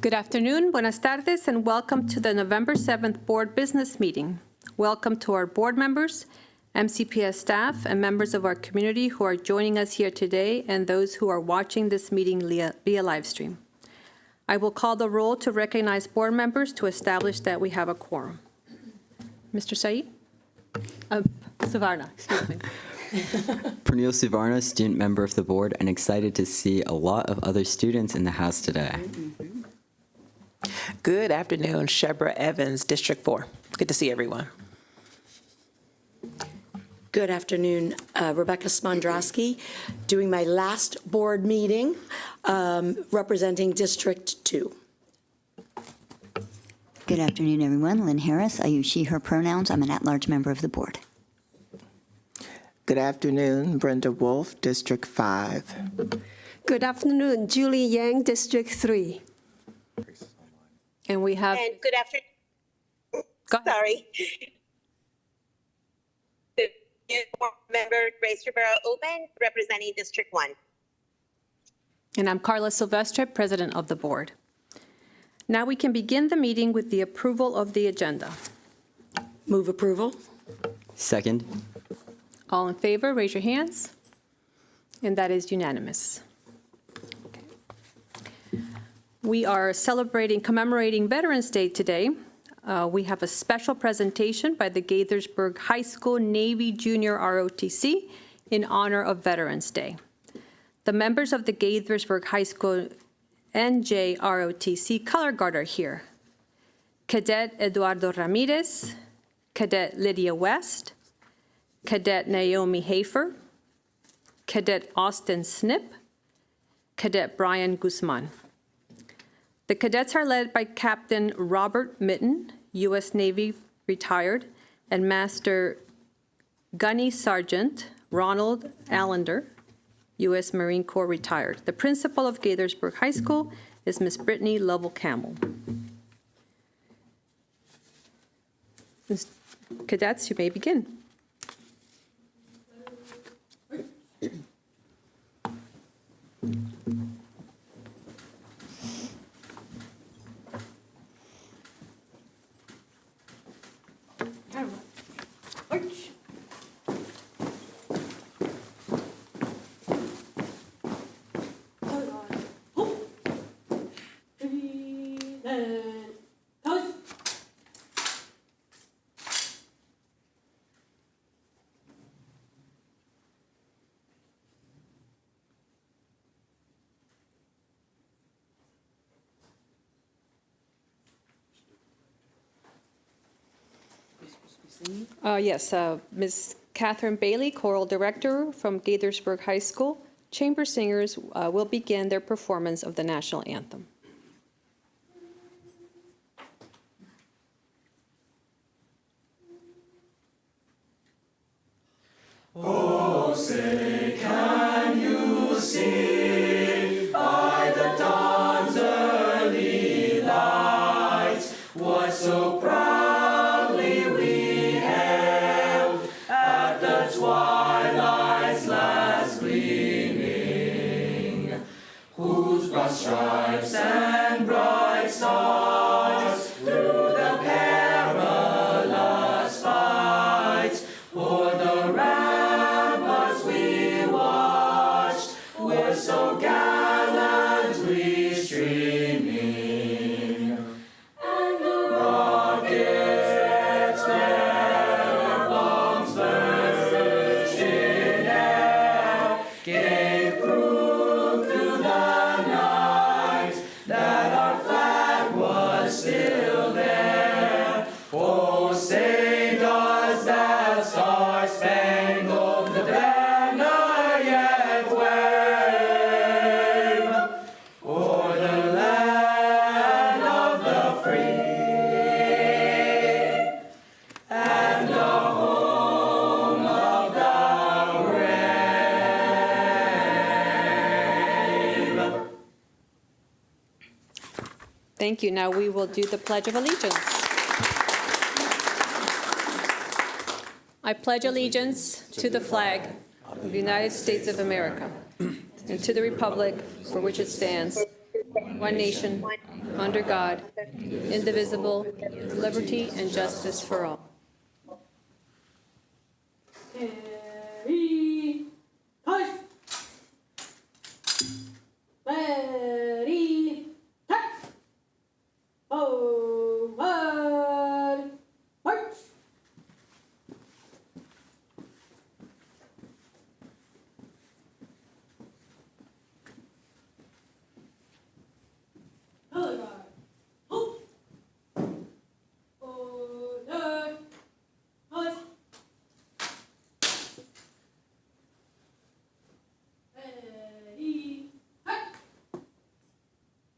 Good afternoon, buenas tardes, and welcome to the November 7th Board Business Meeting. Welcome to our board members, MCPS staff, and members of our community who are joining us here today and those who are watching this meeting via live stream. I will call the roll to recognize board members to establish that we have a quorum. Mr. Saeed? Savarna, excuse me. Pernille Savarna, student member of the board, and excited to see a lot of other students in the house today. Good afternoon, Shebra Evans, District 4. Good to see everyone. Good afternoon, Rebecca Smondrowski, doing my last board meeting, representing District 2. Good afternoon, everyone. Lynn Harris. I use she, her pronouns. I'm an at-large member of the board. Good afternoon, Brenda Wolf, District 5. Good afternoon, Julie Yang, District 3. And we have... And good afternoon. Go ahead. Sorry. Member Grace Rivera-Oben, representing District 1. And I'm Carla Silvestre, President of the board. Now we can begin the meeting with the approval of the agenda. Move approval. Second. All in favor, raise your hands. And that is unanimous. Okay. We are commemorating Veterans Day today. We have a special presentation by the Gaithersburg High School Navy Junior ROTC in honor of Veterans Day. The members of the Gaithersburg High School NJ ROTC Color Guard are here. Cadet Eduardo Ramirez, Cadet Lydia West, Cadet Naomi Hafer, Cadet Austin Snip, Cadet Brian Guzman. The cadets are led by Captain Robert Mitten, U.S. Navy retired, and Master Gunny Sergeant Ronald Allender, U.S. Marine Corps retired. The principal of Gaithersburg High School is Miss Brittany Lovell Campbell. Cadets, you may begin. Yes, Ms. Catherine Bailey, Choral Director from Gaithersburg High School. Chamber singers will begin their performance of the National Anthem. Oh, say, can you see by the dawn's early light what so proudly we hailed at the twilight's last gleaming, whose broad stripes and bright stars through the perilous fight o'er the ramparts we watched were so gallantly streaming, and the rockets their bombs burst in air gave proof through the night that our flag was still there. Oh, say does that star-spangled banner yet wave o'er the land of the free and the home of the brave. Thank you. Now we will do the Pledge of Allegiance. I pledge allegiance to the flag of the United States of America and to the republic for which it stands, one nation, under God, indivisible, with liberty and justice for all. Ready, push. Ready, cut. Forward, march. Color guard. Halt. Order. Push. Ready, cut.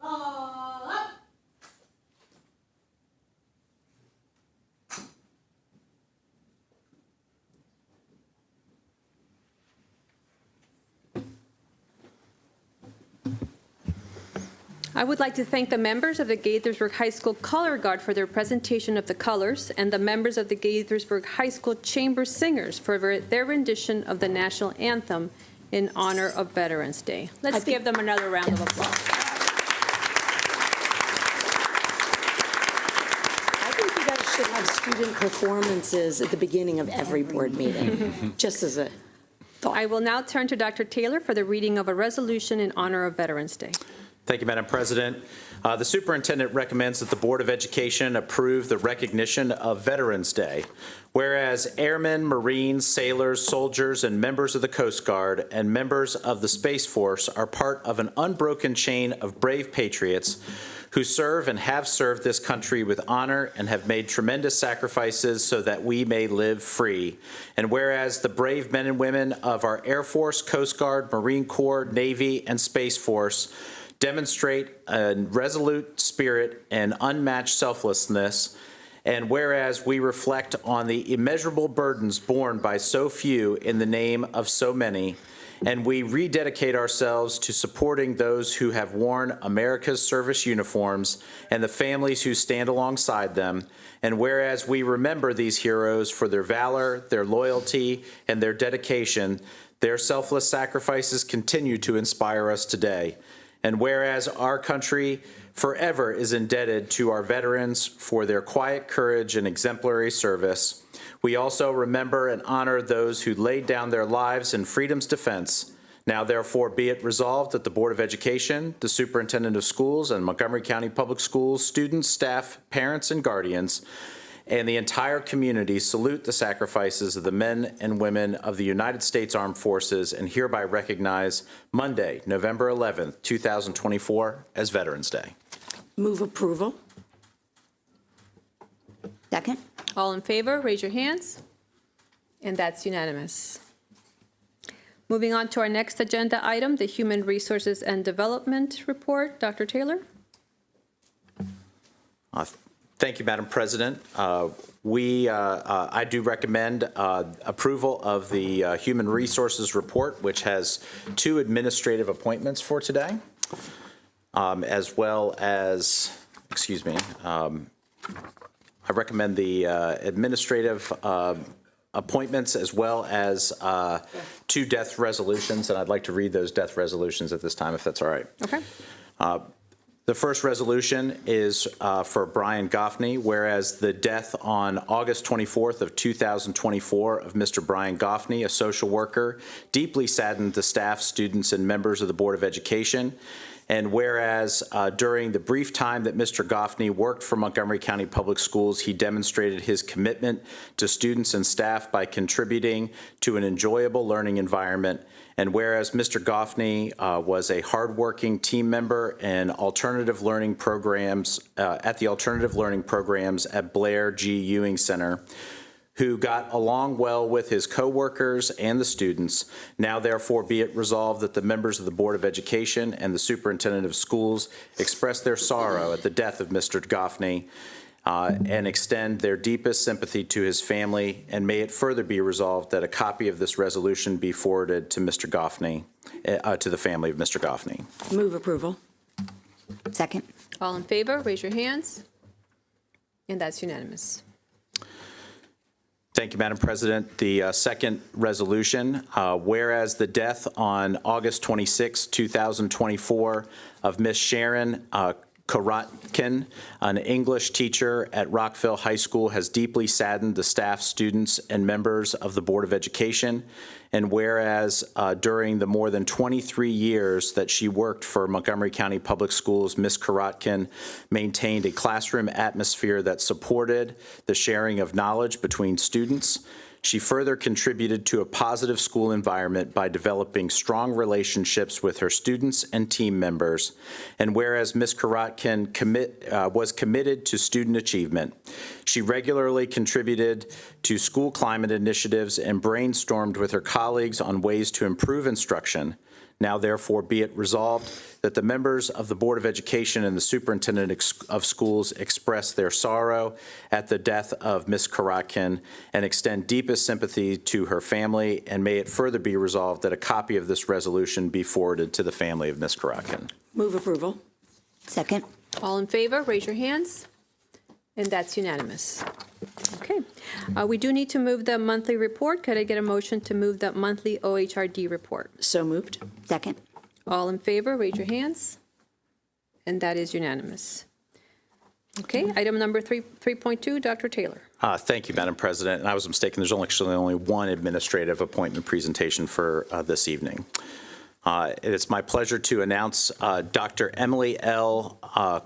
All up. I would like to thank the members of the Gaithersburg High School Color Guard for their presentation of the colors, and the members of the Gaithersburg High School Chamber Singers for their rendition of the national anthem in honor of Veterans Day. Let's give them another round of applause. I think you guys should have student performances at the beginning of every board meeting, just as a thought. I will now turn to Dr. Taylor for the reading of a resolution in honor of Veterans Day. Thank you, Madam President. The superintendent recommends that the Board of Education approve the recognition of Veterans Day. Whereas airmen, Marines, sailors, soldiers, and members of the Coast Guard and members of the Space Force are part of an unbroken chain of brave patriots who serve and have served this country with honor and have made tremendous sacrifices so that we may live free. And whereas the brave men and women of our Air Force, Coast Guard, Marine Corps, Navy, and Space Force demonstrate a resolute spirit and unmatched selflessness, and whereas we reflect on the immeasurable burdens borne by so few in the name of so many, and we rededicate ourselves to supporting those who have worn America's service uniforms and the families who stand alongside them, and whereas we remember these heroes for their valor, their loyalty, and their dedication, their selfless sacrifices continue to inspire us today. And whereas our country forever is indebted to our veterans for their quiet courage and exemplary service, we also remember and honor those who laid down their lives in freedom's defense. Now, therefore, be it resolved that the Board of Education, the Superintendent of Schools, and Montgomery County Public Schools, students, staff, parents, and guardians, and the entire community salute the sacrifices of the men and women of the United States Armed Forces and hereby recognize Monday, November 11th, 2024 as Veterans Day. Move approval. Second. All in favor, raise your hands. And that's unanimous. Moving on to our next agenda item, the Human Resources and Development Report. Dr. Taylor? Thank you, Madam President. I do recommend approval of the Human Resources Report, which has 2 administrative appointments for today, as well as, I recommend the administrative appointments as well as 2 death resolutions, and I'd like to read those death resolutions at this time, if that's all right. Okay. The first resolution is for Brian Goffney, whereas the death on August 24th of 2024 of Mr. Brian Goffney, a social worker, deeply saddened the staff, students, and members of the Board of Education. And whereas during the brief time that Mr. Goffney worked for Montgomery County Public Schools, he demonstrated his commitment to students and staff by contributing to an enjoyable learning environment. And whereas Mr. Goffney was a hardworking team member and alternative learning programs at the alternative learning programs at Blair G. Ewing Center, who got along well with his coworkers and the students. Now, therefore, be it resolved that the members of the Board of Education and the Superintendent of Schools express their sorrow at the death of Mr. Goffney and extend their deepest sympathy to his family, and may it further be resolved that a copy of this resolution be forwarded to Mr. Goffney, to the family of Mr. Goffney. Move approval. Second. All in favor, raise your hands. And that's unanimous. Thank you, Madam President. The second resolution, whereas the death on August 26, 2024 of Miss Sharon Korotkin, an English teacher at Rockville High School, has deeply saddened the staff, students, and members of the Board of Education. And whereas during the more than 23 years that she worked for Montgomery County Public Schools, Ms. Korotkin maintained a classroom atmosphere that supported the sharing of knowledge between students. She further contributed to a positive school environment by developing strong relationships with her students and team members. And whereas Ms. Korotkin was committed to student achievement, she regularly contributed to school climate initiatives and brainstormed with her colleagues on ways to improve instruction. Now, therefore, be it resolved that the members of the Board of Education and the Superintendent of Schools express their sorrow at the death of Ms. Korotkin and extend deepest sympathy to her family, and may it further be resolved that a copy of this resolution be forwarded to the family of Ms. Korotkin. Move approval. Second. All in favor, raise your hands. And that's unanimous. Okay. We do need to move the monthly report. Could I get a motion to move the monthly OHRD report? So moved. Second. All in favor, raise your hands. And that is unanimous. Okay, item number 3.2, Dr. Taylor. Thank you, Madam President. And I was mistaken. There's actually only one administrative appointment presentation for this evening. It's my pleasure to announce Dr. Emily L.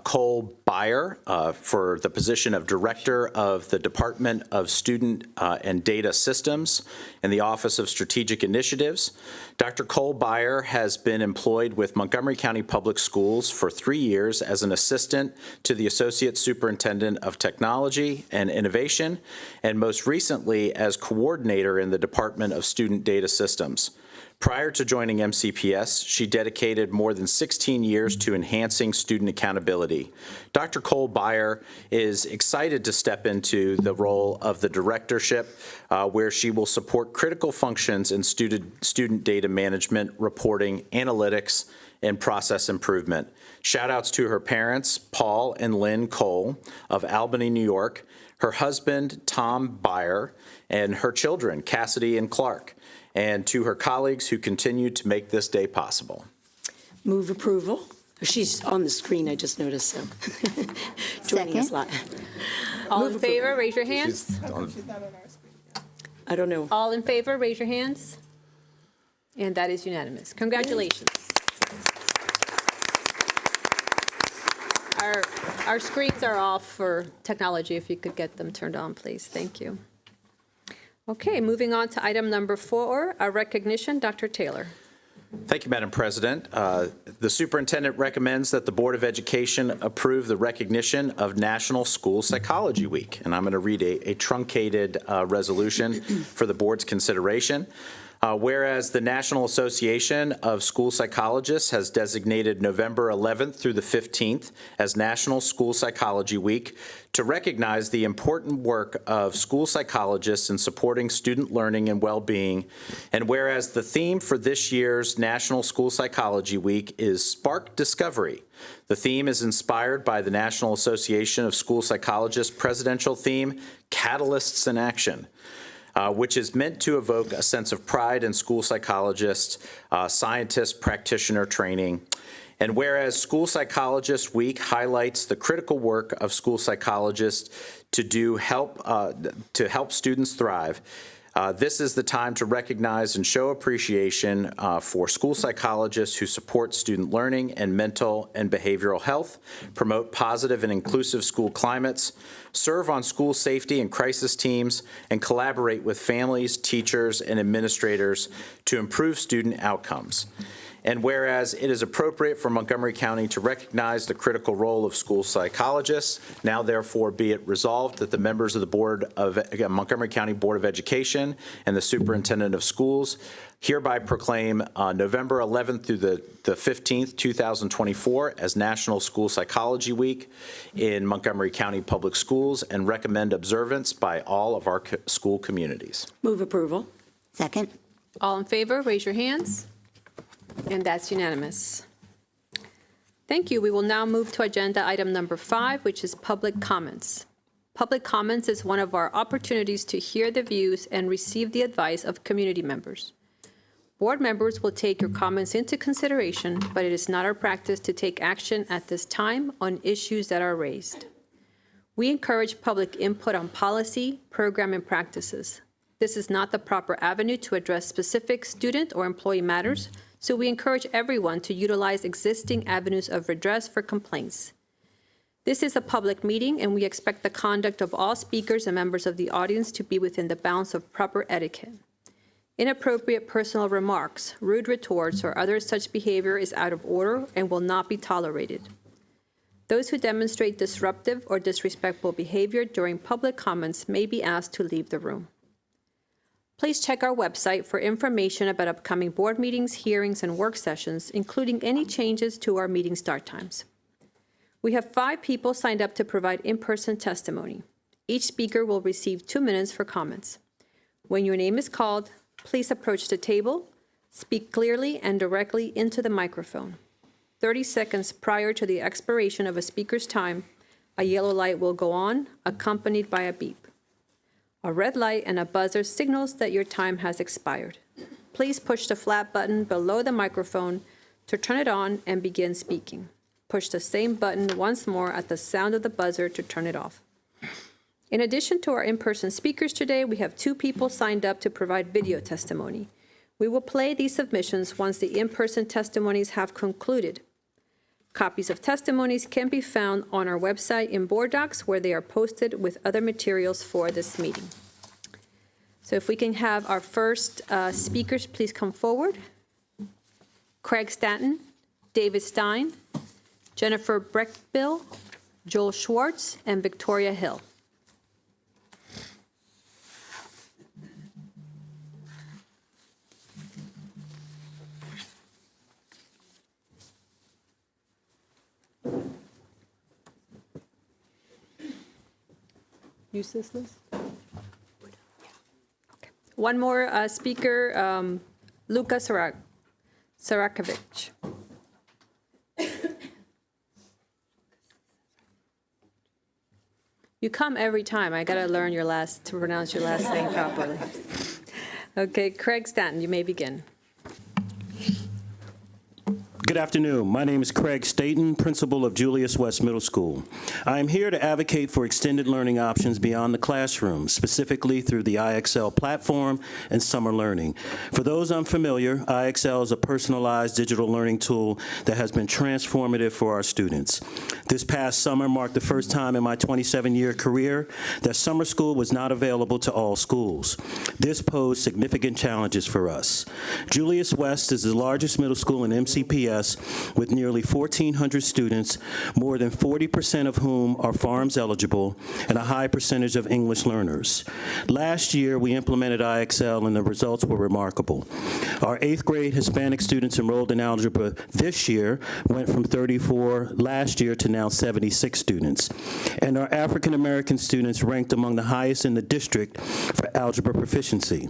Cole-Beyer for the position of Director of the Department of Student and Data Systems in the Office of Strategic Initiatives. Dr. Cole-Beyer has been employed with Montgomery County Public Schools for 3 years as an assistant to the Associate Superintendent of Technology and Innovation, and most recently as coordinator in the Department of Student Data Systems. Prior to joining MCPS, she dedicated more than 16 years to enhancing student accountability. Dr. Cole-Beyer is excited to step into the role of the directorship, where she will support critical functions in student data management, reporting, analytics, and process improvement. Shout outs to her parents, Paul and Lynn Cole of Albany, New York, her husband, Tom Beyer, and her children, Cassidy and Clark, and to her colleagues who continue to make this day possible. Move approval. She's on the screen, I just noticed, so. Joining us live. All in favor, raise your hands. I don't know. All in favor, raise your hands. And that is unanimous. Congratulations. Our screens are off for technology. If you could get them turned on, please. Thank you. Okay, moving on to item number 4, our recognition. Dr. Taylor. Thank you, Madam President. The superintendent recommends that the Board of Education approve the recognition of National School Psychology Week. And I'm going to read a truncated resolution for the board's consideration. Whereas the National Association of School Psychologists has designated November 11th through the 15th as National School Psychology Week to recognize the important work of school psychologists in supporting student learning and well-being, and whereas the theme for this year's National School Psychology Week is Spark Discovery. The theme is inspired by the National Association of School Psychologists' presidential theme, Catalysts in Action, which is meant to evoke a sense of pride in school psychologists, scientist, practitioner training. And whereas School Psychologist Week highlights the critical work of school psychologists to help students thrive, this is the time to recognize and show appreciation for school psychologists who support student learning and mental and behavioral health, promote positive and inclusive school climates, serve on school safety and crisis teams, and collaborate with families, teachers, and administrators to improve student outcomes. And whereas it is appropriate for Montgomery County to recognize the critical role of school psychologists, now therefore be it resolved that the members of the Board of Montgomery County Board of Education and the Superintendent of Schools hereby proclaim November 11th through the 15th, 2024 as National School Psychology Week in Montgomery County Public Schools and recommend observance by all of our school communities. Move approval. Second. All in favor, raise your hands. And that's unanimous. Thank you. We will now move to agenda item number 5, which is public comments. Public comments is one of our opportunities to hear the views and receive the advice of community members. Board members will take your comments into consideration, but it is not our practice to take action at this time on issues that are raised. We encourage public input on policy, program, and practices. This is not the proper avenue to address specific student or employee matters, so we encourage everyone to utilize existing avenues of redress for complaints. This is a public meeting, and we expect the conduct of all speakers and members of the audience to be within the bounds of proper etiquette. Inappropriate personal remarks, rude retorts, or other such behavior is out of order and will not be tolerated. Those who demonstrate disruptive or disrespectful behavior during public comments may be asked to leave the room. Please check our website for information about upcoming board meetings, hearings, and work sessions, including any changes to our meeting start times. We have 5 people signed up to provide in-person testimony. Each speaker will receive 2 minutes for comments. When your name is called, please approach the table, speak clearly and directly into the microphone. 30 seconds prior to the expiration of a speaker's time, a yellow light will go on, accompanied by a beep. A red light and a buzzer signals that your time has expired. Please push the flat button below the microphone to turn it on and begin speaking. Push the same button once more at the sound of the buzzer to turn it off. In addition to our in-person speakers today, we have 2 people signed up to provide video testimony. We will play these submissions once the in-person testimonies have concluded. Copies of testimonies can be found on our website in Board Docs, where they are posted with other materials for this meeting. So if we can have our first speakers please come forward. Craig Stanton, David Stein, Jennifer Breckbill, Joel Schwartz, and Victoria Hill. Use this list? Okay. One more speaker, Luka Sarakovic. You come every time. I got to learn to pronounce your last name properly. Okay, Craig Stanton, you may begin. Good afternoon. My name is Craig Staten, principal of Julius West Middle School. I am here to advocate for extended learning options beyond the classroom, specifically through the IXL platform and summer learning. For those unfamiliar, IXL is a personalized digital learning tool that has been transformative for our students. This past summer marked the first time in my 27-year career that summer school was not available to all schools. This posed significant challenges for us. Julius West is the largest middle school in MCPS with nearly 1,400 students, more than 40% of whom are FARMS eligible, and a high percentage of English learners. Last year, we implemented IXL, and the results were remarkable. Our 8th grade Hispanic students enrolled in algebra this year went from 34 last year to now 76 students. And our African American students ranked among the highest in the district for algebra proficiency.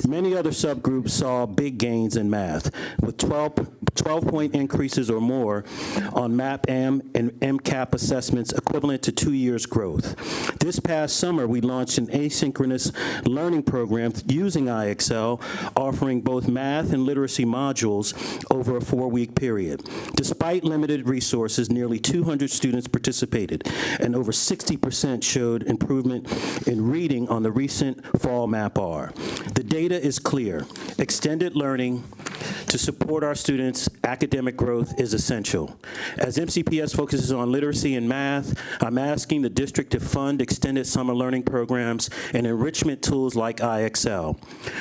Many other subgroups saw big gains in math, with 12-point increases or more on MAP-M and MCAP assessments equivalent to 2 years' growth. This past summer, we launched an asynchronous learning program using IXL, offering both math and literacy modules over a 4-week period. Despite limited resources, nearly 200 students participated, and over 60% showed improvement in reading on the recent fall MAP-R. The data is clear. Extended learning to support our students' academic growth is essential. As MCPS focuses on literacy and math, I'm asking the district to fund extended summer learning programs and enrichment tools like IXL.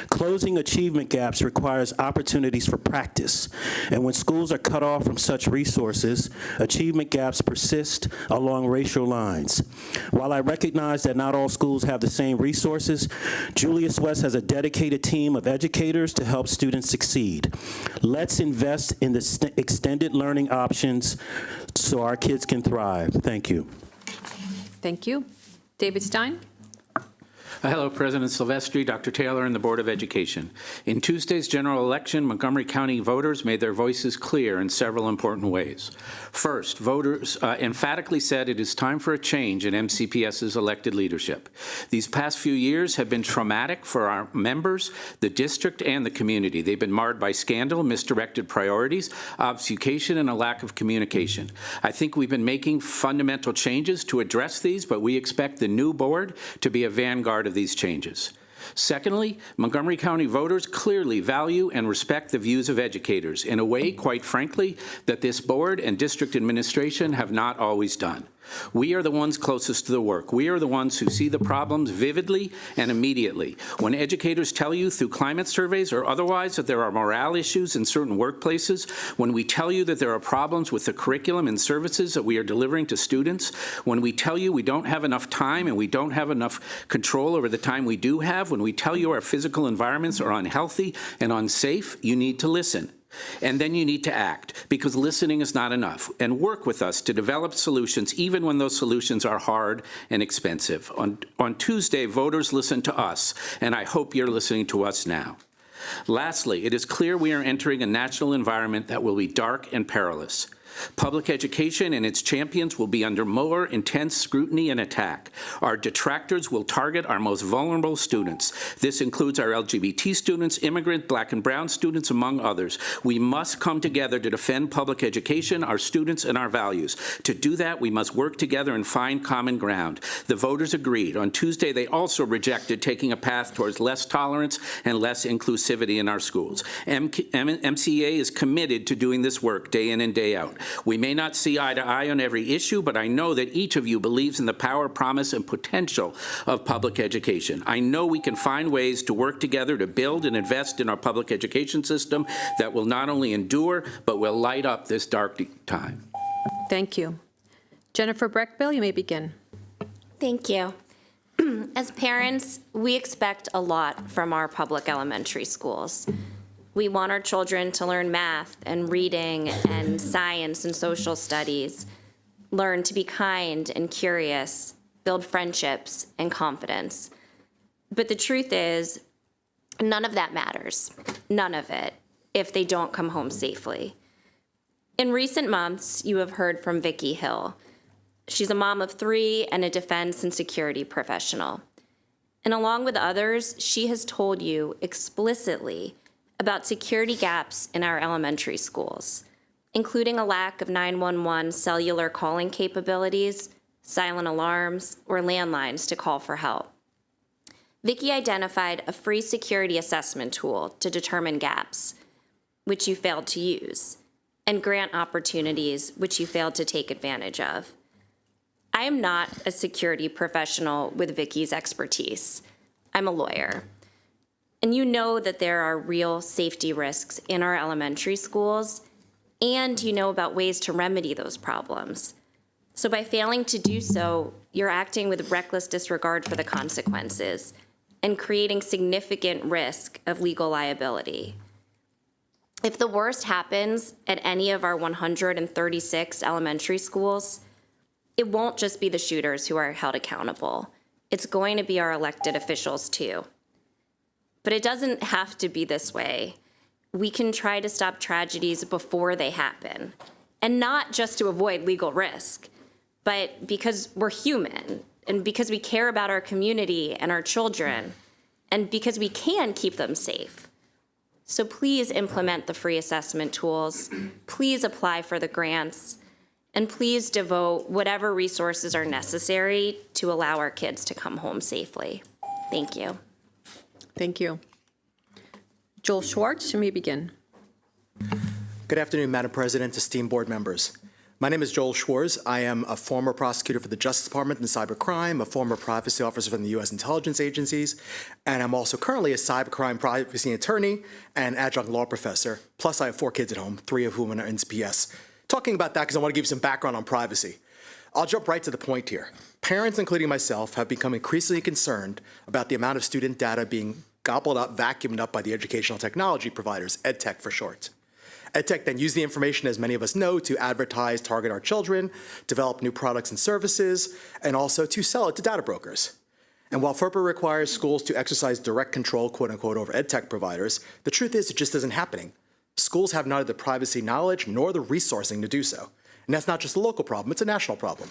Closing achievement gaps requires opportunities for practice, and when schools are cut off from such resources, achievement gaps persist along racial lines. While I recognize that not all schools have the same resources, Julius West has a dedicated team of educators to help students succeed. Let's invest in the extended learning options so our kids can thrive. Thank you. Thank you. David Stein? Hello, President Silvestri, Dr. Taylor, and the Board of Education. In Tuesday's general election, Montgomery County voters made their voices clear in several important ways. First, voters emphatically said it is time for a change in MCPS's elected leadership. These past few years have been traumatic for our members, the district, and the community. They've been marred by scandal, misdirected priorities, obfuscation, and a lack of communication. I think we've been making fundamental changes to address these, but we expect the new board to be a vanguard of these changes. Secondly, Montgomery County voters clearly value and respect the views of educators in a way, quite frankly, that this board and district administration have not always done. We are the ones closest to the work. We are the ones who see the problems vividly and immediately. When educators tell you through climate surveys or otherwise that there are morale issues in certain workplaces, when we tell you that there are problems with the curriculum and services that we are delivering to students, when we tell you we don't have enough time and we don't have enough control over the time we do have, when we tell you our physical environments are unhealthy and unsafe, you need to listen. And then you need to act, because listening is not enough, and work with us to develop solutions even when those solutions are hard and expensive. On Tuesday, voters listened to us, and I hope you're listening to us now. Lastly, it is clear we are entering a national environment that will be dark and perilous. Public education and its champions will be under more intense scrutiny and attack. Our detractors will target our most vulnerable students. This includes our LGBT students, immigrant, Black and brown students, among others. We must come together to defend public education, our students, and our values. To do that, we must work together and find common ground. The voters agreed. On Tuesday, they also rejected taking a path towards less tolerance and less inclusivity in our schools. MCA is committed to doing this work day in and day out. We may not see eye to eye on every issue, but I know that each of you believes in the power, promise, and potential of public education. I know we can find ways to work together to build and invest in our public education system that will not only endure, but will light up this dark time. Thank you. Jennifer Breckbill, you may begin. Thank you. As parents, we expect a lot from our public elementary schools. We want our children to learn math and reading and science and social studies, learn to be kind and curious, build friendships and confidence. But the truth is, none of that matters, none of it, if they don't come home safely. In recent months, you have heard from Vicki Hill. She's a mom of 3 and a defense and security professional. And along with others, she has told you explicitly about security gaps in our elementary schools, including a lack of 911 cellular calling capabilities, silent alarms, or landlines to call for help. Vicki identified a free security assessment tool to determine gaps, which you failed to use, and grant opportunities, which you failed to take advantage of. I am not a security professional with Vicki's expertise. I'm a lawyer. And you know that there are real safety risks in our elementary schools, and you know about ways to remedy those problems. So by failing to do so, you're acting with reckless disregard for the consequences and creating significant risk of legal liability. If the worst happens at any of our 136 elementary schools, it won't just be the shooters who are held accountable. It's going to be our elected officials too. But it doesn't have to be this way. We can try to stop tragedies before they happen, and not just to avoid legal risk, but because we're human, and because we care about our community and our children, and because we can keep them safe. So please implement the free assessment tools, please apply for the grants, and please devote whatever resources are necessary to allow our kids to come home safely. Thank you. Thank you. Joel Schwartz, you may begin. Good afternoon, Madam President, esteemed board members. My name is Joel Schwartz. I am a former prosecutor for the Justice Department in cybercrime, a former privacy officer from the U.S. intelligence agencies, and I'm also currently a cybercrime privacy attorney and adjunct law professor. Plus, I have 4 kids at home, 3 of whom are in CPS. Talking about that because I want to give you some background on privacy. I'll jump right to the point here. Parents, including myself, have become increasingly concerned about the amount of student data being gobbled up, vacuumed up by the educational technology providers, EdTech for short. EdTech then use the information, as many of us know, to advertise, target our children, develop new products and services, and also to sell it to data brokers. And while FERPA requires schools to exercise direct control, quote unquote, over ed tech providers, the truth is it just isn't happening. Schools have neither the privacy knowledge nor the resourcing to do so. And that's not just a local problem, it's a national problem.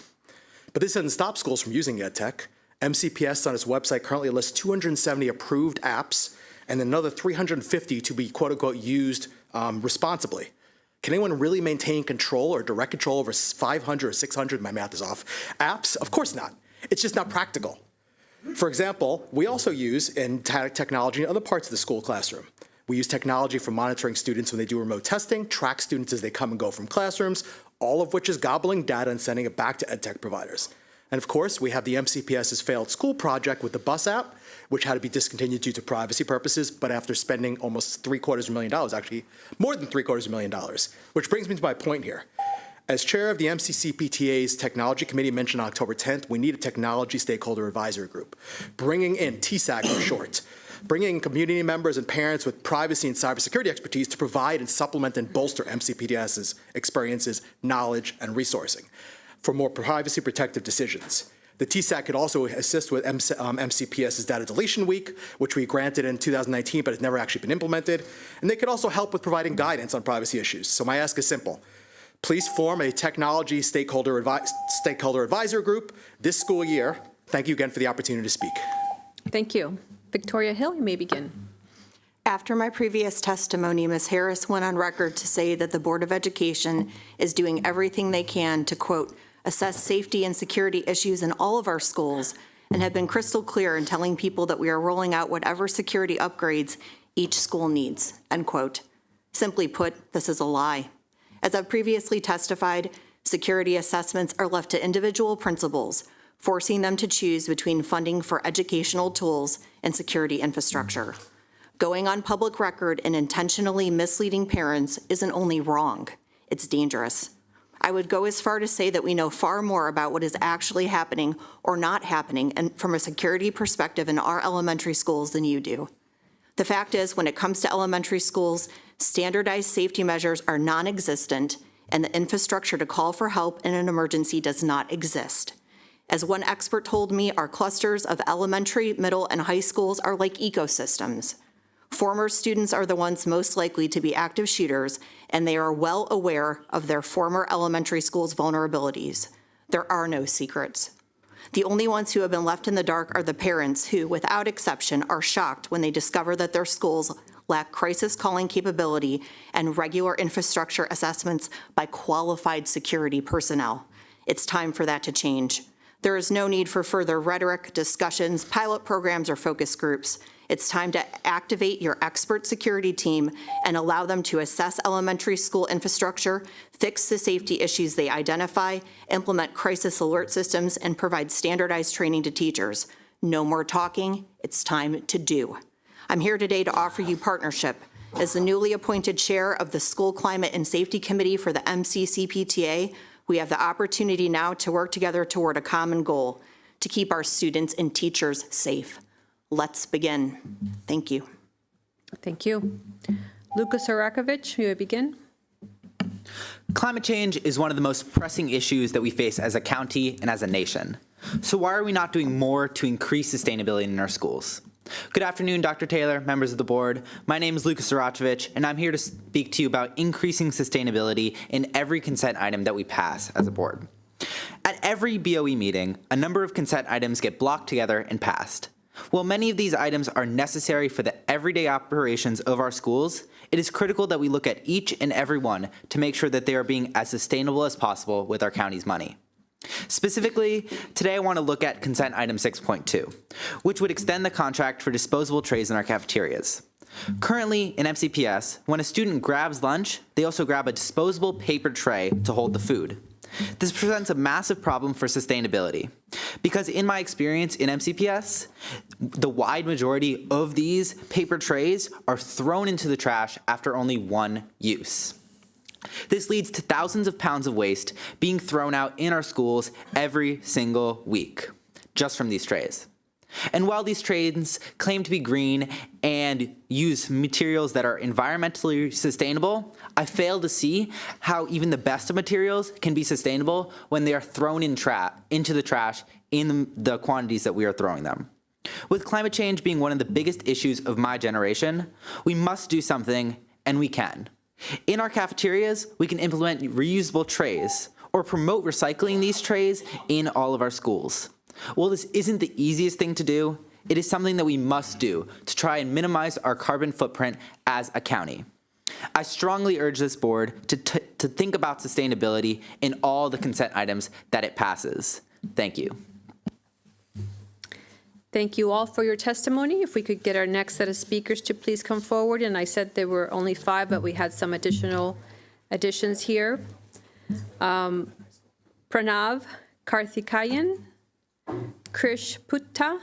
But this doesn't stop schools from using ed tech. MCPS on its website currently lists 270 approved apps and another 350 to be quote unquote used responsibly. Can anyone really maintain control or direct control over 500 or 600, my math is off, apps? Of course not. It's just not practical. For example, we also use technology in other parts of the school classroom. We use technology for monitoring students when they do remote testing, track students as they come and go from classrooms, all of which is gobbling data and sending it back to ed tech providers. And of course, we have the MCPS's failed school project with the bus app, which had to be discontinued due to privacy purposes, but after spending almost $750,000, actually more than $750,000, which brings me to my point here. As chair of the MCCPTA's Technology Committee mentioned on October 10th, we need a technology stakeholder advisory group, bringing in TSAC for short, bringing in community members and parents with privacy and cybersecurity expertise to provide and supplement and bolster MCPS's experiences, knowledge, and resourcing for more privacy protective decisions. The TSAC could also assist with MCPS's data deletion week, which we granted in 2019, but has never actually been implemented. And they could also help with providing guidance on privacy issues. So my ask is simple. Please form a technology stakeholder advisory group this school year. Thank you again for the opportunity to speak. Thank you. Victoria Hill, you may begin. After my previous testimony, Ms. Harris went on record to say that the Board of Education is doing everything they can to, quote, assess safety and security issues in all of our schools, and have been crystal clear in telling people that we are rolling out whatever security upgrades each school needs, end quote. Simply put, this is a lie. As I've previously testified, security assessments are left to individual principals, forcing them to choose between funding for educational tools and security infrastructure. Going on public record and intentionally misleading parents isn't only wrong, it's dangerous. I would go as far to say that we know far more about what is actually happening or not happening and from a security perspective in our elementary schools than you do. The fact is, when it comes to elementary schools, standardized safety measures are non-existent, and the infrastructure to call for help in an emergency does not exist. As one expert told me, our clusters of elementary, middle, and high schools are like ecosystems. Former students are the ones most likely to be active shooters, and they are well aware of their former elementary school's vulnerabilities. There are no secrets. The only ones who have been left in the dark are the parents who, without exception, are shocked when they discover that their schools lack crisis calling capability and regular infrastructure assessments by qualified security personnel. It's time for that to change. There is no need for further rhetoric, discussions, pilot programs, or focus groups. It's time to activate your expert security team and allow them to assess elementary school infrastructure, fix the safety issues they identify, implement crisis alert systems, and provide standardized training to teachers. No more talking, it's time to do. I'm here today to offer you partnership. As the newly appointed chair of the School Climate and Safety Committee for the MCCPTA, we have the opportunity now to work together toward a common goal, to keep our students and teachers safe. Let's begin. Thank you. Thank you. Lucas Arakovich, you may begin. Climate change is one of the most pressing issues that we face as a county and as a nation. So why are we not doing more to increase sustainability in our schools? Good afternoon, Dr. Taylor, members of the board. My name is Lucas Sarachevich, and I'm here to speak to you about increasing sustainability in every consent item that we pass as a board. At every BOE meeting, a number of consent items get blocked together and passed. While many of these items are necessary for the everyday operations of our schools, it is critical that we look at each and every one to make sure that they are being as sustainable as possible with our county's money. Specifically, today I want to look at consent item 6.2, which would extend the contract for disposable trays in our cafeterias. Currently, in MCPS, when a student grabs lunch, they also grab a disposable paper tray to hold the food. This presents a massive problem for sustainability, because in my experience in MCPS, the wide majority of these paper trays are thrown into the trash after only one use. This leads to thousands of pounds of waste being thrown out in our schools every single week, just from these trays. And while these trays claim to be green and use materials that are environmentally sustainable, I fail to see how even the best of materials can be sustainable when they are thrown into the trash in the quantities that we are throwing them. With climate change being one of the biggest issues of my generation, we must do something, and we can. In our cafeterias, we can implement reusable trays or promote recycling these trays in all of our schools. While this isn't the easiest thing to do, it is something that we must do to try and minimize our carbon footprint as a county. I strongly urge this board to think about sustainability in all the consent items that it passes. Thank you. Thank you all for your testimony. If we could get our next set of speakers to please come forward. And I said there were only 5, but we had some additional additions here. Pranav Karthikayan, Krish Putta,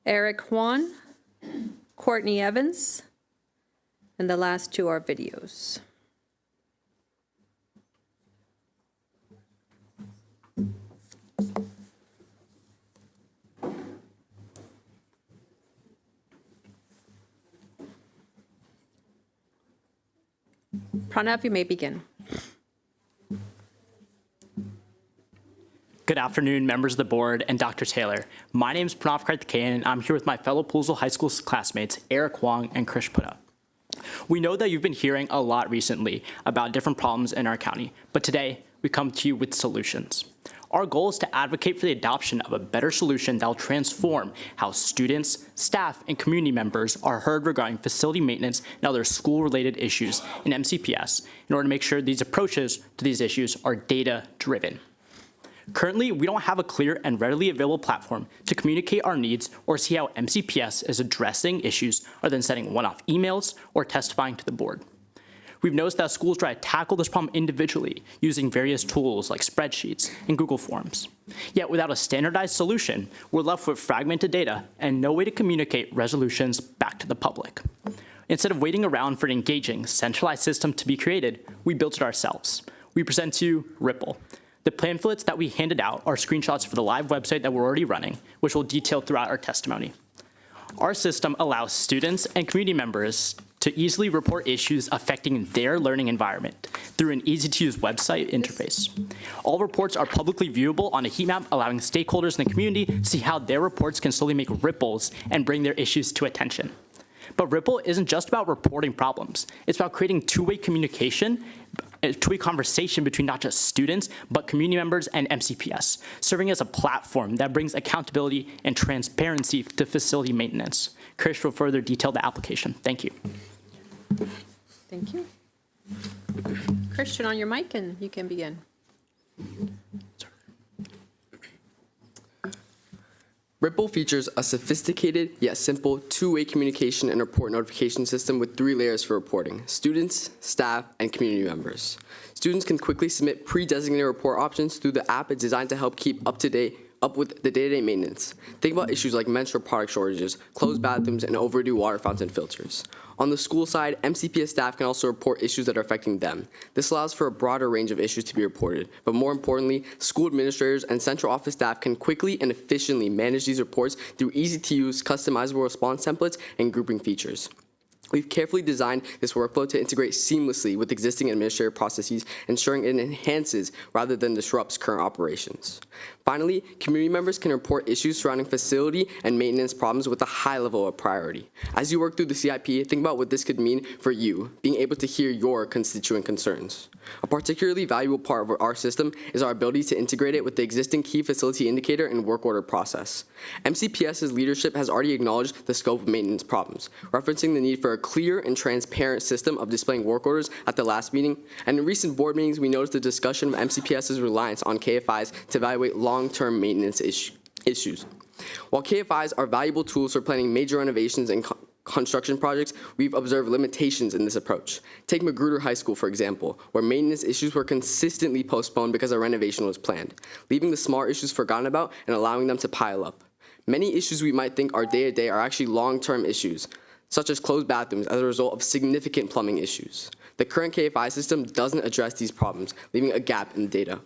Eric Juan, Courtney Evans, and the last 2 are videos. Pranav, you may begin. Good afternoon, members of the board and Dr. Taylor. My name is Pranav Karthikeyan, and I'm here with my fellow Poolsville High School classmates, Eric Wong and Krish Putta. We know that you've been hearing a lot recently about different problems in our county, but today we come to you with solutions. Our goal is to advocate for the adoption of a better solution that will transform how students, staff, and community members are heard regarding facility maintenance and other school-related issues in MCPS in order to make sure these approaches to these issues are data-driven. Currently, we don't have a clear and readily available platform to communicate our needs or see how MCPS is addressing issues other than sending one-off emails or testifying to the board. We've noticed that schools try to tackle this problem individually using various tools like spreadsheets and Google Forms. Yet without a standardized solution, we're left with fragmented data and no way to communicate resolutions back to the public. Instead of waiting around for an engaging, centralized system to be created, we built it ourselves. We present to you Ripple. The pamphlets that we handed out are screenshots for the live website that we're already running, which we'll detail throughout our testimony. Our system allows students and community members to easily report issues affecting their learning environment through an easy-to-use website interface. All reports are publicly viewable on a heat map, allowing stakeholders in the community to see how their reports can slowly make ripples and bring their issues to attention. But Ripple isn't just about reporting problems. It's about creating two-way communication, a two-way conversation between not just students, but community members and MCPS, serving as a platform that brings accountability and transparency to facility maintenance. Krish will further detail the application. Thank you. Thank you. Christian, on your mic, and you can begin. Ripple features a sophisticated yet simple two-way communication and report notification system with 3 layers for reporting: students, staff, and community members. Students can quickly submit pre-designated report options through the app. It's designed to help keep up with the day-to-day maintenance. Think about issues like menstrual product shortages, closed bathrooms, and overdue water fountain filters. On the school side, MCPS staff can also report issues that are affecting them. This allows for a broader range of issues to be reported, but more importantly, school administrators and central office staff can quickly and efficiently manage these reports through easy-to-use, customizable response templates and grouping features. We've carefully designed this workflow to integrate seamlessly with existing administrative processes, ensuring it enhances rather than disrupts current operations. Finally, community members can report issues surrounding facility and maintenance problems with a high level of priority. As you work through the CIP, think about what this could mean for you, being able to hear your constituent concerns. A particularly valuable part of our system is our ability to integrate it with the existing key facility indicator and work order process. MCPS's leadership has already acknowledged the scope of maintenance problems, referencing the need for a clear and transparent system of displaying work orders at the last meeting. And in recent board meetings, we noticed the discussion of MCPS's reliance on KFIs to evaluate long-term maintenance issues. While KFIs are valuable tools for planning major renovations and construction projects, we've observed limitations in this approach. Take Magruder High School, for example, where maintenance issues were consistently postponed because a renovation was planned, leaving the smaller issues forgotten about and allowing them to pile up. Many issues we might think are day-to-day are actually long-term issues, such as closed bathrooms as a result of significant plumbing issues. The current KFI system doesn't address these problems, leaving a gap in the data.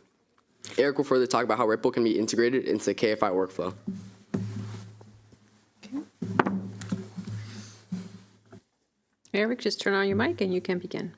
Eric will further talk about how Ripple can be integrated into the KFI workflow. Eric, just turn on your mic and you can begin.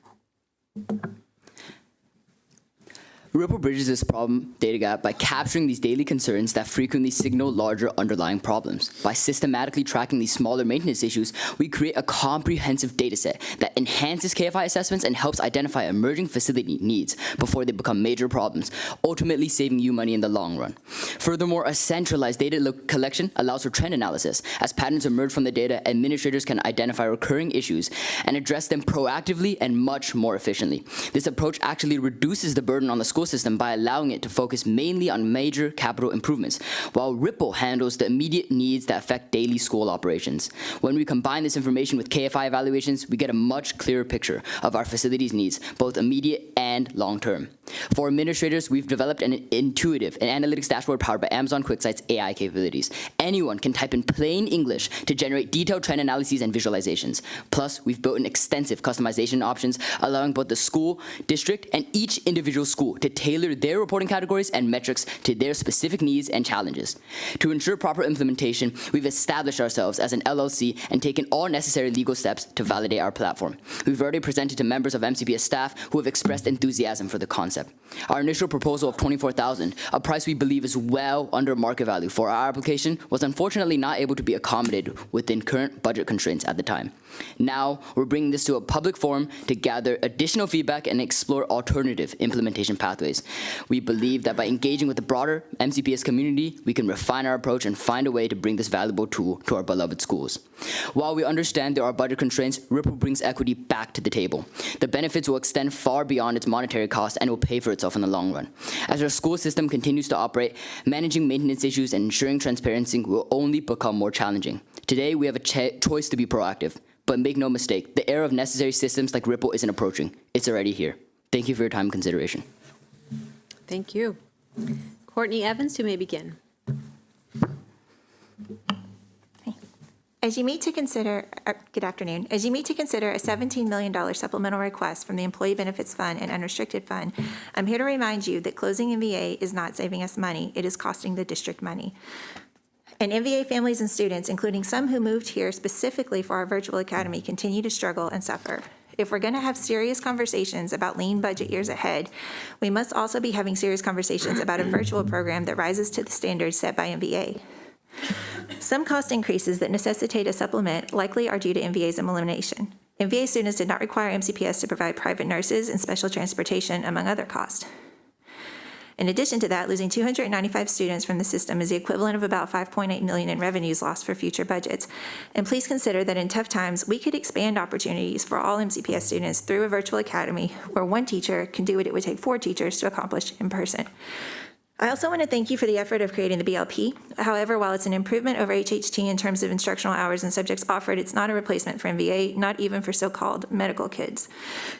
Ripple bridges this problem data gap by capturing these daily concerns that frequently signal larger underlying problems. By systematically tracking these smaller maintenance issues, we create a comprehensive data set that enhances KFI assessments and helps identify emerging facility needs before they become major problems, ultimately saving you money in the long run. Furthermore, a centralized data collection allows for trend analysis. As patterns emerge from the data, administrators can identify recurring issues and address them proactively and much more efficiently. This approach actually reduces the burden on the school system by allowing it to focus mainly on major capital improvements, while Ripple handles the immediate needs that affect daily school operations. When we combine this information with KFI evaluations, we get a much clearer picture of our facilities' needs, both immediate and long-term. For administrators, we've developed an intuitive and analytics dashboard powered by Amazon QuickSight's AI capabilities. Anyone can type in plain English to generate detailed trend analyses and visualizations. Plus, we've built in extensive customization options, allowing both the school, district, and each individual school to tailor their reporting categories and metrics to their specific needs and challenges. To ensure proper implementation, we've established ourselves as an LLC and taken all necessary legal steps to validate our platform. We've already presented to members of MCPS staff who have expressed enthusiasm for the concept. Our initial proposal of $24,000, a price we believe is well under market value for our application, was unfortunately not able to be accommodated within current budget constraints at the time. Now, we're bringing this to a public forum to gather additional feedback and explore alternative implementation pathways. We believe that by engaging with the broader MCPS community, we can refine our approach and find a way to bring this valuable tool to our beloved schools. While we understand there are budget constraints, Ripple brings equity back to the table. The benefits will extend far beyond its monetary cost and will pay for itself in the long run. As our school system continues to operate, managing maintenance issues and ensuring transparency will only become more challenging. Today, we have a choice to be proactive. But make no mistake, the era of necessary systems like Ripple isn't approaching. It's already here. Thank you for your time and consideration. Thank you. Courtney Evans, you may begin. As you meet to consider, good afternoon. As you meet to consider a $17 million supplemental request from the Employee Benefits Fund and Unrestricted Fund, I'm here to remind you that closing MVA is not saving us money. It is costing the district money. And MVA families and students, including some who moved here specifically for our virtual academy, continue to struggle and suffer. If we're going to have serious conversations about lean budget years ahead, we must also be having serious conversations about a virtual program that rises to the standards set by MVA. Some cost increases that necessitate a supplement likely are due to MVA's elimination. MVA students did not require MCPS to provide private nurses and special transportation, among other costs. In addition to that, losing 295 students from the system is the equivalent of about $5.8 million in revenues lost for future budgets. And please consider that in tough times, we could expand opportunities for all MCPS students through a virtual academy where one teacher can do what it would take 4 teachers to accomplish in person. I also want to thank you for the effort of creating the BLP. However, while it's an improvement over HHT in terms of instructional hours and subjects offered, it's not a replacement for MVA, not even for so-called medical kids.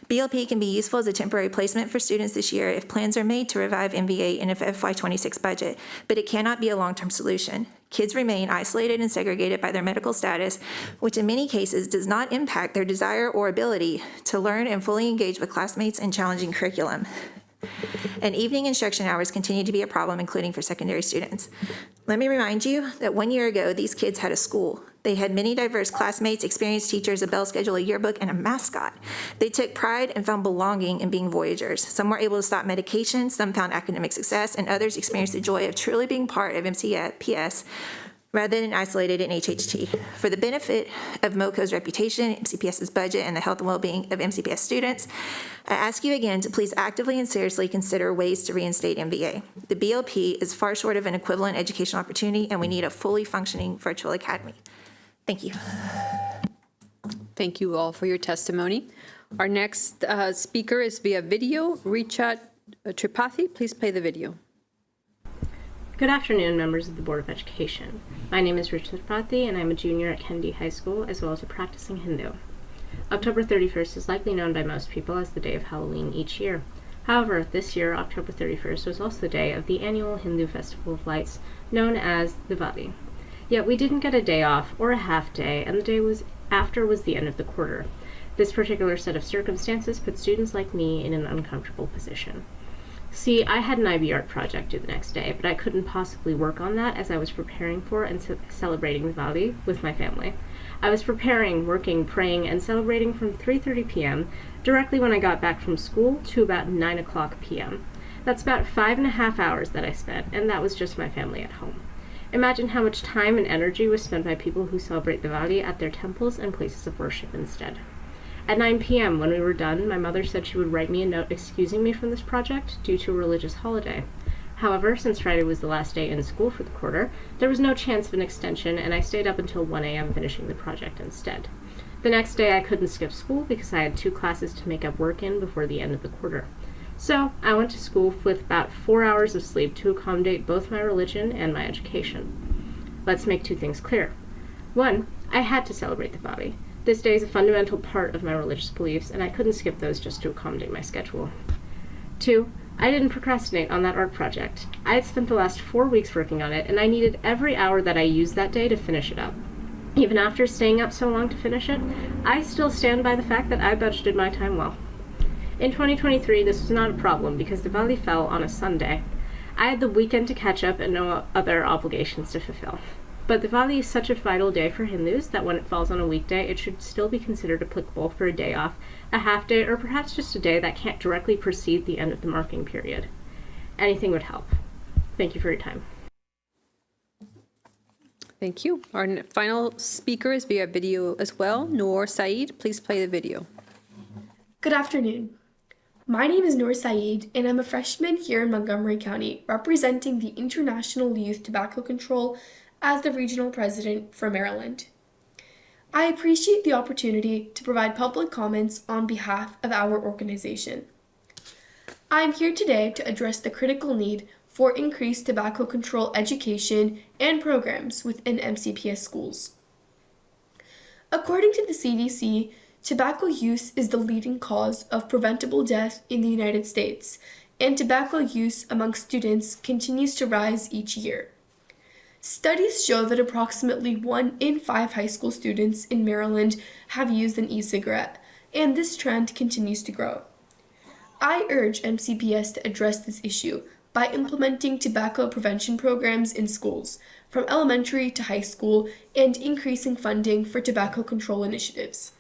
BLP can be useful as a temporary placement for students this year if plans are made to revive MVA in a FY26 budget, but it cannot be a long-term solution. Kids remain isolated and segregated by their medical status, which in many cases does not impact their desire or ability to learn and fully engage with classmates in challenging curriculum. And evening instruction hours continue to be a problem, including for secondary students. Let me remind you that 1 year ago, these kids had a school. They had many diverse classmates, experienced teachers, a bell schedule, a yearbook, and a mascot. They took pride and found belonging in being Voyagers. Some were able to stop medication, some found academic success, and others experienced the joy of truly being part of MCPS rather than isolated in HHT. For the benefit of MoCo's reputation, MCPS's budget, and the health and well-being of MCPS students, I ask you again to please actively and seriously consider ways to reinstate MVA. The BLP is far short of an equivalent educational opportunity, and we need a fully functioning virtual academy. Thank you. Thank you all for your testimony. Our next speaker is via video, Richat Tripathi. Please play the video. Good afternoon, members of the Board of Education. My name is Richard Tripathi, and I'm a junior at Kennedy High School, as well as a practicing Hindu. October 31st is likely known by most people as the day of Halloween each year. However, this year, October 31st was also the day of the annual Hindu Festival of Lights, known as Diwali. Yet we didn't get a day off or a half day, and the day after was the end of the quarter. This particular set of circumstances put students like me in an uncomfortable position. See, I had an IB art project due the next day, but I couldn't possibly work on that as I was preparing for and celebrating Diwali with my family. I was preparing, working, praying, and celebrating from 3:30 p.m. directly when I got back from school to about 9 o'clock p.m. That's about 5.5 hours that I spent, and that was just my family at home. Imagine how much time and energy was spent by people who celebrate Diwali at their temples and places of worship instead. At 9 p.m., when we were done, my mother said she would write me a note excusing me from this project due to a religious holiday. However, since Friday was the last day in school for the quarter, there was no chance of an extension, and I stayed up until 1 a.m. finishing the project instead. The next day, I couldn't skip school because I had 2 classes to make up work in before the end of the quarter. So, I went to school with about 4 hours of sleep to accommodate both my religion and my education. Let's make 2 things clear. 1, I had to celebrate Diwali. This day is a fundamental part of my religious beliefs, and I couldn't skip those just to accommodate my schedule. 2, I didn't procrastinate on that art project. I had spent the last 4 weeks working on it, and I needed every hour that I used that day to finish it up. Even after staying up so long to finish it, I still stand by the fact that I budgeted my time well. In 2023, this was not a problem because Diwali fell on a Sunday. I had the weekend to catch up and no other obligations to fulfill. But Diwali is such a vital day for Hindus that when it falls on a weekday, it should still be considered applicable for a day off, a half day, or perhaps just a day that can't directly precede the end of the marking period. Anything would help. Thank you for your time. Thank you. Our final speaker is via video as well. Noor Saeed, please play the video. Good afternoon. My name is Noor Saeed, and I'm a freshman here in Montgomery County, representing the International Youth Tobacco Control as the regional president for Maryland. I appreciate the opportunity to provide public comments on behalf of our organization. I am here today to address the critical need for increased tobacco control education and programs within MCPS schools. According to the CDC, tobacco use is the leading cause of preventable death in the United States, and tobacco use among students continues to rise each year. Studies show that approximately 1 in 5 high school students in Maryland have used an e-cigarette, and this trend continues to grow. I urge MCPS to address this issue by implementing tobacco prevention programs in schools, from elementary to high school, and increasing funding for tobacco control initiatives.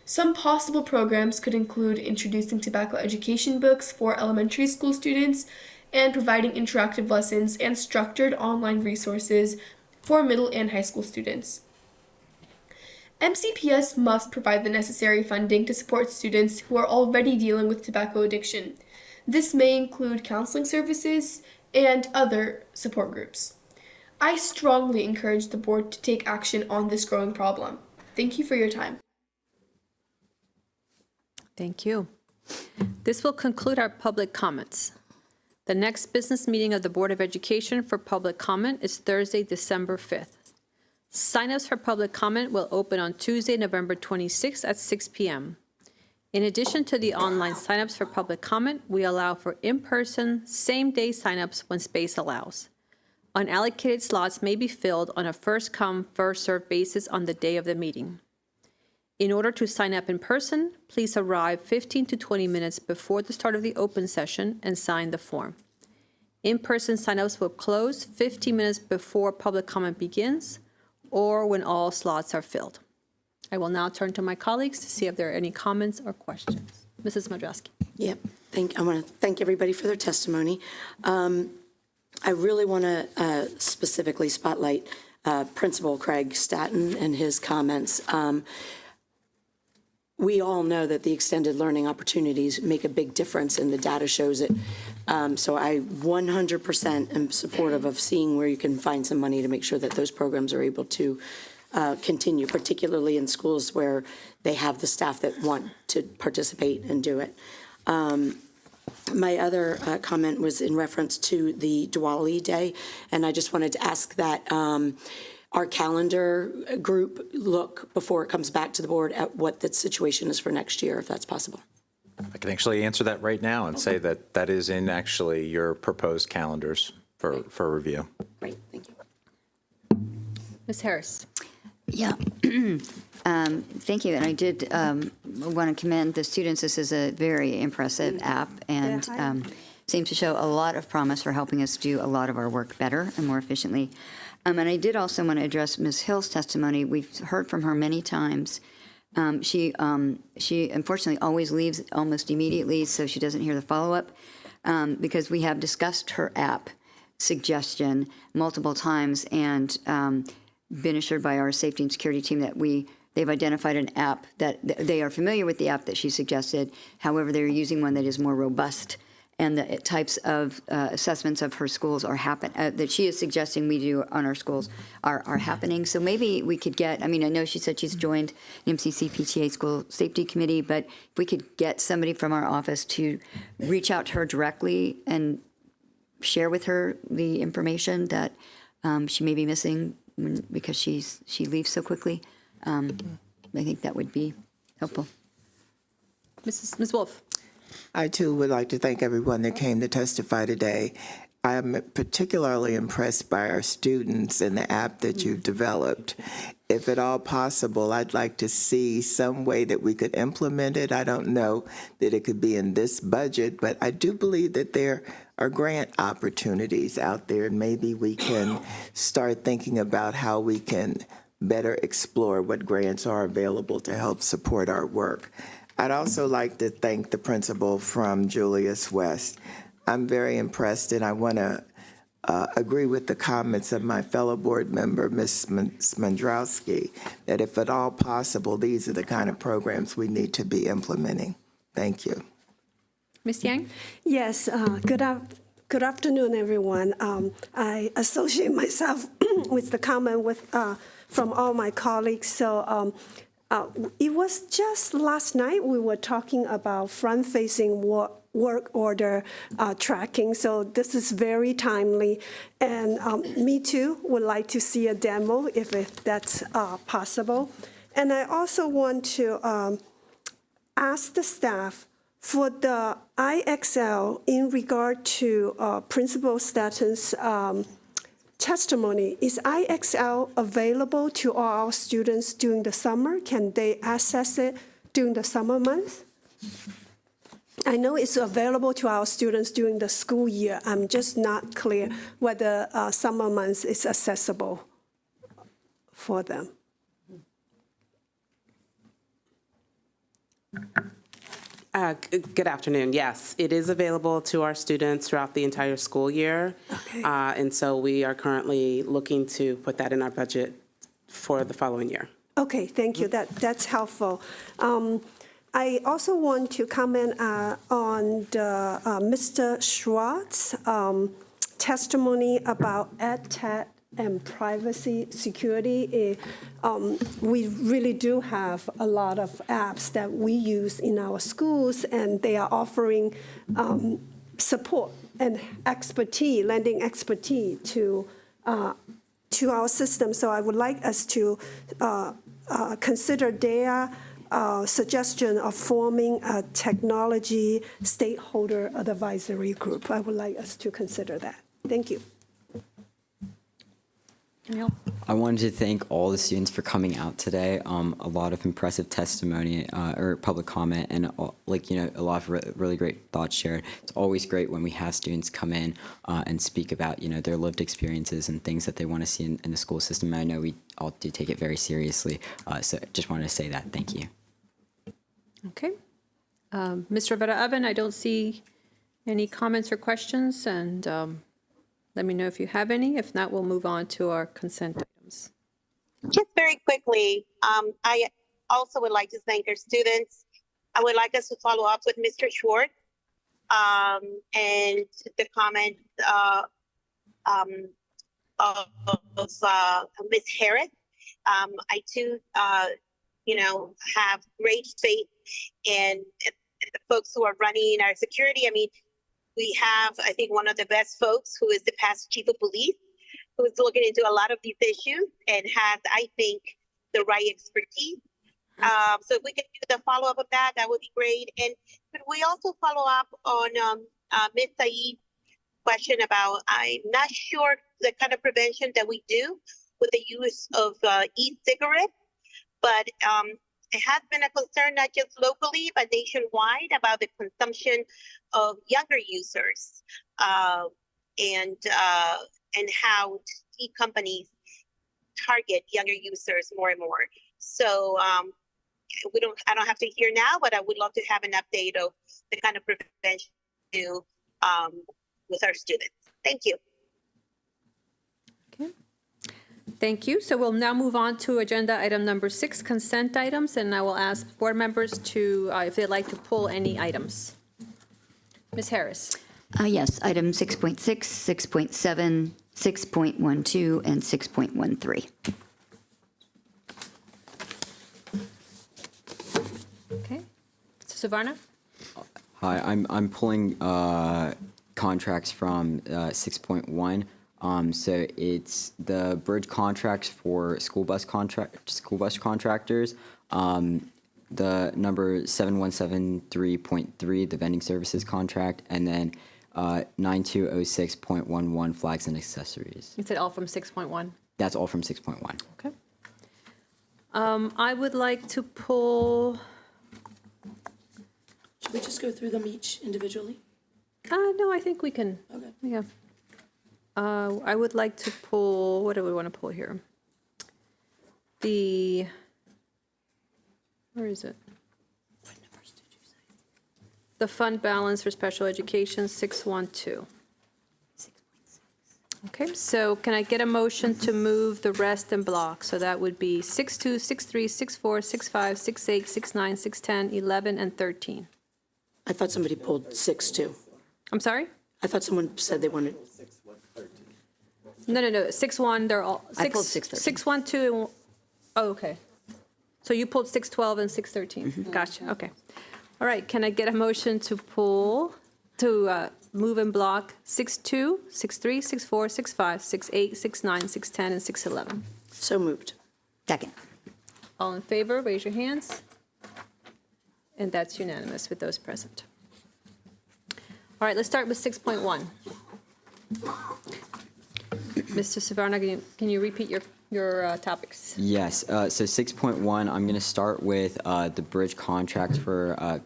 Some possible programs could include introducing tobacco education books for elementary school students and providing interactive lessons and structured online resources for middle and high school students. MCPS must provide the necessary funding to support students who are already dealing with tobacco addiction. This may include counseling services and other support groups. I strongly encourage the board to take action on this growing problem. Thank you for your time. Thank you. This will conclude our public comments. The next business meeting of the Board of Education for public comment is Thursday, December 5th. Sign-ups for public comment will open on Tuesday, November 26th at 6 p.m. In addition to the online sign-ups for public comment, we allow for in-person, same-day sign-ups when space allows. Unallocated slots may be filled on a first-come, first-served basis on the day of the meeting. In order to sign up in person, please arrive 15 to 20 minutes before the start of the open session and sign the form. In-person sign-ups will close 15 minutes before public comment begins or when all slots are filled. I will now turn to my colleagues to see if there are any comments or questions. Mrs. Madraski. Yep. I want to thank everybody for their testimony. I really want to specifically spotlight Principal Craig Staton and his comments. We all know that the extended learning opportunities make a big difference, and the data shows it. So I 100% am supportive of seeing where you can find some money to make sure that those programs are able to continue, particularly in schools where they have the staff that want to participate and do it. My other comment was in reference to the Diwali Day, and I just wanted to ask that our calendar group look, before it comes back to the board, at what the situation is for next year, if that's possible. I can actually answer that right now and say that that is in actually your proposed calendars for review. Great, thank you. Ms. Harris. Yeah, thank you. And I did want to commend the students. This is a very impressive app and seems to show a lot of promise for helping us do a lot of our work better and more efficiently. And I did also want to address Ms. Hill's testimony. We've heard from her many times. She unfortunately always leaves almost immediately, so she doesn't hear the follow-up. because we have discussed her app suggestion multiple times and been assured by our safety and security team that they've identified an app that they are familiar with the app that she suggested. However, they're using one that is more robust, and the types of assessments of her schools are that she is suggesting we do on our schools are happening. So maybe we could get, I know she said she's joined the MCC PTA School Safety Committee, but if we could get somebody from our office to reach out to her directly and share with her the information that she may be missing because she leaves so quickly, I think that would be helpful. Ms. Wolf. I, too, would like to thank everyone that came to testify today. I am particularly impressed by our students and the app that you've developed. If at all possible, I'd like to see some way that we could implement it. I don't know that it could be in this budget, but I do believe that there are grant opportunities out there, and maybe we can start thinking about how we can better explore what grants are available to help support our work. I'd also like to thank the principal from Julius West. I'm very impressed, and I want to agree with the comments of my fellow board member, Ms. Smandrowski, that if at all possible, these are the kind of programs we need to be implementing. Thank you. Ms. Yang? Yes, good afternoon, everyone. I associate myself with the comment from all my colleagues. So it was just last night we were talking about front-facing work order tracking. So this is very timely. And me too would like to see a demo if that's possible. And I also want to ask the staff for the IXL in regard to Principal Statton's testimony. Is IXL available to all our students during the summer? Can they access it during the summer month? I know it's available to our students during the school year. I'm just not clear whether summer months is accessible for them. Good afternoon. Yes, it is available to our students throughout the entire school year. Okay. And so we are currently looking to put that in our budget for the following year. Okay, thank you. That's helpful. I also want to comment on the, Mr. Schwartz's testimony about EdTech and privacy security. We really do have a lot of apps that we use in our schools, and they are offering support and expertise, lending expertise to our system. So I would like us to consider their suggestion of forming a technology stakeholder advisory group. I would like us to consider that. Thank you. I wanted to thank all the students for coming out today. A lot of impressive testimony or public comment, and a lot of really great thoughts shared. It's always great when we have students come in and speak about their lived experiences and things that they want to see in the school system. And I know we all do take it very seriously. So just wanted to say that. Thank you. Okay. Mr. Vera-Evan, I don't see any comments or questions, and let me know if you have any. If not, we'll move on to our consent items. Just very quickly, I also would like to thank our students. I would like us to follow up with Mr. Schwartz and the comment of Ms. Harris. I too, have great faith in the folks who are running our security. I mean, we have, I think, one of the best folks who is the past chief of police, who is looking into a lot of these issues and has, I think, the right expertise. So if we could do the follow-up of that, that would be great. And could we also follow up on Ms. Saeed's question about, I'm not sure the kind of prevention that we do with the use of e-cigarettes, but it has been a concern not just locally, but nationwide about the consumption of younger users and how companies target younger users more and more. So I don't have to hear now, but I would love to have an update of the kind of prevention with our students. Thank you. Thank you. So we'll now move on to agenda item number 6, consent items, and I will ask board members to, if they'd like to pull any items. Ms. Harris. Yes, item 6.6, 6.7, 6.12, and 6.13. Okay. Mr. Savarna? Hi, I'm pulling contracts from 6.1. So it's the bridge contracts for school bus contractors. The number 7173.3, the vending services contract, and then 9206.11, flags and accessories. Is it all from 6.1? That's all from 6.1. Okay. I would like to pull. Should we just go through them each individually? No, I think we can. Okay. Yeah. I would like to pull, what do we want to pull here? Where is it? What numbers did you say? The fund balance for special education, 612. 6.6. Okay, so can I get a motion to move the rest in block? So that would be 6.2, 6.3, 6.4, 6.5, 6.8, 6.9, 6.10, 11, and 13. I thought somebody pulled 6.2. I'm sorry? I thought someone said they wanted. No, 6.1, they're all. I pulled 6.13. 6.12, oh, okay. So you pulled 6.12 and 6.13. Gotcha, okay. All right, can I get a motion to move in block 6.2, 6.3, 6.4, 6.5, 6.8, 6.9, 6.10, and 6.11? So moved. Second. All in favor, raise your hands. And that's unanimous with those present. All right, let's start with 6.1. Mr. Savarna, can you repeat your topics? Yes. So 6.1, I'm going to start with the bridge contracts for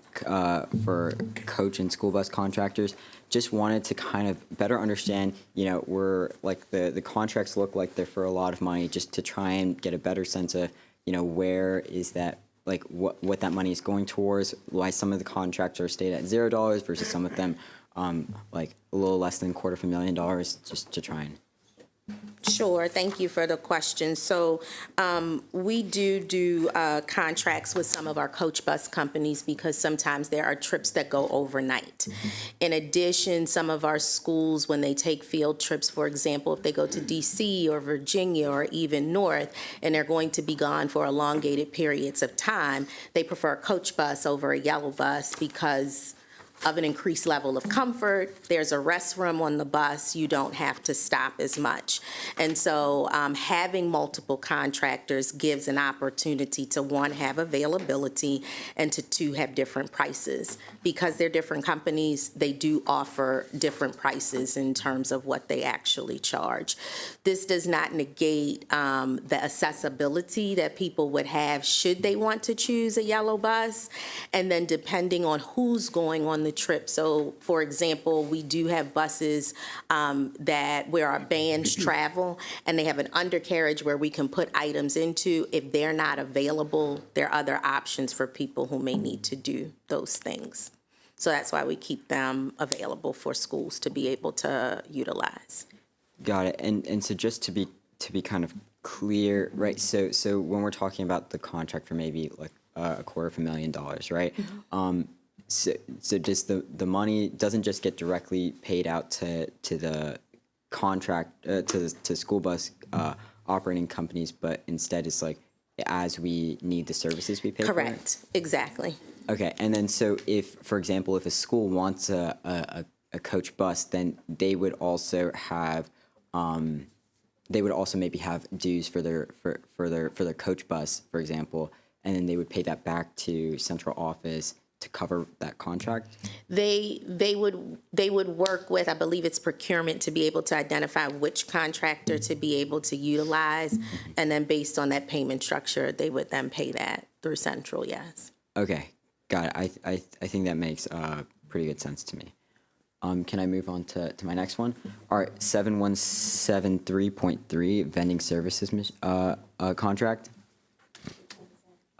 coach and school bus contractors. Just wanted to kind of better understand, we're like the contracts look like they're for a lot of money, just to try and get a better sense of, where is that, like what that money is going towards, why some of the contracts are stated at $0 versus some of them like a little less than $250,000, just to try and. Sure. Thank you for the question. So we do contracts with some of our coach bus companies because sometimes there are trips that go overnight. In addition, some of our schools, when they take field trips, for example, if they go to DC or Virginia or even north, and they're going to be gone for elongated periods of time, they prefer a coach bus over a yellow bus because of an increased level of comfort. There's a restroom on the bus. You don't have to stop as much. And so having multiple contractors gives an opportunity to, one, have availability, and to, two, have different prices. Because they're different companies, they do offer different prices in terms of what they actually charge. This does not negate the accessibility that people would have should they want to choose a yellow bus. And then depending on who's going on the trip. So, for example, we do have buses where our bands travel, and they have an undercarriage where we can put items into. If they're not available, there are other options for people who may need to do those things. So that's why we keep them available for schools to be able to utilize. Got it. And so just to be kind of clear, right? So when we're talking about the contract for maybe like $250,000, right? Mm-hmm. So just the money doesn't just get directly paid out to the contract to school bus operating companies, but instead it's like as we need the services we pay for it? Correct. Exactly. Okay. And then so if, for example, if a school wants a coach bus, then they would also have maybe have dues for their coach bus, for example, and then they would pay that back to central office to cover that contract? They would work with, I believe it's procurement, to be able to identify which contractor to be able to utilize, and then based on that payment structure, they would then pay that through Central, yes. Okay, got it. I think that makes pretty good sense to me. Can I move on to my next one? All right, 7173.3, vending services contract.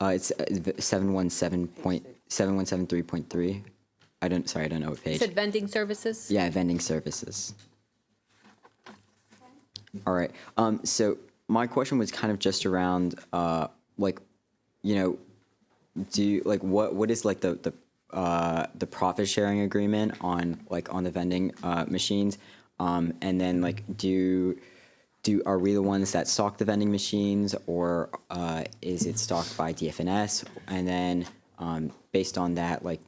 It's 717.3.3. I don't know what You page. said vending services? Yeah, vending services. All right. So my question was kind of just around, like, you know, what is like the profit sharing agreement on the vending machines, and then like are we the ones that stock the vending machines, or is it stocked by DFNS? And then based on that, like,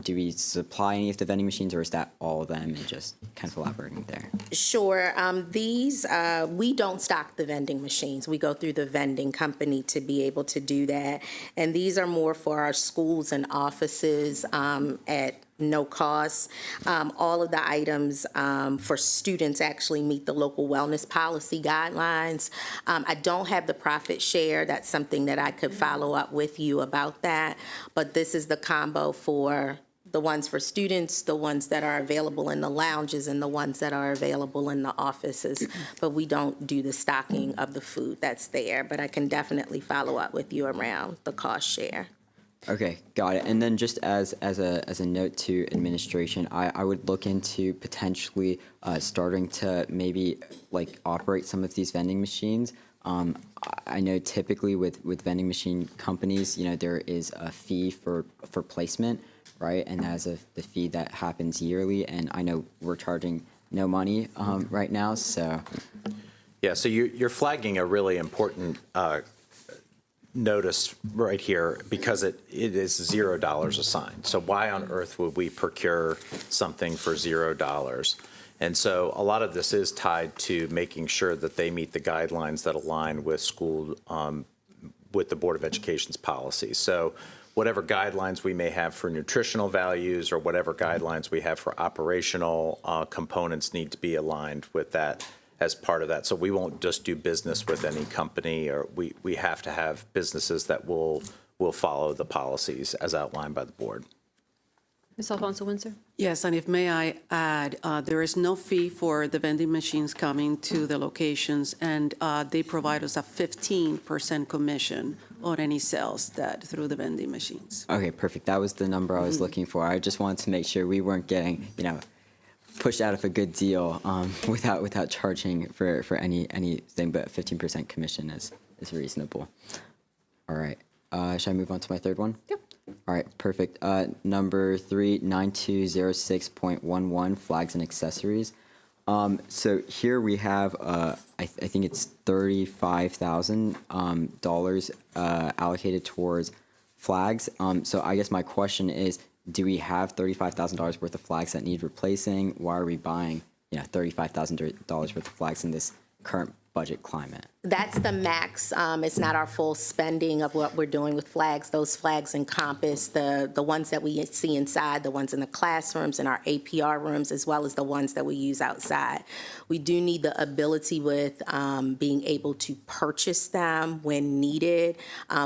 do we supply any of the vending machines, or is that all of them, and just kind of elaborating there? Sure. We don't stock the vending machines. We go through the vending company to be able to do that. And these are more for our schools and offices at no cost. All of the items for students actually meet the local wellness policy guidelines. I don't have the profit share. That's something that I could follow up with you about that. But this is the combo for the ones for students, the ones that are available in the lounges, and the ones that are available in the offices. But we don't do the stocking of the food that's there. But I can definitely follow up with you around the cost share. Okay, got it. And then just as a note to administration, I would look into potentially starting to maybe like operate some of these vending machines. I know typically with vending machine companies, you know, there is a fee for placement, right? And that's the fee that happens yearly. And I know we're charging no money right now, so. Yeah, so you're flagging a really important notice right here, because it is $0 assigned. So why on earth would we procure something for $0? And so a lot of this is tied to making sure that they meet the guidelines that align with school, with the Board of Education's policies. So whatever guidelines we may have for nutritional values, or whatever guidelines we have for operational components, need to be aligned with that as part of that. So we won't just do business with any company, or we have to have businesses that will follow the policies as outlined by the board. Ms. Alfonso-Windsor? Yes, and if may I add, there is no fee for the vending machines coming to the locations, and they provide us a 15% commission on any sales that through the vending machines. Okay, perfect. That was the number I was looking for. I just wanted to make sure we weren't getting, you know, pushed out of a good deal without charging for anything, but 15% commission is reasonable. All right. Should I move on to my third one? Yep. All right, perfect. Number 3, 9206.11, flags and accessories. So here we have, I think it's $35,000 allocated towards flags. So I guess my question is, do we have $35,000 worth of flags that need replacing? Why are we buying, $35,000 worth of flags in this current budget climate? That's the max. It's not our full spending of what we're doing with flags. Those flags encompass the ones that we see inside, the ones in the classrooms and our APR rooms, as well as the ones that we use outside. We do need the ability with being able to purchase them when needed.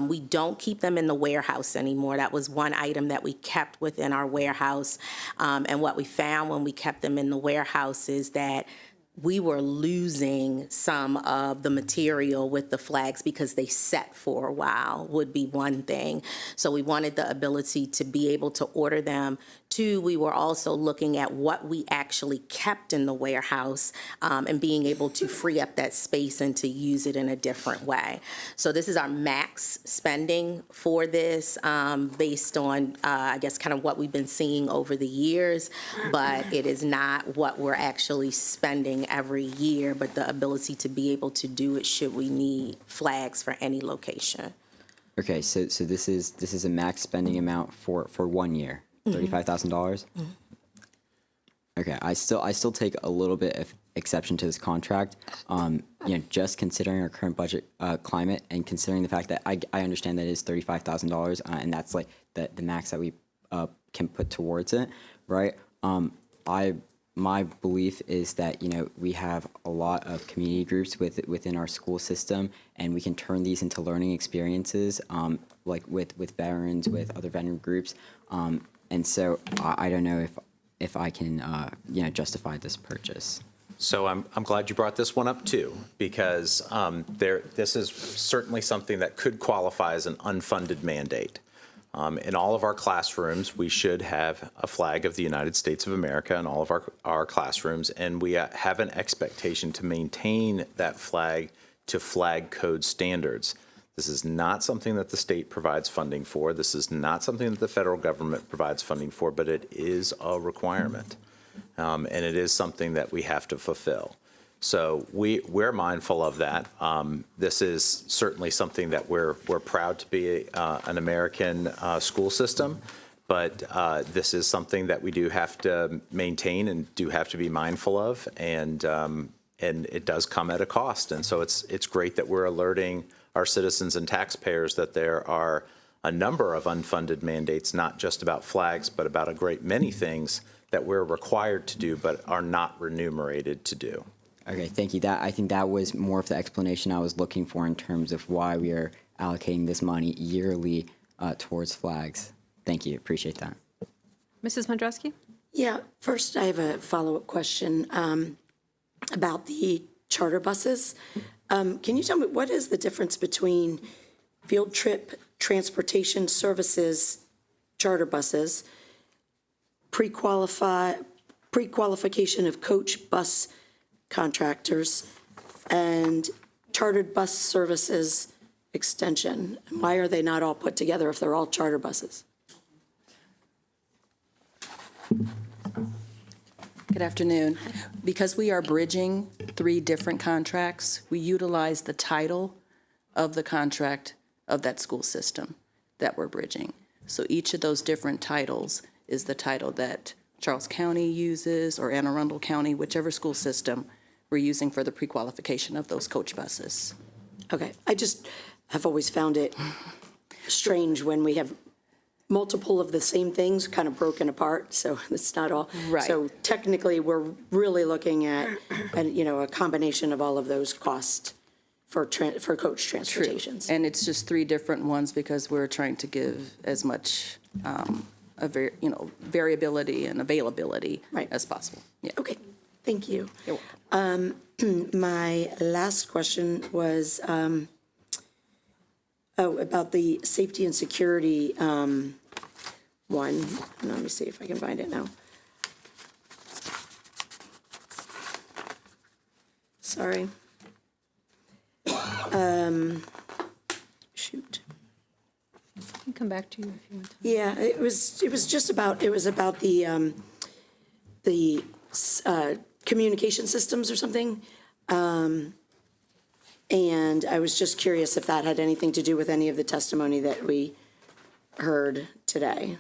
We don't keep them in the warehouse anymore. That was one item that we kept within our warehouse. And what we found when we kept them in the warehouse is that we were losing some of the material with the flags because they set for a while, would be one thing. So we wanted the ability to be able to order them. 2, we were also looking at what we actually kept in the warehouse and being able to free up that space and to use it in a different way. So this is our max spending for this based on, I guess, kind of what we've been seeing over the years, but it is not what we're actually spending every year, but the ability to be able to do it should we need flags for any location. Okay, so this is a max spending amount for 1 year. $35,000? Mm-hmm. Okay, I still take a little bit of exception to this contract. Just considering our current budget climate, and considering the fact that I understand that it is $35,000, and that's like the max that we can put towards it, right? My belief is that we have a lot of community groups within our school system, and we can turn these into learning experiences, like with veterans, with other veteran groups. And so I don't know if I can justify this purchase. So I'm glad you brought this one up too, because this is certainly something that could qualify as an unfunded mandate. In all of our classrooms, we should have a flag of the United States of America in all of our classrooms, and we have an expectation to maintain that flag to flag code standards. This is not something that the state provides funding for. This is not something that the federal government provides funding for, but it is a requirement, and it is something that we have to fulfill. So we're mindful of that. This is certainly something that we're proud to be an American school system, but this is something that we do have to maintain and do have to be mindful of, and it does come at a cost. And so it's great that we're alerting our citizens and taxpayers that there are a number of unfunded mandates, not just about flags, but about a great many things that we're required to do but are not remunerated to do. Okay, thank you. I think that was more of the explanation I was looking for in terms of why we are allocating this money yearly towards flags. Thank you. Appreciate that. Mrs. Mandrowski? Yeah, first I have a follow-up question about the charter buses. Can you tell me what is the difference between field trip transportation services charter buses, pre-qualification of coach bus contractors, and chartered bus services extension? And why are they not all put together if they're all charter buses? Good afternoon. Because we are bridging 3 different contracts, we utilize the title of the contract of that school system that we're bridging. So each of those different titles is the title that Charles County uses, or Anne Arundel County, whichever school system we're using for the pre-qualification of those coach buses. Okay, I just have always found it strange when we have multiple of the same things kind of broken apart, so it's not all. Right. So technically, we're really looking at, a combination of all of those costs for coach transportations. True. And it's just 3 different ones because we're trying to give as much variability and availability as possible. Yeah. Okay, thank you. You're welcome. My last question was about the safety and security one. Let me see if I can find it now. Sorry. Shoot. I can come back to you if you want to. Yeah, it was about the communication systems or something. And I was just curious if that had anything to do with any of the testimony that we heard today.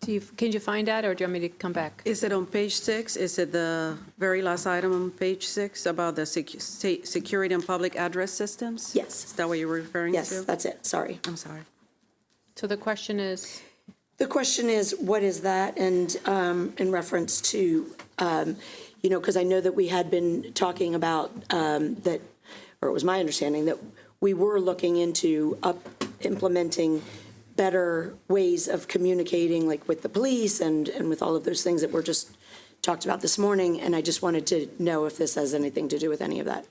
Can you find that, or do you want me to come back? Is it on page 6? Is it the very last item on page 6 about the security and public address systems? Yes. Is that what you were referring to? Yes, that's it. Sorry. I'm sorry. So the question is? The question is, what is that? And in reference to, because I know that we had been talking about that, or it was my understanding that we were looking into implementing better ways of communicating, like with the police and with all of those things that were just talked about this morning. And I just wanted to know if this has anything to do with any of that.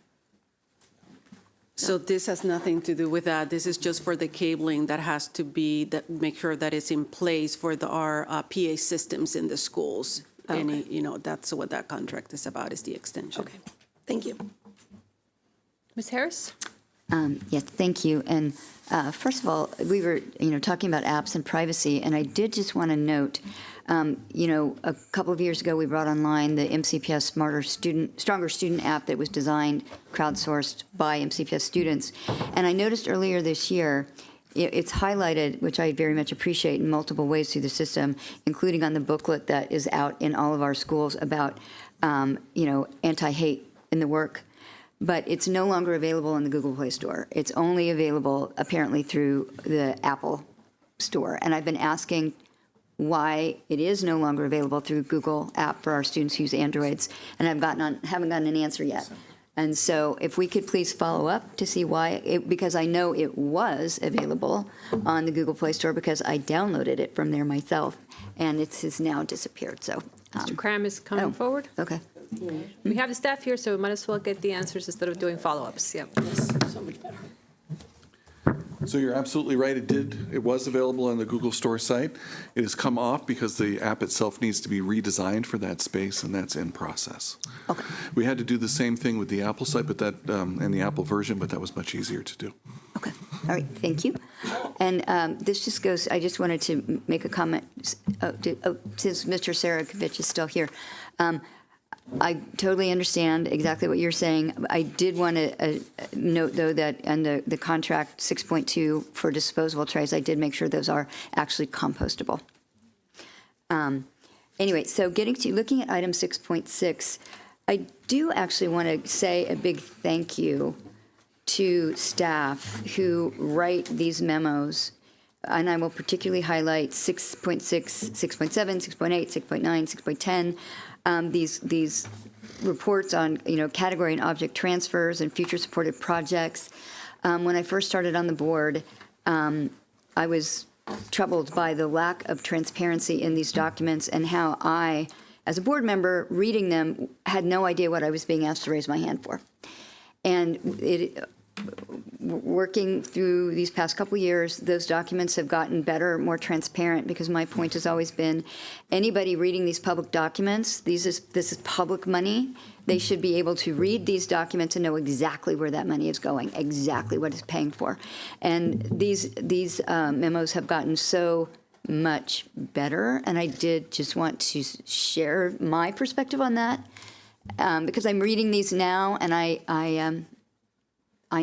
So this has nothing to do with that. This is just for the cabling that has to be, that make sure that it's in place for our PA systems in the schools. Okay. That's what that contract is about, is the extension. Okay, thank you. Ms. Harris? Yes, thank you. And first of all, we were, talking about apps and privacy, and I did just want to note, a couple of years ago, we brought online the MCPS Stronger Student app that was designed, crowdsourced by MCPS students. And I noticed earlier this year, it's highlighted, which I very much appreciate, in multiple ways through the system, including on the booklet that is out in all of our schools about, anti-hate in the work. But it's no longer available in the Google Play Store. It's only available, apparently, through the Apple Store. And I've been asking why it is no longer available through Google app for our students who use Androids, and haven't gotten an answer yet. And so if we could please follow up to see why, because I know it was available on the Google Play Store because I downloaded it from there myself, and it has now disappeared. So Mr. Cram is coming forward. Okay. We have the staff here, so we might as well get the answers instead of doing follow-ups. Yeah. So much better. So you're absolutely right. It was available on the Google Store site. It has come off because the app itself needs to be redesigned for that space, and that's in process. Okay. We had to do the same thing with the Apple site, but that and the Apple version, but that was much easier to do. Okay. All right. Thank you. And this just goes, I just wanted to make a comment, since Mr. Sarakovich is still here. I totally understand exactly what you're saying. I did want to note, though, that on the contract 6.2 for disposable trays, I did make sure those are actually compostable. Anyway, so looking at item 6.6, I do actually want to say a big thank you to staff who write these memos, and I will particularly highlight 6.6, 6.7, 6.8, 6.9, 6.10, these reports on category and object transfers and future supported projects. When I first started on the board, I was troubled by the lack of transparency in these documents and how I, as a board member, reading them, had no idea what I was being asked to raise my hand for. And working through these past couple years, those documents have gotten better, more transparent, because my point has always been, anybody reading these public documents, this is public money. They should be able to read these documents and know exactly where that money is going, exactly what it's paying for. And these memos have gotten so much better, and I did just want to share my perspective on that, because I'm reading these now, and I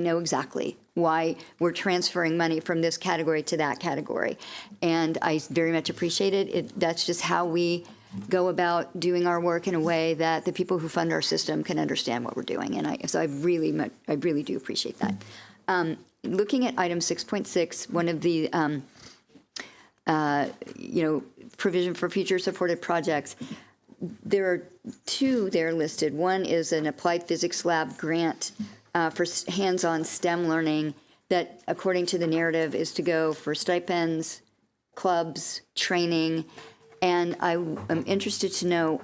know exactly why we're transferring money from this category to that category. And I very much appreciate it. That's just how we go about doing our work in a way that the people who fund our system can understand what we're doing. And so I really do appreciate that. Looking at item 6.6, one of the provision for future supported projects, there are two there listed. One is an applied physics lab grant for hands-on STEM learning that, according to the narrative, is to go for stipends, clubs, training. And I am interested to know,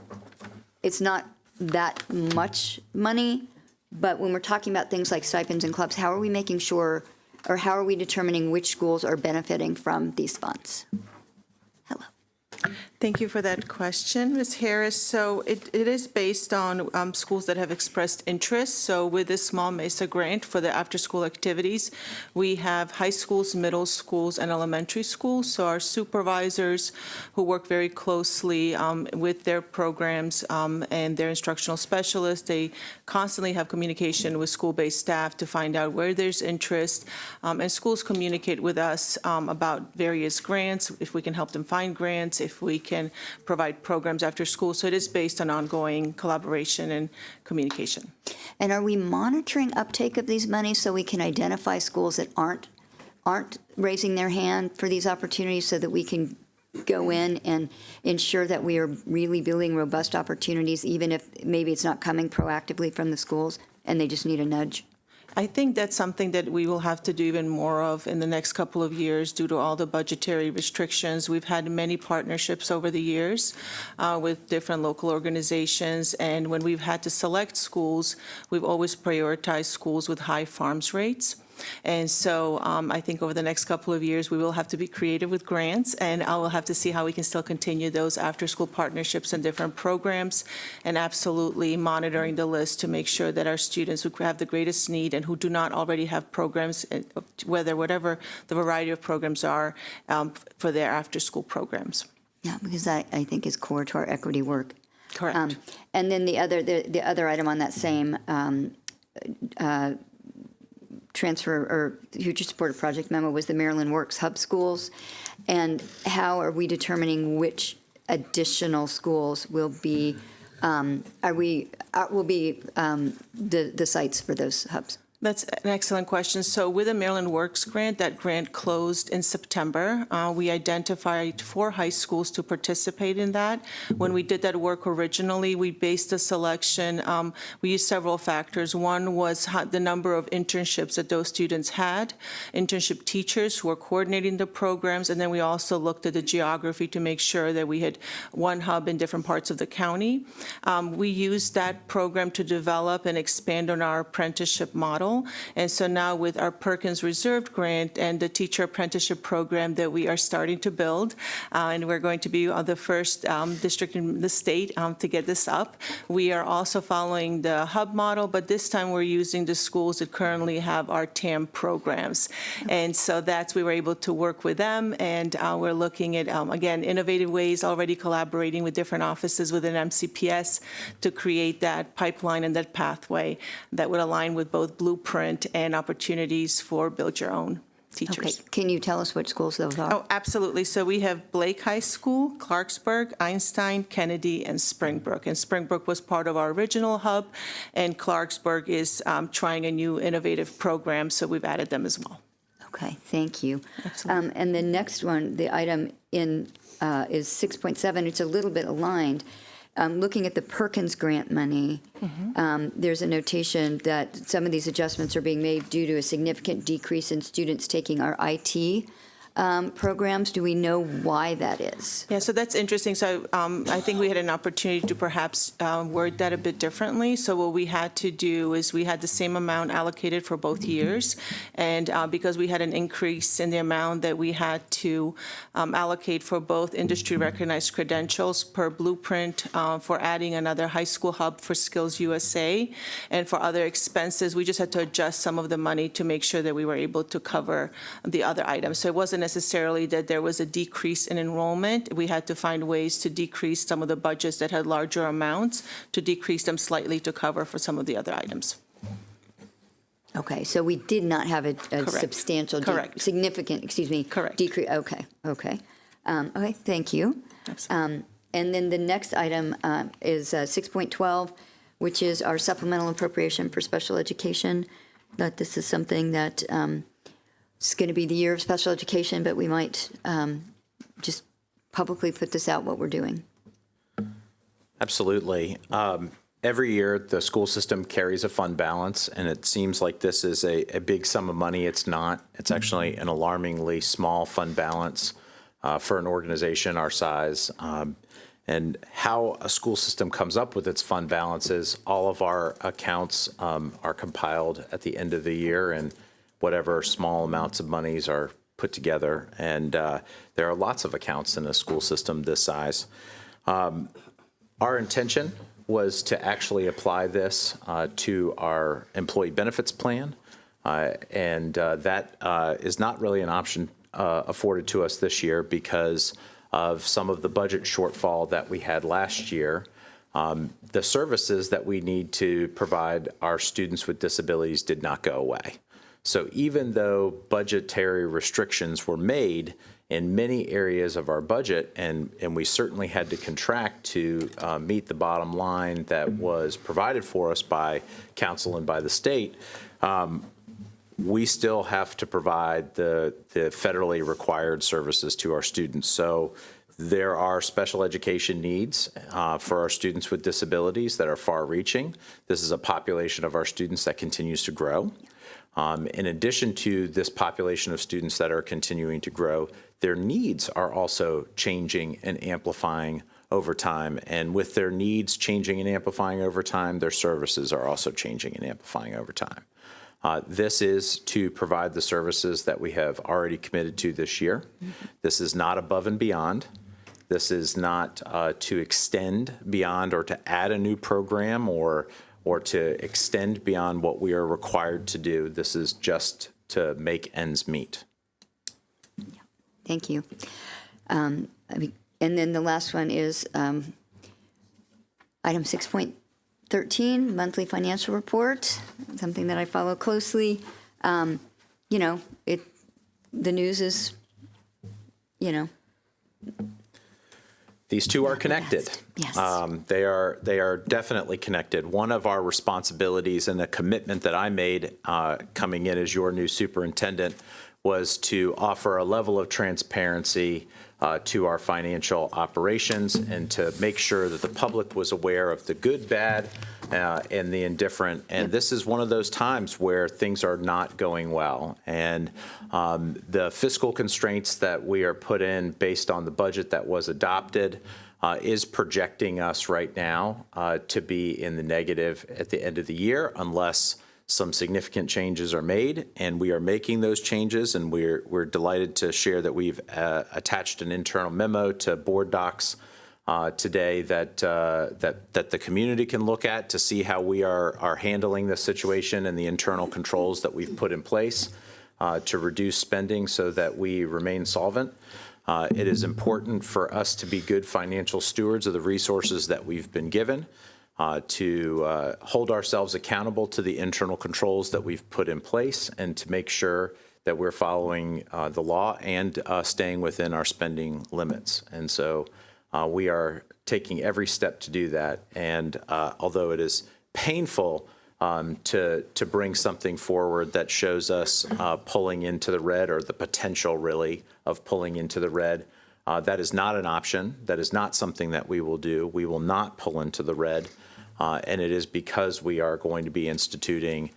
it's not that much money, but when we're talking about things like stipends and clubs, how are we making sure, or how are we determining which schools are benefiting from these funds? Thank you for that question, Ms. Harris. So it is based on schools that have expressed interest. So with this Small Mesa grant for the after-school activities, we have high schools, middle schools, and elementary schools. So our supervisors, who work very closely with their programs and their instructional specialists, they constantly have communication with school-based staff to find out where there's interest. And schools communicate with us about various grants, if we can help them find grants, if we can provide programs after school. So it is based on ongoing collaboration and communication. And are we monitoring uptake of these monies so we can identify schools that aren't raising their hand for these opportunities, so that we can go in and ensure that we are really building robust opportunities, even if maybe it's not coming proactively from the schools and they just need a nudge? I think that's something that we will have to do even more of in the next couple of years due to all the budgetary restrictions. We've had many partnerships over the years with different local organizations, and when we've had to select schools, we've always prioritized schools with high farms rates. And so I think over the next couple of years, we will have to be creative with grants, and I will have to see how we can still continue those after-school partnerships and different programs, and absolutely monitoring the list to make sure that our students who have the greatest need and who do not already have programs, whatever the variety of programs are, for their after-school programs. Yeah, because that, I think, is core to our equity work. Correct. And then the other item on that same transfer or future supported project memo was the Maryland Works Hub schools. And how are we determining which additional schools will be the sites for those hubs? That's an excellent question. So with the Maryland Works grant, that grant closed in September. We identified 4 high schools to participate in that. When we did that work originally, we based the selection, we used several factors. One was the number of internships that those students had, internship teachers who were coordinating the programs, and then we also looked at the geography to make sure that we had one hub in different parts of the county. We used that program to develop and expand on our apprenticeship model. model. And so now with our Perkins Reserved Grant and the teacher apprenticeship program that we are starting to build, and we're going to be the first district in the state to get this up. We are also following the hub model, but this time we're using the schools that currently have our TAM programs. And so we were able to work with them, and we're looking at, again, innovative ways, already collaborating with different offices within MCPS to create that pipeline and that pathway that would align with both blueprint and opportunities for build your own teachers. Okay, can you tell us what schools those are? Oh, absolutely. So we have Blake High School, Clarksburg, Einstein, Kennedy, and Springbrook. And Springbrook was part of our original hub, and Clarksburg is trying a new innovative program, so we've added them as well. Okay, thank you. And the next one, the item in is 6.7. It's a little bit aligned. Looking at the Perkins grant money, there's a notation that some of these adjustments are being made due to a significant decrease in students taking our IT programs. Do we know why that is? Yeah, so that's interesting. So I think we had an opportunity to perhaps word that a bit differently. So what we had to do is we had the same amount allocated for both years. And because we had an increase in the amount that we had to allocate for both industry recognized credentials per blueprint, for adding another high school hub for Skills USA, and for other expenses, we just had to adjust some of the money to make sure that we were able to cover the other items. So it wasn't necessarily that there was a decrease in enrollment. We had to find ways to decrease some of the budgets that had larger amounts, to decrease them slightly to cover for some of the other items. Okay, so we did not have a substantial, significant, decrease. Okay, okay. Okay, thank you. And then the next item is 6.12, which is our supplemental appropriation for special education. That this is something that it's going to be the year of special education, but we might just publicly put this out, what we're doing. Absolutely. Every year, the school system carries a fund balance, and it seems like this is a big sum of money. It's not. It's actually an alarmingly small fund balance for an organization our size. And how a school system comes up with its fund balances, all of our accounts are compiled at the end of the year, and whatever small amounts of monies are put together. And there are lots of accounts in a school system this size. Our intention was to actually apply this to our employee benefits plan. And that is not really an option afforded to us this year because of some of the budget shortfall that we had last year. The services that we need to provide our students with disabilities did not go away. So even though budgetary restrictions were made in many areas of our budget, and we certainly had to contract to meet the bottom line that was provided for us by council and by the state, we still have to provide the federally required services to our students. So there are special education needs for our students with disabilities that are far-reaching. This is a population of our students that continues to grow. In addition to this population of students that are continuing to grow, their needs are also changing and amplifying over time. And with their needs changing and amplifying over time, their services are also changing and amplifying over time. This is to provide the services that we have already committed to this year. This is not above and beyond. This is not to extend beyond or to add a new program or to extend beyond what we are required to do. This is just to make ends meet. Thank you. And then the last one is item 6.13, monthly financial report, something that I follow closely. You know, the news is, you know. These two are connected. Yes. They are definitely connected. One of our responsibilities and the commitment that I made coming in as your new superintendent was to offer a level of transparency to our financial operations and to make sure that the public was aware of the good, bad, and the indifferent. And this is one of those times where things are not going well. And the fiscal constraints that we are put in based on the budget that was adopted is projecting us right now to be in the negative at the end of the year, unless some significant changes are made, and we are making those changes, and we're delighted to share that we've attached an internal memo to board docs today that the community can look at to see how we are handling this situation and the internal controls that we've put in place to reduce spending so that we remain solvent. It is important for us to be good financial stewards of the resources that we've been given, to hold ourselves accountable to the internal controls that we've put in place, and to make sure that we're following the law and staying within our spending limits. And so we are taking every step to do that. And although it is painful to bring something forward that shows us pulling into the red, or the potential really of pulling into the red, that is not an option. That is not something that we will do. We will not pull into the red. And it is because we are going to be instituting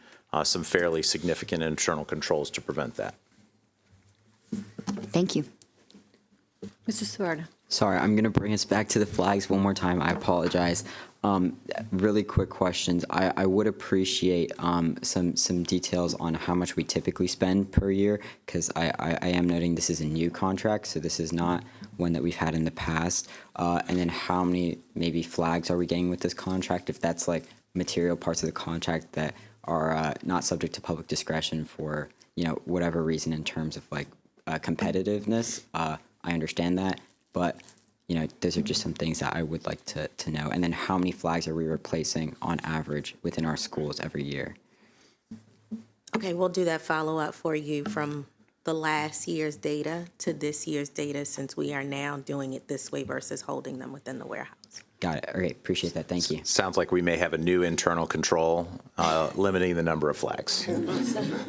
some fairly significant internal controls to prevent that. Thank you. Mr. Suarda. Sorry, I'm going to bring us back to the flags one more time. I apologize. Really quick questions. I would appreciate some details on how much we typically spend per year, because I am noting this is a new contract, so this is not one that we've had in the past. And then how many maybe flags are we getting with this contract, if that's like material parts of the contract that are not subject to public discretion for, you know, whatever reason in terms of like competitiveness. I understand that, but you know, those are just some things that I would like to know. And then how many flags are we replacing on average within our schools every year? Okay, we'll do that follow-up for you from the last year's data to this year's data, since we are now doing it this way versus holding them within the warehouse. Got it. All right, appreciate that. Thank you. Sounds like we may have a new internal control limiting the number of flags.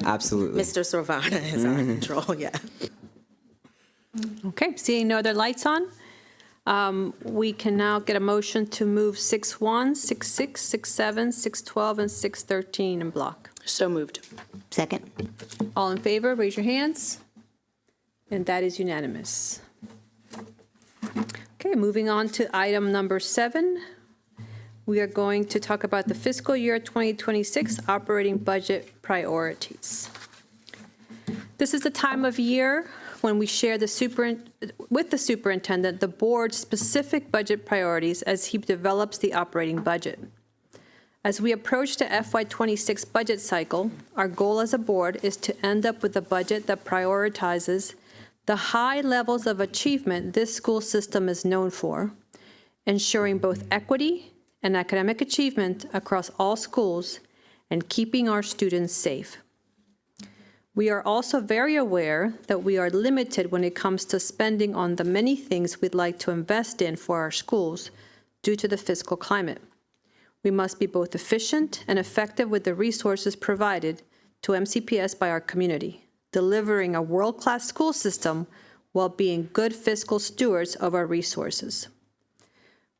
Absolutely. Mr. Servana is our control, yeah. Okay, seeing no other lights on, we can now get a motion to move 6-1, 6-6, 6-7, 6-12, and 6-13 in block. So moved. Second. All in favor, raise your hands. And that is unanimous. Okay, moving on to item number 7. We are going to talk about the fiscal year 2026 operating budget priorities. This is the time of year when we share with the superintendent the board's specific budget priorities as he develops the operating budget. As we approach the FY26 budget cycle, our goal as a board is to end up with a budget that prioritizes the high levels of achievement this school system is known for, ensuring both equity and academic achievement across all schools, and keeping our students safe. We are also very aware that we are limited when it comes to spending on the many things we'd like to invest in for our schools due to the fiscal climate. We must be both efficient and effective with the resources provided to MCPS by our community, delivering a world-class school system while being good fiscal stewards of our resources.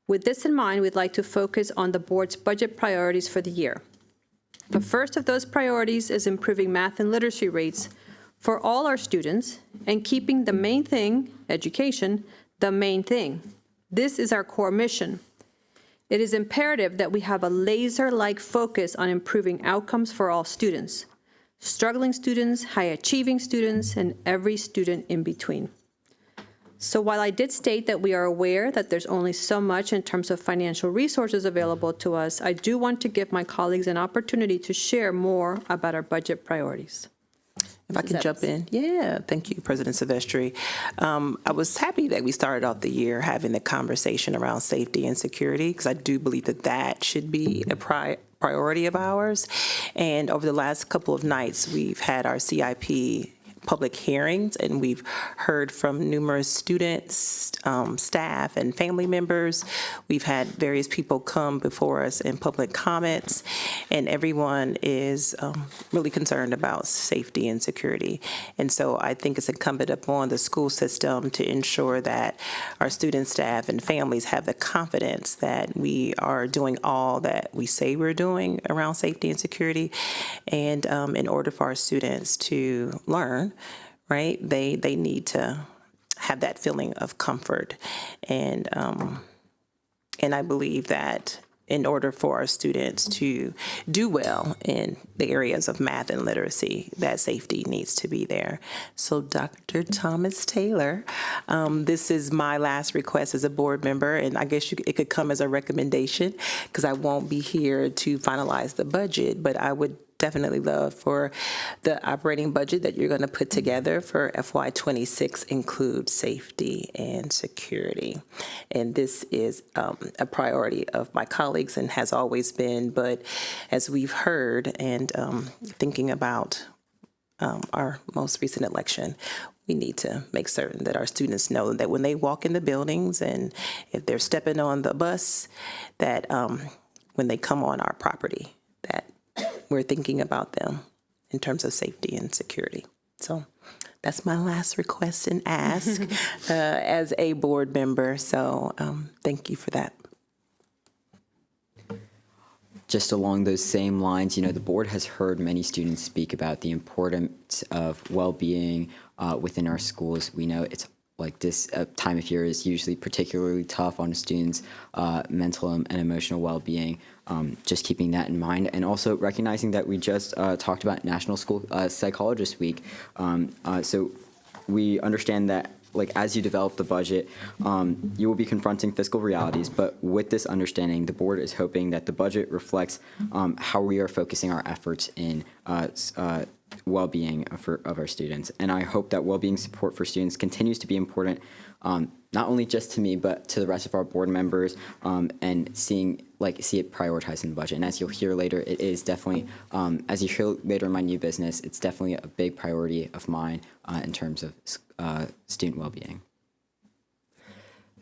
With this in mind, we'd like to focus on the board's budget priorities for the year. The first of those priorities is improving math and literacy rates for all our students and keeping the main thing, education, the main thing. This is our core mission. It is imperative that we have a laser-like focus on improving outcomes for all students, struggling students, high-achieving students, and every student in between. So while I did state that we are aware that there's only so much in terms of financial resources available to us, I do want to give my colleagues an opportunity to share more about our budget priorities. If I can jump in. Yeah, thank you, President Silvestri. I was happy that we started off the year having the conversation around safety and security, because I do believe that that should be a priority of ours. And over the last couple of nights, we've had our CIP public hearings, and we've heard from numerous students, staff, and family members. We've had various people come before us in public comments, and everyone is really concerned about safety and security. And so I think it's incumbent upon the school system to ensure that our students, staff, and families have the confidence that we are doing all that we say we're doing around safety and security. And in order for our students to learn, right, they need to have that feeling of comfort. And I believe that in order for our students to do well in the areas of math and literacy, that safety needs to be there. So Dr. Thomas Taylor, this is my last request as a board member, and I guess it could come as a recommendation because I won't be here to finalize the budget, but I would definitely love for the operating budget that you're going to put together for FY26 include safety and security. And this is a priority of my colleagues and has always been, but as we've heard and thinking about our most recent election, we need to make certain that our students know that when they walk in the buildings and if they're stepping on the bus, that when they come on our property, that we're thinking about them in terms of safety and security. So that's my last request and ask as a board member. So thank you for that. Just along those same lines, the board has heard many students speak about the importance of well-being within our schools. We know it's like this time of year is usually particularly tough on students' mental and emotional well-being. Just keeping that in mind, and also recognizing that we just talked about National School Psychologist Week. So we understand that, like, as you develop the budget, you will be confronting fiscal realities. But with this understanding, the board is hoping that the budget reflects how we are focusing our efforts in well-being of our students. And I hope that well-being support for students continues to be important, not only just to me, but to the rest of our board members, and see it prioritized in the budget. And as you'll hear later, it is definitely, as you hear later in my new business, it's definitely a big priority of mine in terms of student well-being.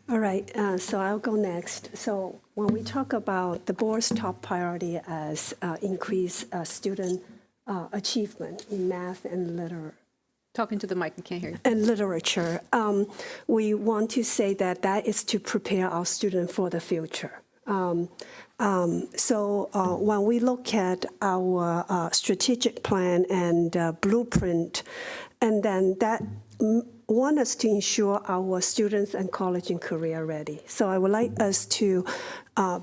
All right, so I'll go next. So when we talk about the board's top priority as increase student achievement in math and literature, Talking to the mic, I can't hear you. and literature, we want to say that is to prepare our students for the future. So when we look at our strategic plan and blueprint, and then that want us to ensure our students and college and career ready. So I would like us to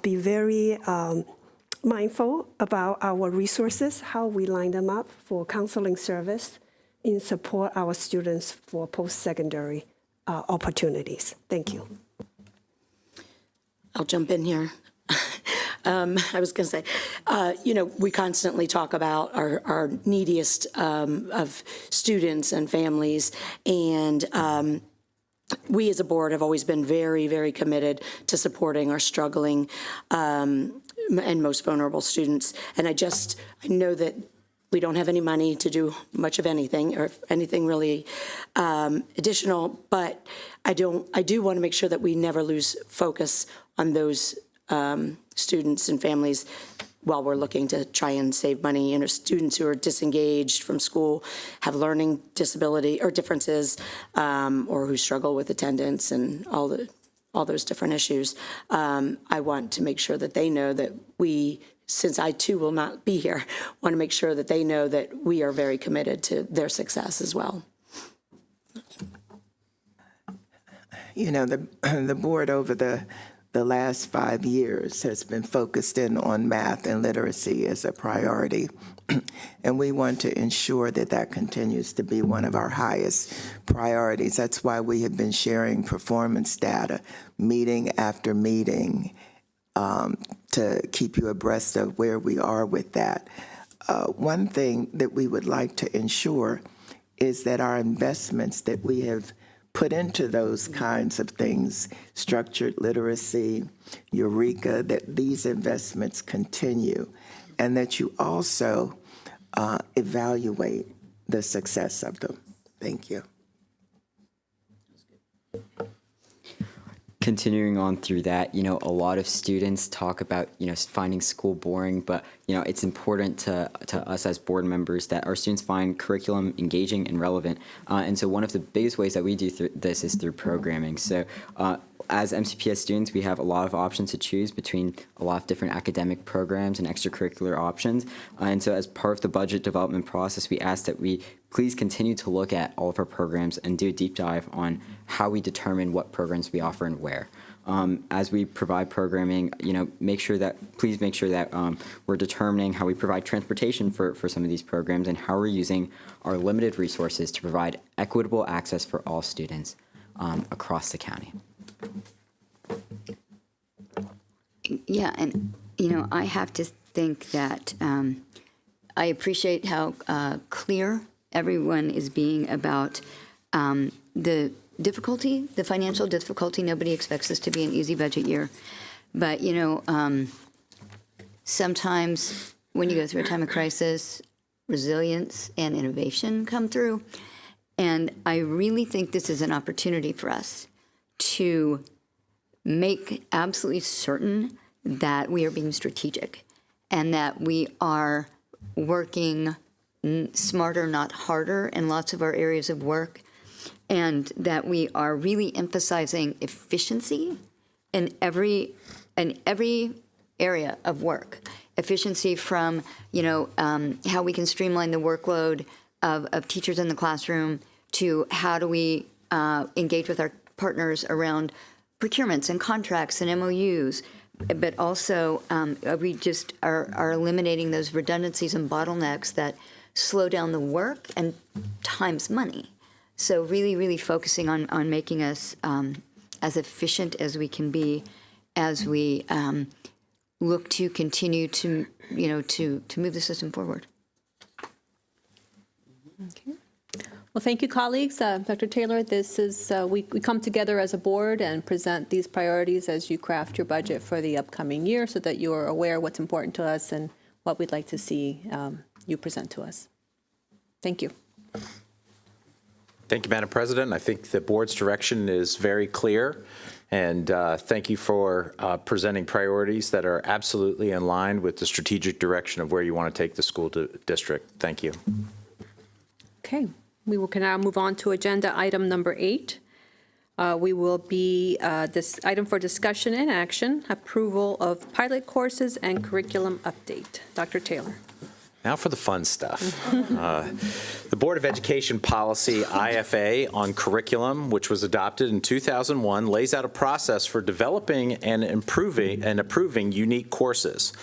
be very mindful about our resources, how we line them up for counseling service in support our students for post-secondary opportunities. Thank you. I'll jump in here. I was going to say, we constantly talk about our neediest of students and families, and we as a board have always been very, very committed to supporting our struggling and most vulnerable students. And I know that we don't have any money to do much of anything or anything really additional, but I do want to make sure that we never lose focus on those students and families while we're looking to try and save money. Students who are disengaged from school, have learning disability or differences, or who struggle with attendance and all those different issues. I want to make sure that they know that since I too will not be here, want to make sure that they know that we are very committed to their success as well. The board over the last 5 years has been focused in on math and literacy as a priority. And we want to ensure that continues to be one of our highest priorities. That's why we have been sharing performance data, meeting after meeting, to keep you abreast of where we are with that. One thing that we would like to ensure is that our investments that we have put into those kinds of things, structured literacy, Eureka, that these investments continue, and that you also evaluate the success of them. Thank you. Continuing on through that, a lot of students talk about, finding school boring, but, it's important to us as board members that our students find curriculum engaging and relevant. And so one of the biggest ways that we do this is through programming. So as MCPS students, we have a lot of options to choose between a lot of different academic programs and extracurricular options. And so as part of the budget development process, we ask that we please continue to look at all of our programs and do a deep dive on how we determine what programs we offer and where. as we provide programming, please make sure that we're determining how we provide transportation for some of these programs and how we're using our limited resources to provide equitable access for all students across the county. Yeah, and, I have to think that I appreciate how clear everyone is being about the difficulty, the financial difficulty. Nobody expects this to be an easy budget year. But, sometimes when you go through a time of crisis, resilience and innovation come through. And I really think this is an opportunity for us to make absolutely certain that we are being strategic and that we are working smarter, not harder, in lots of our areas of work, and that we are really emphasizing efficiency in every area of work. Efficiency from, how we can streamline the workload of teachers in the classroom to how do we engage with our partners around procurements and contracts and MOUs, but also we just are eliminating those redundancies and bottlenecks that slow down the work and time's money. So really, really focusing on making us as efficient as we can be as we look to continue to, to move the system forward. Okay. Well, thank you, colleagues. Dr. Taylor, this is, we come together as a board and present these priorities as you craft your budget for the upcoming year so that you are aware of what's important to us and what we'd like to see you present to us. Thank you. Thank you, Madam President. I think the board's direction is very clear. And thank you for presenting priorities that are absolutely in line with the strategic direction of where you want to take the school district. Thank you. Okay. We can now move on to agenda item number 8. We will be this item for discussion and action, approval of pilot courses and curriculum update. Dr. Taylor. Now for the fun stuff. The Board of Education policy IFA on curriculum, which was adopted in 2001, lays out a process for developing and approving unique courses.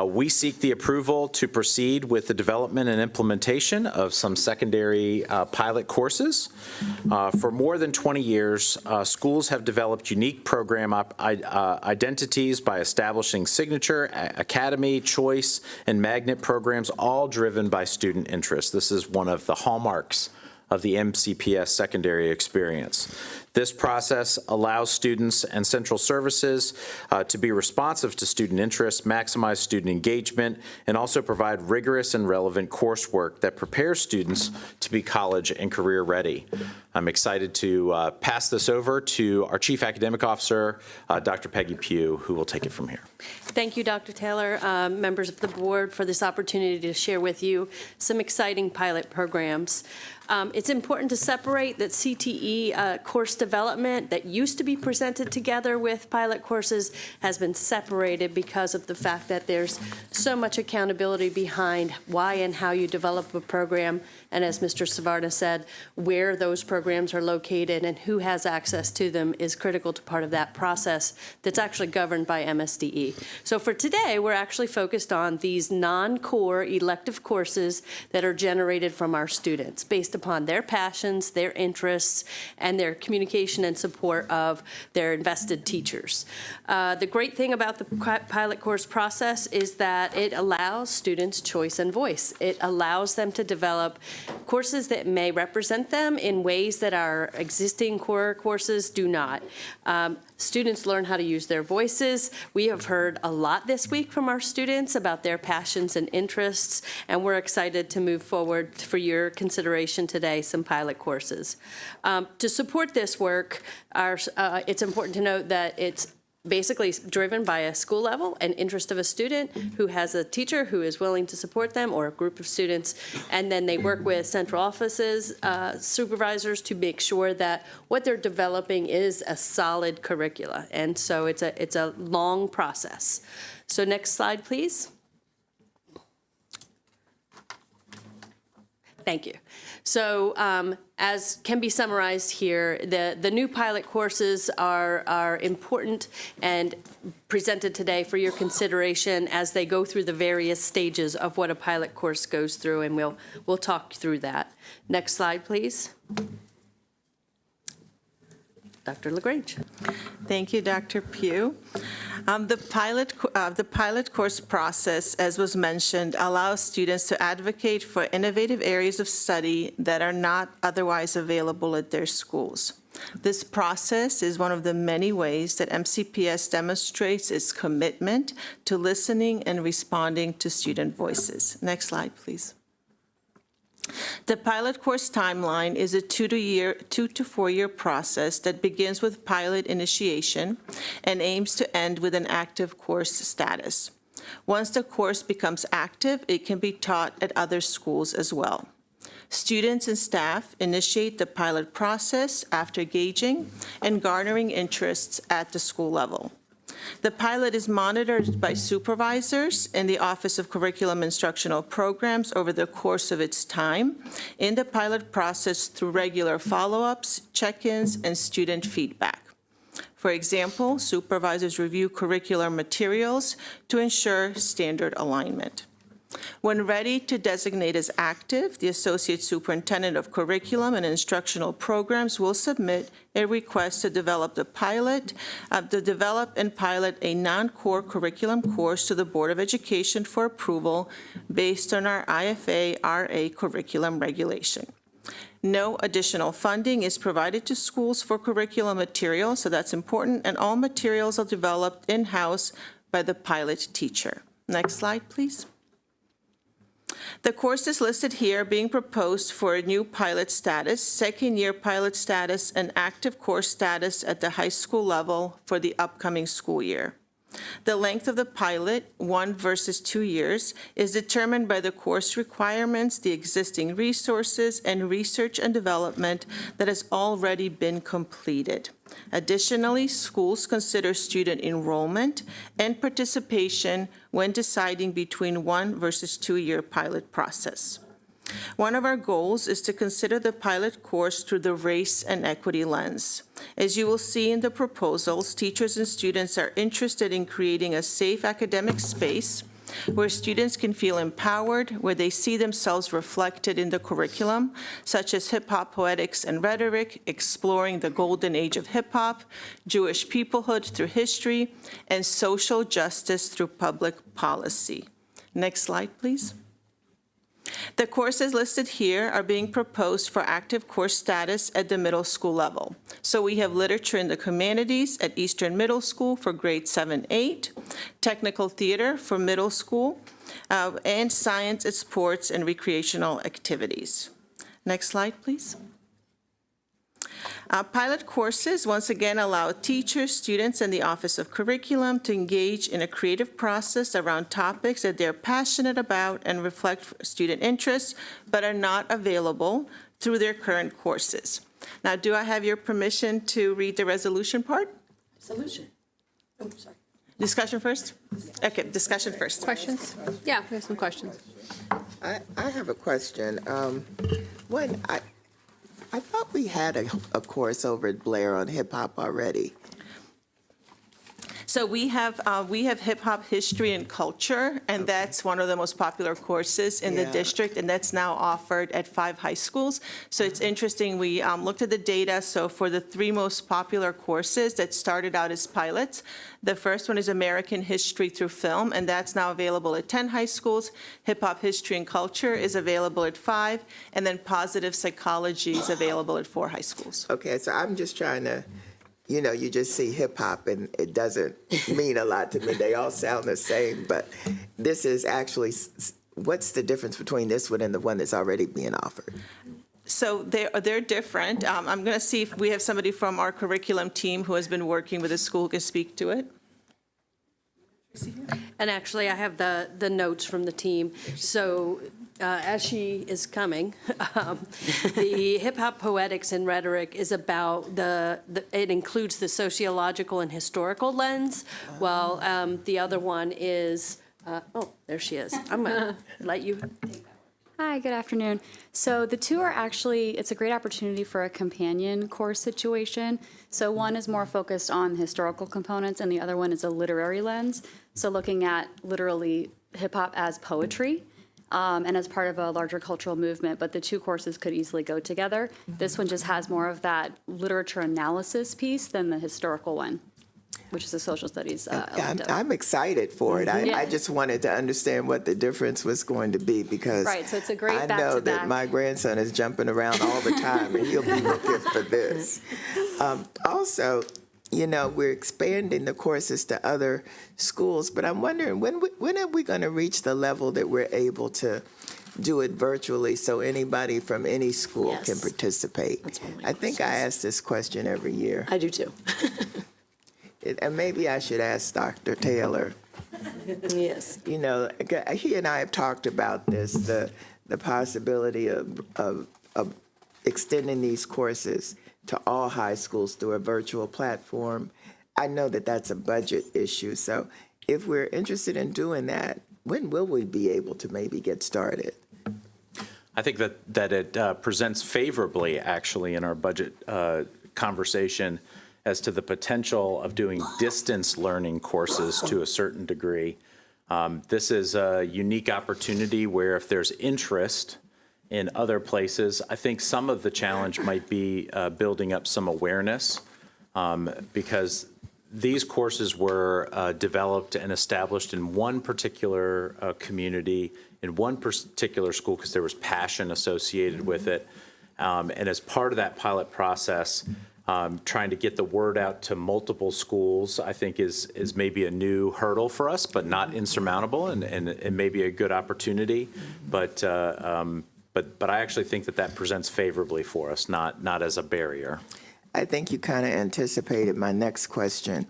We seek the approval to proceed with the development and implementation of some secondary pilot courses. For more than 20 years, schools have developed unique program identities by establishing signature, academy, choice, and magnet programs, all driven by student interest. This is one of the hallmarks of the MCPS secondary experience. This process allows students and central services to be responsive to student interests, maximize student engagement, and also provide rigorous and relevant coursework that prepares students to be college and career ready. I'm excited to pass this over to our Chief Academic Officer, Dr. Peggy Pugh, who will take it from here. Thank you, Dr. Taylor, members of the board, for this opportunity to share with you some exciting pilot programs. It's important to separate that CTE course development that used to be presented together with pilot courses has been separated because of the fact that there's so much accountability behind why and how you develop a program, and as Mr. Savarna said, where those programs are located and who has access to them is critical to part of that process that's actually governed by MSDE. So for today, we're actually focused on these non-core elective courses that are generated from our students based upon their passions, their interests, and their communication and support of their invested teachers. The great thing about the pilot course process is that it allows students choice and voice. It allows them to develop courses that may represent them in ways that our existing core courses do not. Students learn how to use their voices. We have heard a lot this week from our students about their passions and interests, and we're excited to move forward for your consideration today, some pilot courses. To support this work, it's important to note that it's basically driven by a school level and interest of a student who has a teacher who is willing to support them or a group of students, and then they work with central offices, supervisors to make sure that what they're developing is a solid curricula. And so it's a long process. So next slide, please. Thank you. So as can be summarized here, the new pilot courses are important and presented today for your consideration as they go through the various stages of what a pilot course goes through, and we'll talk through that. Next slide, please. Dr. LaGrange. Thank you, Dr. Pugh. The pilot course process, as was mentioned, allows students to advocate for innovative areas of study that are not otherwise available at their schools. This process is one of the many ways that MCPS demonstrates its commitment to listening and responding to student voices. Next slide, please. The pilot course timeline is a 2 to 4 year process that begins with pilot initiation and aims to end with an active course status. Once the course becomes active, it can be taught at other schools as well. Students and staff initiate the pilot process after gauging and garnering interests at the school level. The pilot is monitored by supervisors in the Office of Curriculum Instructional Programs over the course of its time in the pilot process through regular follow-ups, check-ins, and student feedback. For example, supervisors review curricular materials to ensure standard alignment. When ready to designate as active, the Associate Superintendent of Curriculum and Instructional Programs will submit a request to develop and pilot a non-core curriculum course to the Board of Education for approval based on our IFA-RA curriculum regulation. No additional funding is provided to schools for curriculum materials, so that's important, and all materials are developed in-house by the pilot teacher. Next slide, please. The course is listed here being proposed for a new pilot status, second-year pilot status, and active course status at the high school level for the upcoming school year. The length of the pilot, 1 versus 2 years, is determined by the course requirements, the existing resources, and research and development that has already been completed. Additionally, schools consider student enrollment and participation when deciding between 1 versus 2 year pilot process. One of our goals is to consider the pilot course through the race and equity lens. As you will see in the proposals, teachers and students are interested in creating a safe academic space where students can feel empowered, where they see themselves reflected in the curriculum, such as hip-hop poetics and rhetoric, exploring the golden age of hip-hop, Jewish peoplehood through history, and social justice through public policy. Next slide, please. The courses listed here are being proposed for active course status at the middle school level. So we have literature in the humanities at Eastern Middle School for grades 7-8, technical theater for middle school, and science and sports and recreational activities. Next slide, please. Pilot courses, once again, allow teachers, students, and the Office of Curriculum to engage in a creative process around topics that they're passionate about and reflect student interests, but are not available through their current courses. Now, do I have your permission to read the resolution part? Resolution. Oh, sorry. Discussion first? Okay, discussion first. Questions? Yeah, we have some questions. I have a question. I thought we had a course over at Blair on hip-hop already. So we have hip-hop history and culture, and that's one of the most popular courses in the district, and that's now offered at 5 high schools. So it's interesting, we looked at the data, so for the 3 most popular courses that started out as pilots, the first one is American History through Film, and that's now available at 10 high schools. Hip-hop history and culture is available at 5, and then positive psychology is available at 4 high schools. Okay, so I'm just trying to, you just see hip-hop and it doesn't mean a lot to me. They all sound the same, but this is actually, what's the difference between this one and the one that's already being offered? So they're different. I'm going to see if we have somebody from our curriculum team who has been working with the school who can speak to it. And actually, I have the notes from the team. So as she is coming, the hip-hop poetics and rhetoric is about it includes the sociological and historical lens, while the other one is, oh, there she is. I'm going to let you. Hi, good afternoon. So the two are actually, it's a great opportunity for a companion course situation. So one is more focused on historical components and the other one is a literary lens. So looking at literally hip hop as poetry and as part of a larger cultural movement, but the two courses could easily go together. This one just has more of that literature analysis piece than the historical one, which is a social studies elective. I'm excited for it. Yeah. I just wanted to understand what the difference was going to be because Right, so it's a great I know that back-to-back. my grandson is jumping around all the time and he'll be looking for this. Also, you know, we're expanding the courses to other schools, but I'm wondering when are we going to reach the level that we're able to do it virtually so anybody from any school can participate? I think I ask this question every year. I do too. And maybe I should ask Dr. Taylor. Yes. You know, he and I have talked about this, the possibility of extending these courses to all high schools through a virtual platform. I know that that's a budget issue. So if we're interested in doing that, when will we be able to maybe get started? I think that it presents favorably, actually, in our budget conversation as to the potential of doing distance learning courses to a certain degree. This is a unique opportunity where if there's interest in other places, I think some of the challenge might be building up some awareness because these courses were developed and established in one particular community, in one particular school, because there was passion associated with it. And as part of that pilot process, trying to get the word out to multiple schools, I think is maybe a new hurdle for us, but not insurmountable, and maybe a good opportunity. But I actually think that presents favorably for us, not as a barrier. I think you kind of anticipated my next question.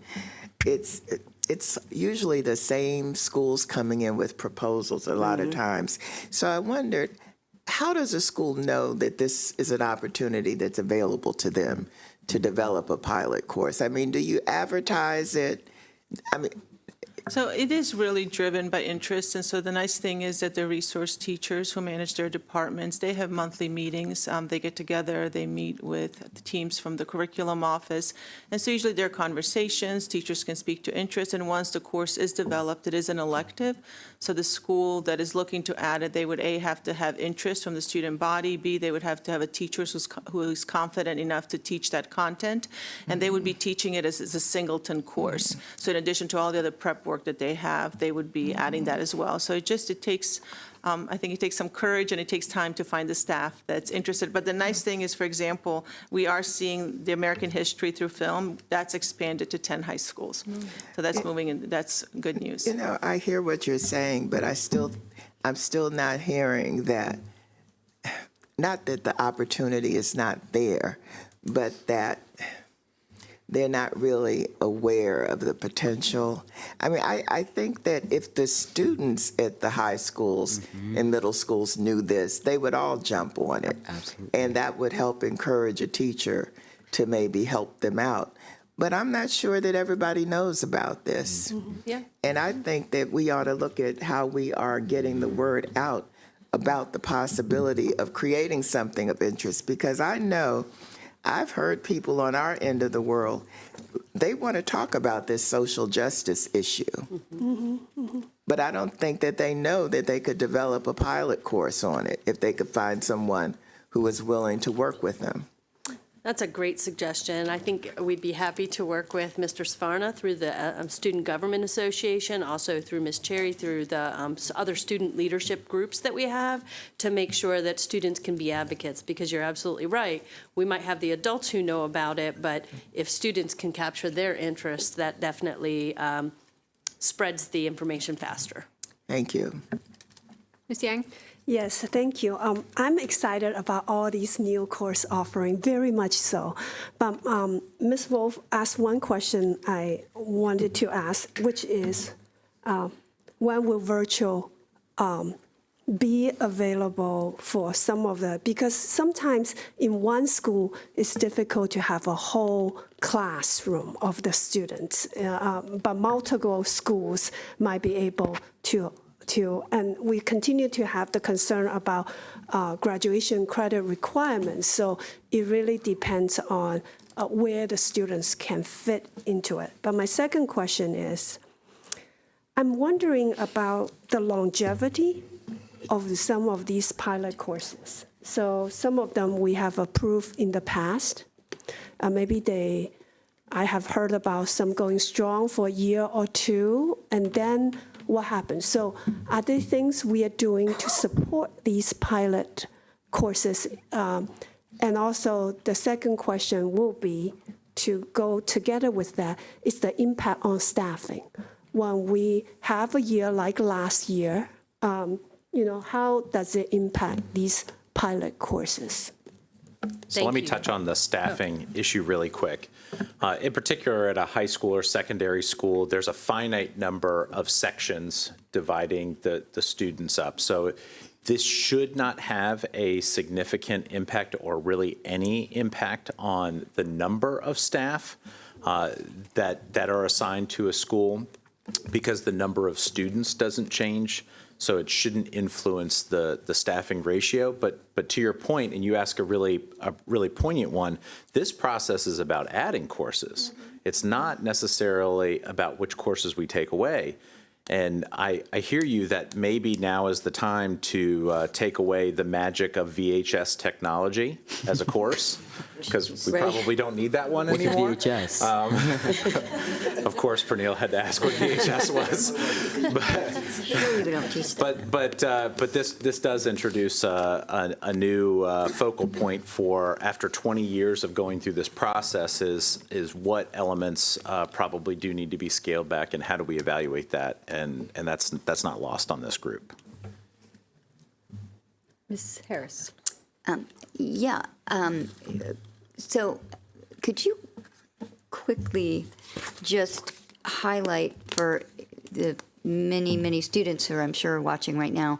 It's usually the same schools coming in with proposals a lot of times. So I wondered, how does a school know that this is an opportunity that's available to them to develop a pilot course? I mean, do you advertise it? I mean, So it is really driven by interest, and so the nice thing is that the resource teachers who manage their departments, they have monthly meetings. They get together, they meet with the teams from the curriculum office, and so usually there are conversations, teachers can speak to interest, and once the course is developed, it is an elective. So the school that is looking to add it, they would A, have to have interest from the student body, B, they would have to have a teacher who is confident enough to teach that content, and they would be teaching it as a singleton course. So in addition to all the other prep work that they have, they would be adding that as well. So it takes, I think it takes some courage and it takes time to find the staff that's interested. But the nice thing is, for example, we are seeing the American history through film, that's expanded to 10 high schools. So that's moving, and that's good news. you know, I hear what you're saying, but I'm still not hearing that, not that the opportunity is not there, but that they're not really aware of the potential. I mean, I think that if the students at the high schools and middle schools knew this, they would all jump on it. Absolutely. And that would help encourage a teacher to maybe help them out. But I'm not sure that everybody knows about this. Yeah. And I think that we ought to look at how we are getting the word out about the possibility of creating something of interest, because I know I've heard people on our end of the world, they want to talk about this social justice issue. But I don't think that they know that they could develop a pilot course on it if they could find someone who is willing to work with them. That's a great suggestion. I think we'd be happy to work with Mr. Svarna through the Student Government Association, also through Ms. Cherry, through the other student leadership groups that we have, to make sure that students can be advocates, because you're absolutely right. We might have the adults who know about it, but if students can capture their interest, that definitely spreads the information faster. Thank you. Ms. Yang? Yes, thank you. I'm excited about all these new course offering, very much so. But Ms. Wolf asked one question I wanted to ask, which is, when will virtual be available for some of the, because sometimes in one school, it's difficult to have a whole classroom of the students, but multiple schools might be able to to, and we continue to have the concern about graduation credit requirements. So it really depends on where the students can fit into it. But my second question is, I'm wondering about the longevity of some of these pilot courses. So some of them we have approved in the past. I have heard about some going strong for a year or two, and then what happens? So are there things we are doing to support these pilot courses? And also the second question will be to go together with that is the impact on staffing. When we have a year like last year, how does it impact these pilot courses? So let me touch on the staffing issue really quick. In particular, at a high school or secondary school, there's a finite number of sections dividing the students up. So this should not have a significant impact or really any impact on the number of staff that are assigned to a school, because the number of students doesn't change. So it shouldn't influence the staffing ratio. But to your point, and you ask a really poignant one, this process is about adding courses. It's not necessarily about which courses we take away. And I hear you that maybe now is the time to take away the magic of VHS technology as a course, because we probably don't need that one anymore. What's a VHS? Of course, Pernille had to ask what VHS was. But this does introduce a new focal point for, after 20 years of going through this process, is what elements probably do need to be scaled back, and how do we evaluate that? And that's not lost on this group. Ms. Harris. So could you quickly just highlight for the many students who are, I'm sure, watching right now,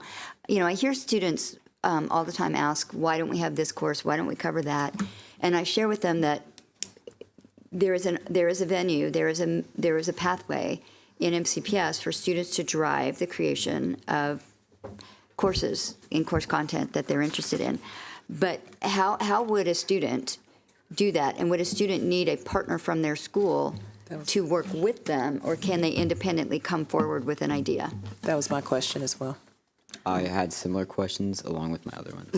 I hear students all the time ask, why don't we have this course? Why don't we cover that? And I share with them that there is a venue, there is a pathway in MCPS for students to drive the creation of courses in course content that they're interested in. But how would a student do that? And would a student need a partner from their school to work with them, or can they independently come forward with an idea? That was my question as well. I had similar questions along with my other ones.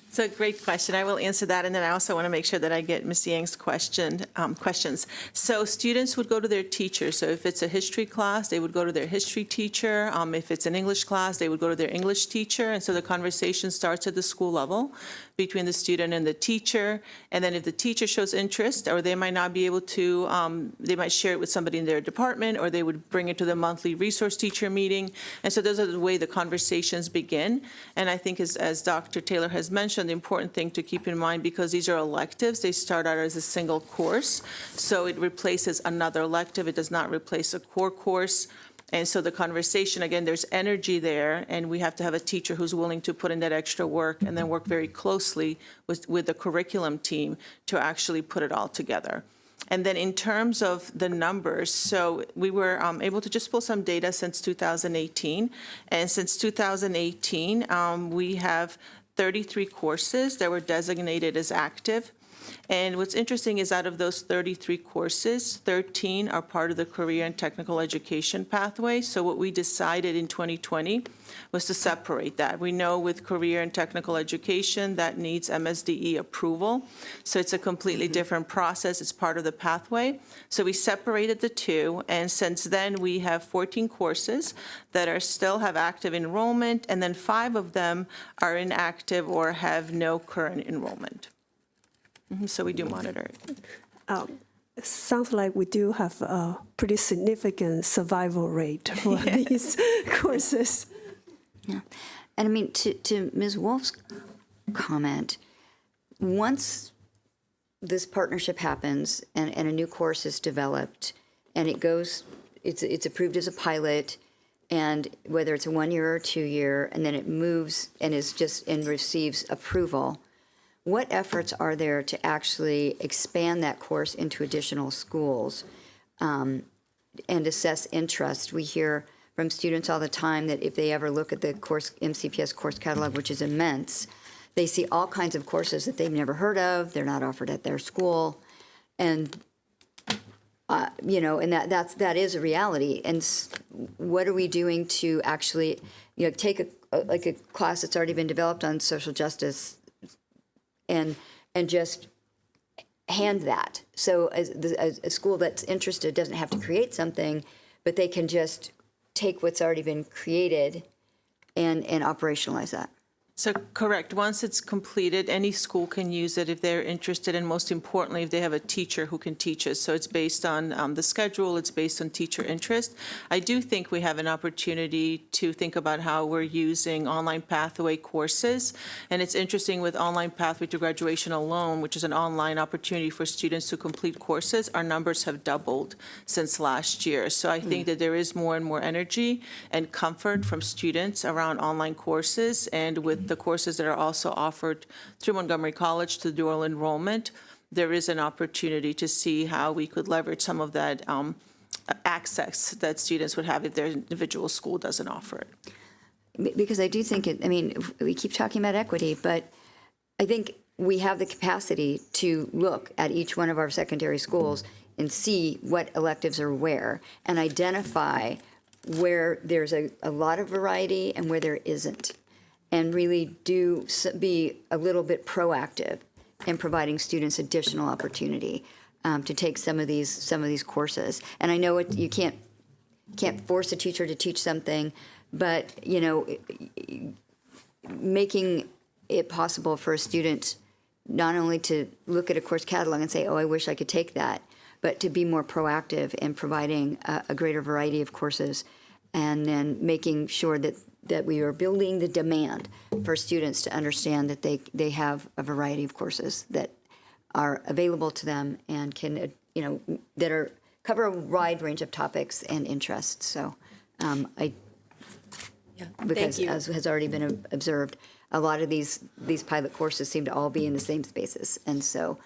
It's a great question. I will answer that, and then I also want to make sure that I get Ms. Yang's questions. So students would go to their teacher. So if it's a history class, they would go to their history teacher. If it's an English class, they would go to their English teacher. And so the conversation starts at the school level between the student and the teacher. And then if the teacher shows interest, or they might not be able to, they might share it with somebody in their department, or they would bring it to the monthly resource teacher meeting. And so those are the way the conversations begin. And I think as Dr. Taylor has mentioned, the important thing to keep in mind, because these are electives, they start out as a single course. So it replaces another elective. It does not replace a core course. And so the conversation, again, there's energy there, and we have to have a teacher who's willing to put in that extra work and then work very closely with the curriculum team to actually put it all together. And then in terms of the numbers, so we were able to just pull some data since 2018. And since 2018, we have 33 courses that were designated as active. And what's interesting is out of those 33 courses, 13 are part of the career and technical education pathway. So what we decided in 2020 was to separate that. We know with career and technical education that needs MSDE approval. So it's a completely different process. It's part of the pathway. So we separated the two. And since then, we have 14 courses that still have active enrollment. And then 5 of them are inactive or have no current enrollment. So we do monitor it. It sounds like we do have a pretty significant survival rate for these courses. Yeah. And I mean, to Ms. Wolf's comment, once this partnership happens and a new course is developed and it's approved as a pilot, and whether it's a 1-year or 2-year, and then it moves and receives approval, what efforts are there to actually expand that course into additional schools and assess interest? We hear from students all the time that if they ever look at the MCPS course catalog, which is immense, they see all kinds of courses that they've never heard of, they're not offered at their school, and and that is a reality. And what are we doing to actually, take a class that's already been developed on social justice and just hand that? So as a school that's interested doesn't have to create something, but they can just take what's already been created and operationalize that. So correct. Once it's completed, any school can use it if they're interested, and most importantly, if they have a teacher who can teach it. So it's based on the schedule, it's based on teacher interest. I do think we have an opportunity to think about how we're using online pathway courses. And it's interesting with online pathway to graduation alone, which is an online opportunity for students to complete courses, our numbers have doubled since last year. So I think that there is more and more energy and comfort from students around online courses, and with the courses that are also offered through Montgomery College to dual enrollment, there is an opportunity to see how we could leverage some of that access that students would have if their individual school doesn't offer it. Because I do think we keep talking about equity, but I think we have the capacity to look at each one of our secondary schools and see what electives are where, and identify where there's a lot of variety and where there isn't, and really be a little bit proactive in providing students additional opportunity to take some of these courses. And I know you can't force a teacher to teach something, but making it possible for a student not only to look at a course catalog and say, oh, I wish I could take that, but to be more proactive in providing a greater variety of courses, and then making sure that we are building the demand for students to understand that they have a variety of courses that are available to them and can, that cover a wide range of topics and interests. So because as has already been observed, a lot of these pilot courses seem to all be in the same spaces. And so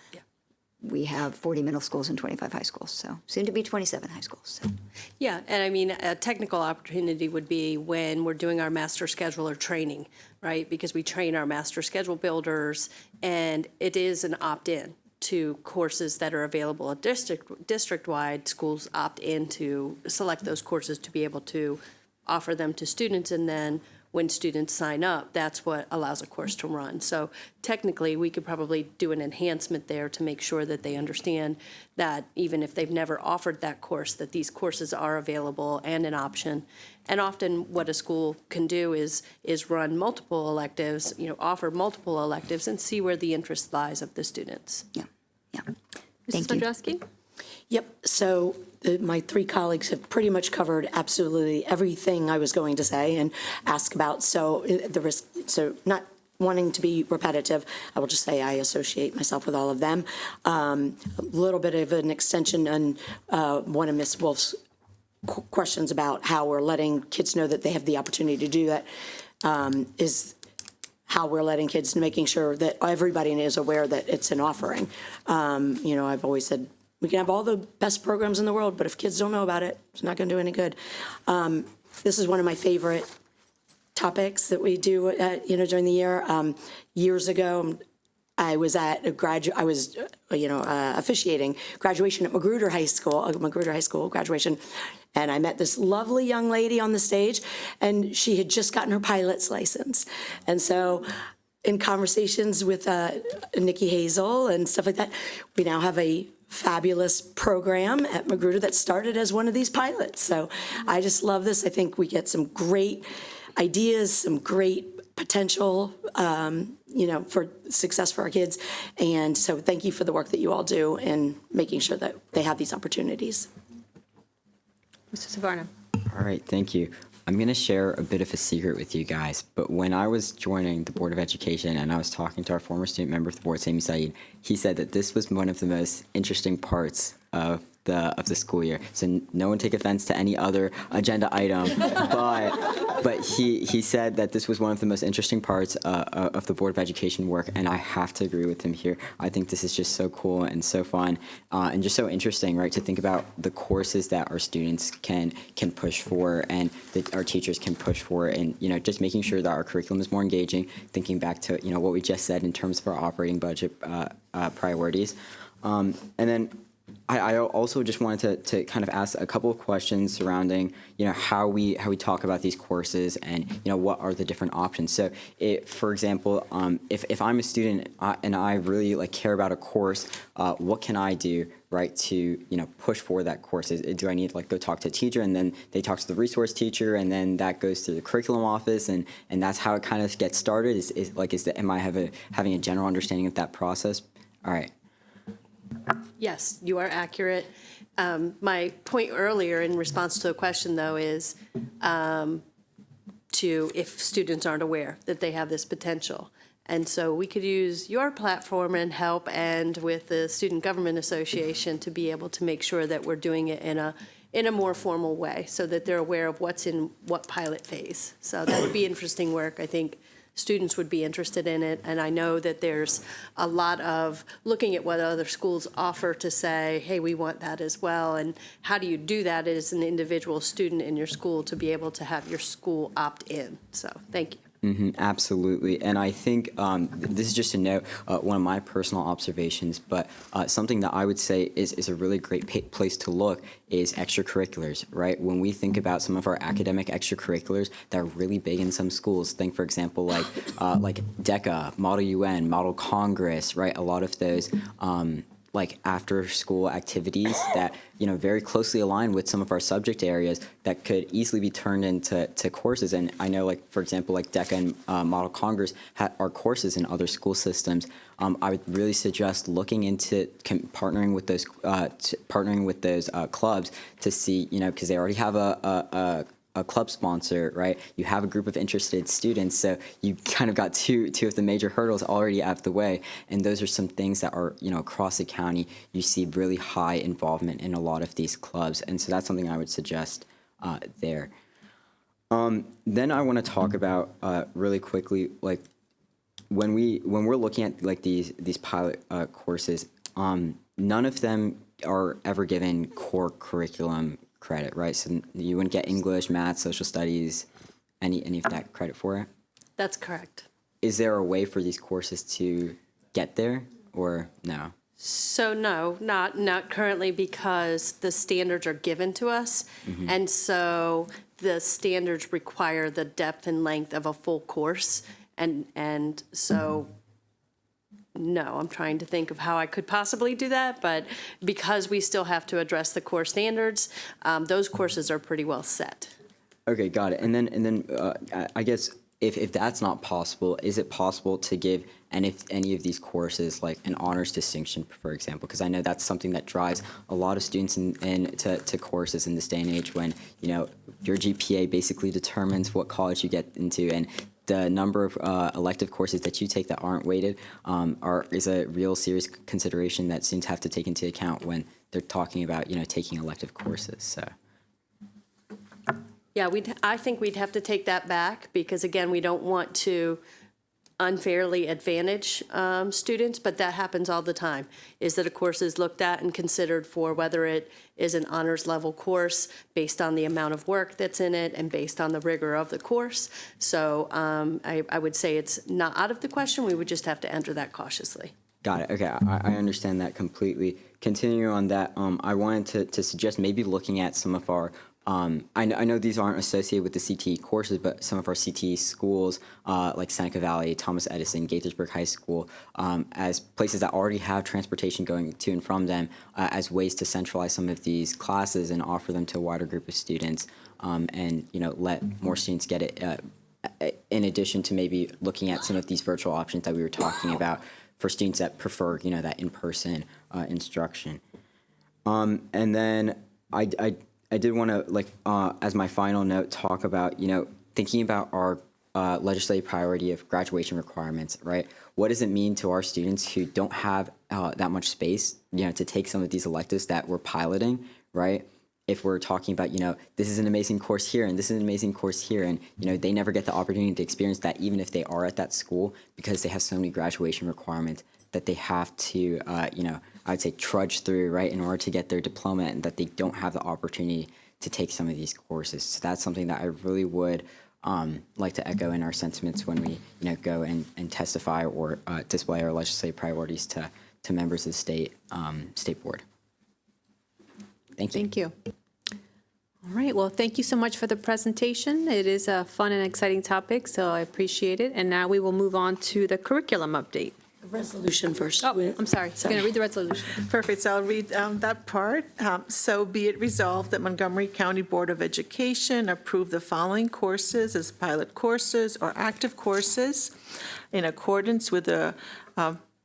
we have 40 middle schools and 25 high schools, so soon to be 27 high schools. So. Yeah, and a technical opportunity would be when we're doing our master scheduler training, right? Because we train our master schedule builders, and it is an opt-in to courses that are available at district-wide. Schools opt in to select those courses to be able to offer them to students, and then when students sign up, that's what allows a course to run. So technically, we could probably do an enhancement there to make sure that they understand that even if they've never offered that course, that these courses are available and an option. And often what a school can do is run multiple electives, offer multiple electives, and see where the interest lies of the students. Yeah. Mrs. Wondrowski? Yep. So my three colleagues have pretty much covered absolutely everything I was going to say and ask about. So not wanting to be repetitive, I will just say I associate myself with all of them. A little bit of an extension on one of Ms. Wolf's questions about how we're letting kids know that they have the opportunity to do that, is how we're letting kids, making sure that everybody is aware that it's an offering. I've always said, we can have all the best programs in the world, but if kids don't know about it, it's not going to do any good. This is one of my favorite topics that we do, during the year. Years ago, I was at officiating graduation at Magruder High School graduation, and I met this lovely young lady on the stage, and she had just gotten her pilot's license, and so in conversations with Nikki Hazel and stuff like that, we now have a fabulous program at Magruder that started as one of these pilots. So I just love this. I think we get some great ideas, some great potential, for success for our kids. And so thank you for the work that you all do in making sure that they have these opportunities. Mr. Savarna. All right, thank you. I'm going to share a bit of a secret with you guys, but when I was joining the Board of Education and I was talking to our former student member of the board, Sami Saeed, he said that this was one of the most interesting parts of the school year. So no one take offense to any other agenda item, but but he said that this was one of the most interesting parts of the Board of Education work, and I have to agree with him here. I think this is just so cool and so fun and just so interesting, right, to think about the courses that our students can push for and that our teachers can push for, and, you know, just making sure that our curriculum is more engaging, thinking back to, you know, what we just said in terms of our operating budget priorities. And then I also just wanted to kind of ask a couple of questions surrounding, you know, how we talk about these courses and, you know, what are the different options. So, for example, if I'm a student and I really like care about a course, what can I do, right, to, you know, push for that course? Do I need to like go talk to a teacher and then they talk to the resource teacher and then that goes through the curriculum office and that's how it kind of gets started? Am I having a general understanding of that process? All right. Yes, you are accurate. My point earlier in response to a question, though, is if students aren't aware that they have this potential. And so we could use your platform and help, and with the Student Government Association, to be able to make sure that we're doing it in a more formal way so that they're aware of what's in what pilot phase. So that would be interesting work. I think students would be interested in it, and I know that there's a lot of looking at what other schools offer to say, hey, we want that as well, and how do you do that as an individual student in your school to be able to have your school opt in? So thank you. Absolutely. And I think this is just a note, one of my personal observations, but something that I would say is a really great place to look is extracurriculars, right? When we think about some of our academic extracurriculars that are really big in some schools, think, for example, like DECA, Model UN, Model Congress, right? A lot of those like after school activities that, you know, very closely align with some of our subject areas that could easily be turned into courses. And I know, like, for example, like DECA and Model Congress are courses in other school systems. I would really suggest looking into partnering with those clubs to see, you know, because they already have a club sponsor, right? You have a group of interested students, so you kind of got two of the major hurdles already out of the way. And those are some things that are, you know, across the county, you see really high involvement in a lot of these clubs. And so that's something I would suggest there. Then I want to talk about really quickly, like when we're looking at like these pilot courses, none of them are ever given core curriculum credit, right? So you wouldn't get English, math, social studies, any of that credit for it? That's correct. Is there a way for these courses to get there, or no? So no, not currently, because the standards are given to us. And so the standards require the depth and length of a full course. And so no, I'm trying to think of how I could possibly do that, but because we still have to address the core standards, those courses are pretty well set. Okay, got it. And then I guess if that's not possible, is it possible to give any of these courses like an honors distinction, for example? Because I know that's something that drives a lot of students to courses in this day and age when, you know, your GPA basically determines what college you get into, and the number of elective courses that you take that aren't weighted is a real serious consideration that students have to take into account when they're talking about, you know, taking elective courses. So. Yeah, I think we'd have to take that back because, again, we don't want to unfairly advantage students, but that happens all the time, is that a course is looked at and considered for whether it is an honors level course based on the amount of work that's in it and based on the rigor of the course. So I would say it's not out of the question. We would just have to enter that cautiously. Got it. Okay, I understand that completely. Continuing on that, I wanted to suggest maybe looking at some of our I know these aren't associated with the CTE courses, but some of our CTE schools, like Seneca Valley, Thomas Edison, Gaithersburg High School, as places that already have transportation going to and from them, as ways to centralize some of these classes and offer them to a wider group of students, and, you know, let more students get it. In addition to maybe looking at some of these virtual options that we were talking about for students that prefer, you know, that in-person instruction. And then I did want to, like, as my final note, talk about, you know, thinking about our legislative priority of graduation requirements, right? What does it mean to our students who don't have that much space, you know, to take some of these electives that we're piloting, right? if we're talking about, this is an amazing course here and this is an amazing course here, and, they never get the opportunity to experience that even if they are at that school because they have so many graduation requirements that they have to, I would say trudge through, right, in order to get their diploma, and that they don't have the opportunity to take some of these courses. So that's something that I really would like to echo in our sentiments when we, go and testify or display our legislative priorities to members of the state board. Thank you. Thank you. All right, well, thank you so much for the presentation. It is a fun and exciting topic, so I appreciate it. And now we will move on to the curriculum update. Resolution first. Oh, I'm sorry. I'm going to read the resolution. Perfect, so I'll read that part. So be it resolved that Montgomery County Board of Education approve the following courses as pilot courses or active courses in accordance with the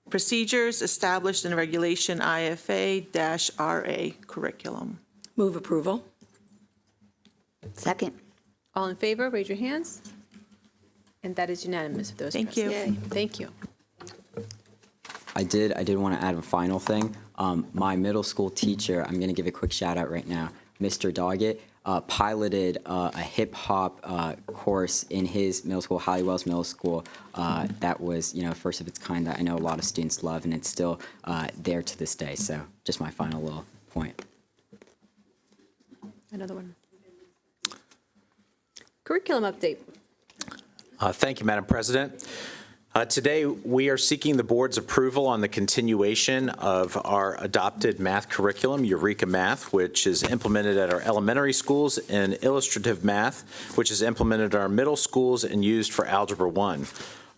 procedures established in Regulation IFA-RA curriculum. Move approval. Second. All in favor, raise your hands. And that is unanimous of those Thank you. present. Thank you. I did want to add a final thing. My middle school teacher, I'm going to give a quick shout out right now, Mr. Doggett, piloted a hip hop course in his middle school, Hollywell's Middle School, that was, first of its kind that I know a lot of students love, and it's still there to this day. So just my final little point. Another one. Curriculum update. Thank you, Madam President. Today, we are seeking the board's approval on the continuation of our adopted math curriculum, Eureka Math, which is implemented at our elementary schools, and Illustrative Math, which is implemented at our middle schools and used for Algebra 1.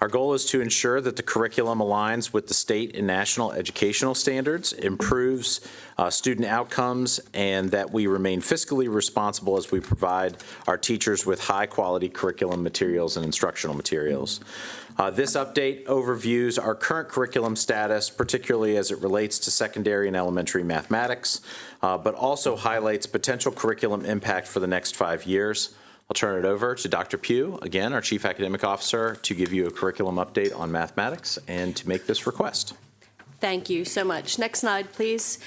Our goal is to ensure that the curriculum aligns with the state and national educational standards, improves student outcomes, and that we remain fiscally responsible as we provide our teachers with high-quality curriculum materials and instructional materials. This update overviews our current curriculum status, particularly as it relates to secondary and elementary mathematics, but also highlights potential curriculum impact for the next 5 years. I'll turn it over to Dr. Pugh, again, our Chief Academic Officer, to give you a curriculum update on mathematics and to make this request. Thank you so much. Next slide, please.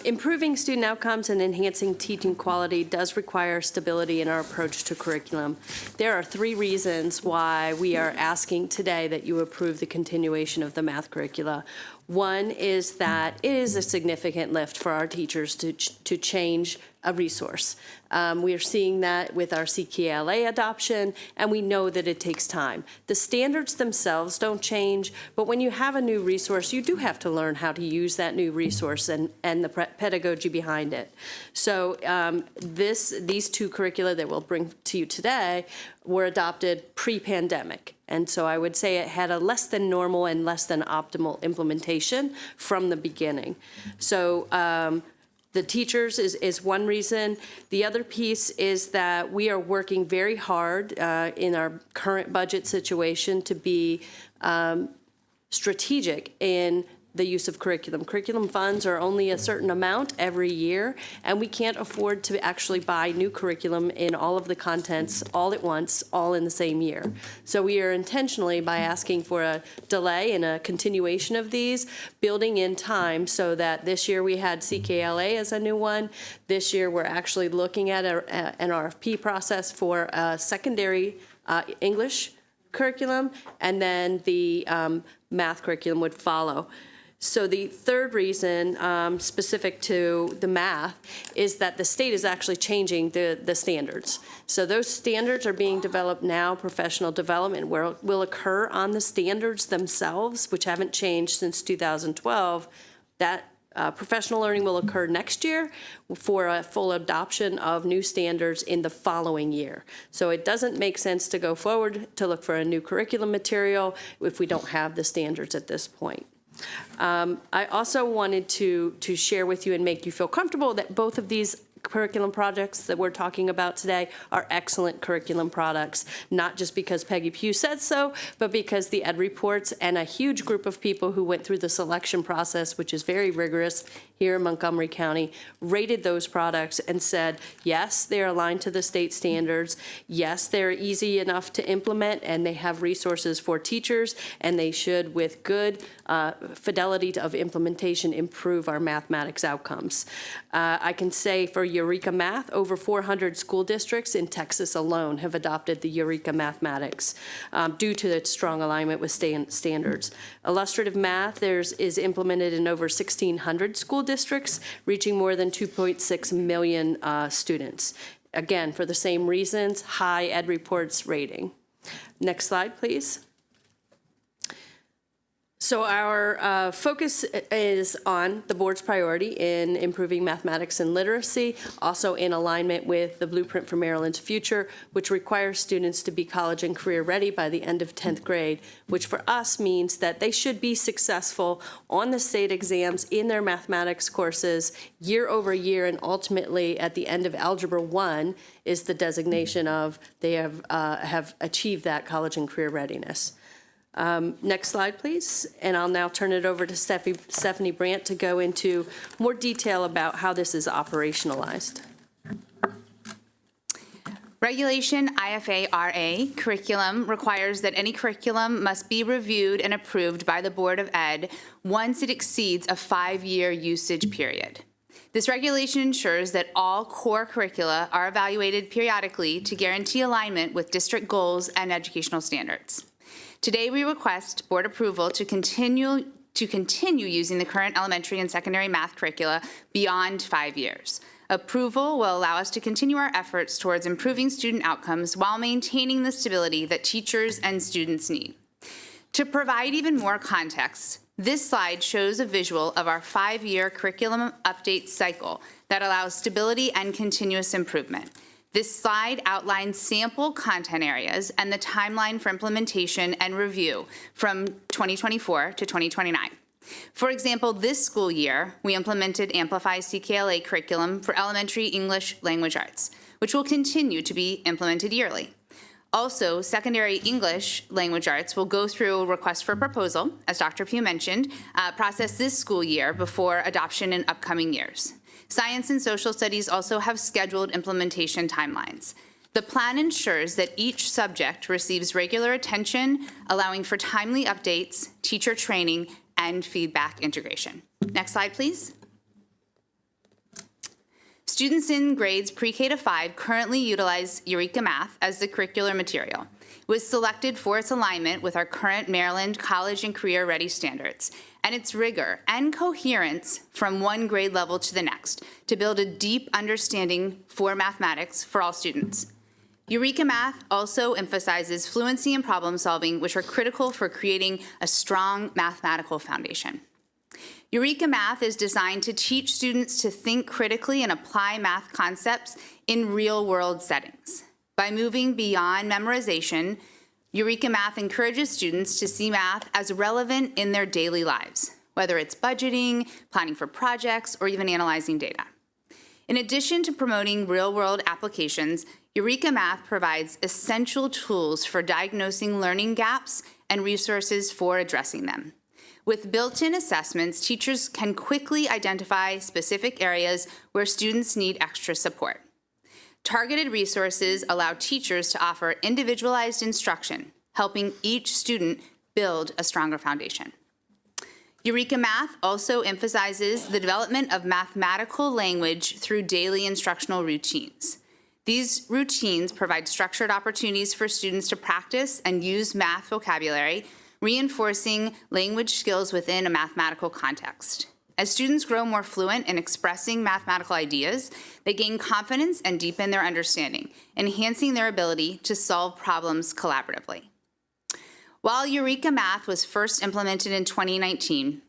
Improving student outcomes and enhancing teaching quality does require stability in our approach to curriculum. There are 3 reasons why we are asking today that you approve the continuation of the math curricula. One is that it is a significant lift for our teachers to change a resource. We are seeing that with our CKLA adoption, and we know that it takes time. The standards themselves don't change, but when you have a new resource, you do have to learn how to use that new resource and the pedagogy behind it. So these 2 curricula that we'll bring to you today were adopted pre-pandemic. And so I would say it had a less than normal and less than optimal implementation from the beginning. So the teachers is one reason. The other piece is that we are working very hard in our current budget situation to be strategic in the use of curriculum. Curriculum funds are only a certain amount every year, and we can't afford to actually buy new curriculum in all of the contents all at once, all in the same year. So we are intentionally, by asking for a delay and a continuation of these, building in time so that this year we had CKLA as a new one. This year we're actually looking at an RFP process for a secondary English curriculum, and then the math curriculum would follow. So the third reason, specific to the math, is that the state is actually changing the standards. So those standards are being developed now. Professional development will occur on the standards themselves, which haven't changed since 2012. That professional learning will occur next year for a full adoption of new standards in the following year. So it doesn't make sense to go forward to look for a new curriculum material if we don't have the standards at this point. I also wanted to share with you and make you feel comfortable that both of these curriculum projects that we're talking about today are excellent curriculum products, not just because Peggy Pugh said so, but because the Ed Reports and a huge group of people who went through the selection process, which is very rigorous here in Montgomery County, rated those products and said, yes, they're aligned to the state standards, yes, they're easy enough to implement, and they have resources for teachers, and they should, with good fidelity of implementation, improve our mathematics outcomes. I can say for Eureka Math, over 400 school districts in Texas alone have adopted the Eureka Mathematics due to its strong alignment with standards. Illustrative Math is implemented in over 1,600 school districts, reaching more than 2.6 million students. Again, for the same reasons, high Ed Reports rating. Next slide, please. So our focus is on the board's priority in improving mathematics and literacy, also in alignment with the Blueprint for Maryland's Future, which requires students to be college and career ready by the end of 10th grade, which for us means that they should be successful on the state exams in their mathematics courses year over year, and ultimately at the end of Algebra 1 is the designation of they have achieved that college and career readiness. Next slide, please. And I'll now turn it over to Stephanie Brandt to go into more detail about how this is operationalized. Regulation IFA-RA curriculum requires that any curriculum must be reviewed and approved by the Board of Ed once it exceeds a 5-year usage period. This regulation ensures that all core curricula are evaluated periodically to guarantee alignment with district goals and educational standards. Today, we request board approval to continue using the current elementary and secondary math curricula beyond 5 years. Approval will allow us to continue our efforts towards improving student outcomes while maintaining the stability that teachers and students need. To provide even more context, this slide shows a visual of our 5-year curriculum update cycle that allows stability and continuous improvement. This slide outlines sample content areas and the timeline for implementation and review from 2024 to 2029. For example, this school year, we implemented Amplify CKLA curriculum for elementary English language arts, which will continue to be implemented yearly. Also, secondary English language arts will go through a request for proposal, as Dr. Pugh mentioned, process this school year before adoption in upcoming years. Science and social studies also have scheduled implementation timelines. The plan ensures that each subject receives regular attention, allowing for timely updates, teacher training, and feedback integration. Next slide, please. Students in grades pre-K to 5 currently utilize Eureka Math as the curricular material. It was selected for its alignment with our current Maryland college and career ready standards, and its rigor and coherence from one grade level to the next to build a deep understanding for mathematics for all students. Eureka Math also emphasizes fluency and problem solving, which are critical for creating a strong mathematical foundation. Eureka Math is designed to teach students to think critically and apply math concepts in real-world settings. By moving beyond memorization, Eureka Math encourages students to see math as relevant in their daily lives, whether it's budgeting, planning for projects, or even analyzing data. In addition to promoting real-world applications, Eureka Math provides essential tools for diagnosing learning gaps and resources for addressing them. With built-in assessments, teachers can quickly identify specific areas where students need extra support. Targeted resources allow teachers to offer individualized instruction, helping each student build a stronger foundation. Eureka Math also emphasizes the development of mathematical language through daily instructional routines. These routines provide structured opportunities for students to practice and use math vocabulary, reinforcing language skills within a mathematical context. As students grow more fluent in expressing mathematical ideas, they gain confidence and deepen their understanding, enhancing their ability to solve problems collaboratively. While Eureka Math was first implemented in 2019,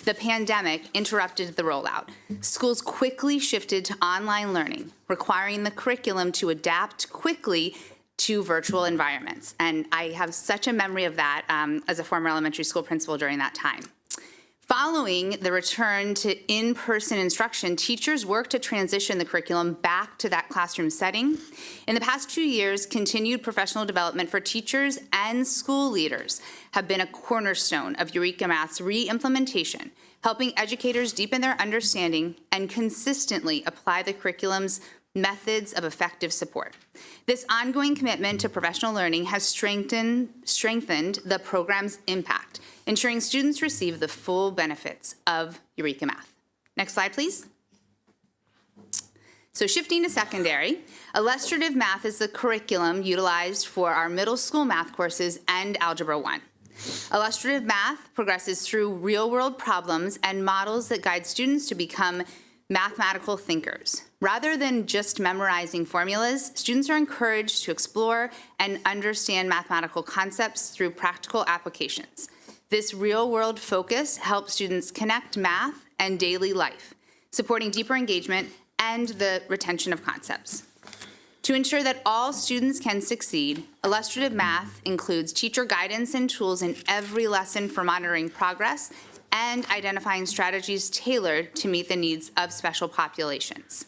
the pandemic interrupted the rollout. Schools quickly shifted to online learning, requiring the curriculum to adapt quickly to virtual environments. And I have such a memory of that as a former elementary school principal during that time. Following the return to in-person instruction, teachers worked to transition the curriculum back to that classroom setting. In the past 2 years, continued professional development for teachers and school leaders have been a cornerstone of Eureka Math's re-implementation, helping educators deepen their understanding and consistently apply the curriculum's methods of effective support. This ongoing commitment to professional learning has strengthened the program's impact, ensuring students receive the full benefits of Eureka Math. Next slide, please. So shifting to secondary, illustrative math is the curriculum utilized for our middle school math courses and Algebra 1. Illustrative math progresses through real-world problems and models that guide students to become mathematical thinkers. Rather than just memorizing formulas, students are encouraged to explore and understand mathematical concepts through practical applications. This real-world focus helps students connect math and daily life, supporting deeper engagement and the retention of concepts. To ensure that all students can succeed, illustrative math includes teacher guidance and tools in every lesson for monitoring progress and identifying strategies tailored to meet the needs of special populations.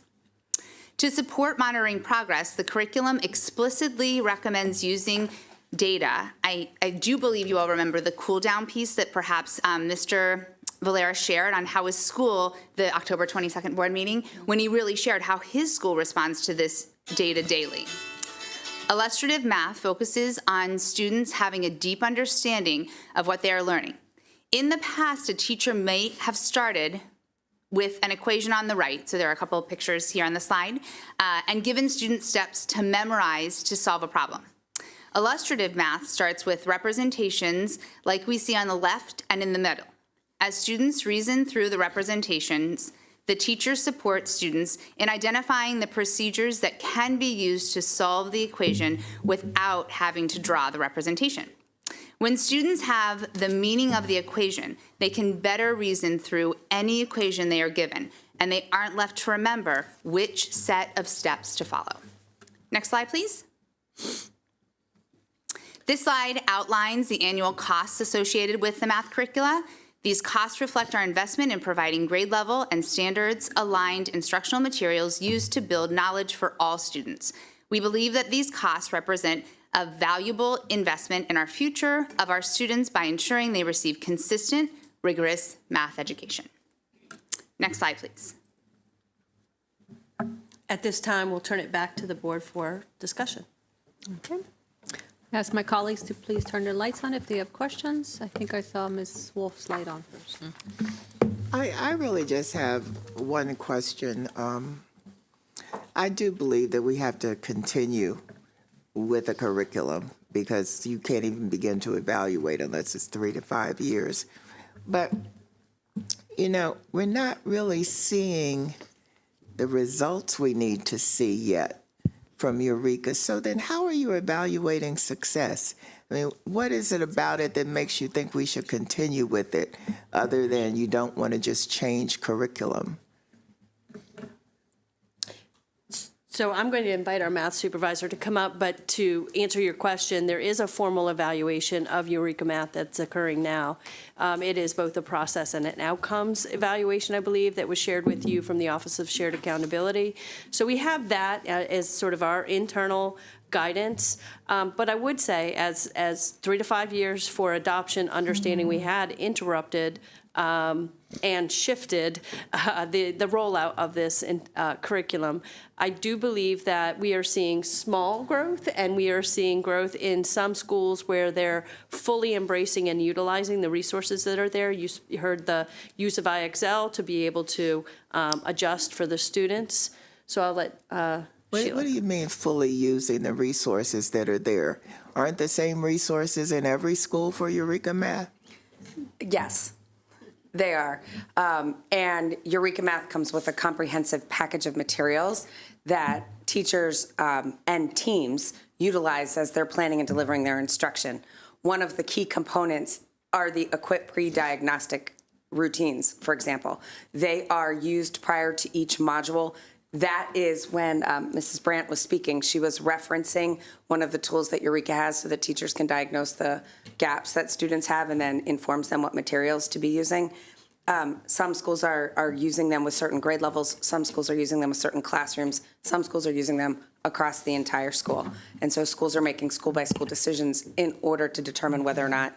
To support monitoring progress, the curriculum explicitly recommends using data. I do believe you all remember the cool down piece that perhaps Mr. Valera shared on how his school, the October 22nd board meeting, when he really shared how his school responds to this data daily. Illustrative math focuses on students having a deep understanding of what they are learning. In the past, a teacher may have started with an equation on the right, so there are a couple of pictures here on the slide, and given students steps to memorize to solve a problem. Illustrative math starts with representations like we see on the left and in the middle. As students reason through the representations, the teacher supports students in identifying the procedures that can be used to solve the equation without having to draw the representation. When students have the meaning of the equation, they can better reason through any equation they are given, and they aren't left to remember which set of steps to follow. Next slide, please. This slide outlines the annual costs associated with the math curricula. These costs reflect our investment in providing grade level and standards aligned instructional materials used to build knowledge for all students. We believe that these costs represent a valuable investment in our future of our students by ensuring they receive consistent, rigorous math education. Next slide, please. At this time, we'll turn it back to the board for discussion. Okay. Ask my colleagues to please turn their lights on if they have questions. I think I saw Ms. Wolf's light on first. I really just have one question. I do believe that we have to continue with a curriculum because you can't even begin to evaluate unless it's 3 to 5 years. But, you know, we're not really seeing the results we need to see yet from Eureka. So then how are you evaluating success? I mean, what is it about it that makes you think we should continue with it other than you don't want to just change curriculum? So I'm going to invite our math supervisor to come up, but to answer your question, there is a formal evaluation of Eureka Math that's occurring now. It is both a process and an outcomes evaluation, I believe, that was shared with you from the Office of Shared Accountability. So we have that as sort of our internal guidance. But I would say as 3 to 5 years for adoption, understanding we had interrupted and shifted the rollout of this curriculum. I do believe that we are seeing small growth, and we are seeing growth in some schools where they're fully embracing and utilizing the resources that are there. You heard the use of IXL to be able to adjust for the students. So I'll let Sheila. What do you mean fully using the resources that are there? Aren't the same resources in every school for Eureka Math? Yes. They are. And Eureka Math comes with a comprehensive package of materials that teachers and teams utilize as they're planning and delivering their instruction. One of the key components are the equip pre-diagnostic routines, for example. They are used prior to each module. That is when Mrs. Brandt was speaking, she was referencing one of the tools that Eureka has so that teachers can diagnose the gaps that students have and then informs them what materials to be using. Some schools are using them with certain grade levels. Some schools are using them with certain classrooms. Some schools are using them across the entire school. And so schools are making school-by-school decisions in order to determine whether or not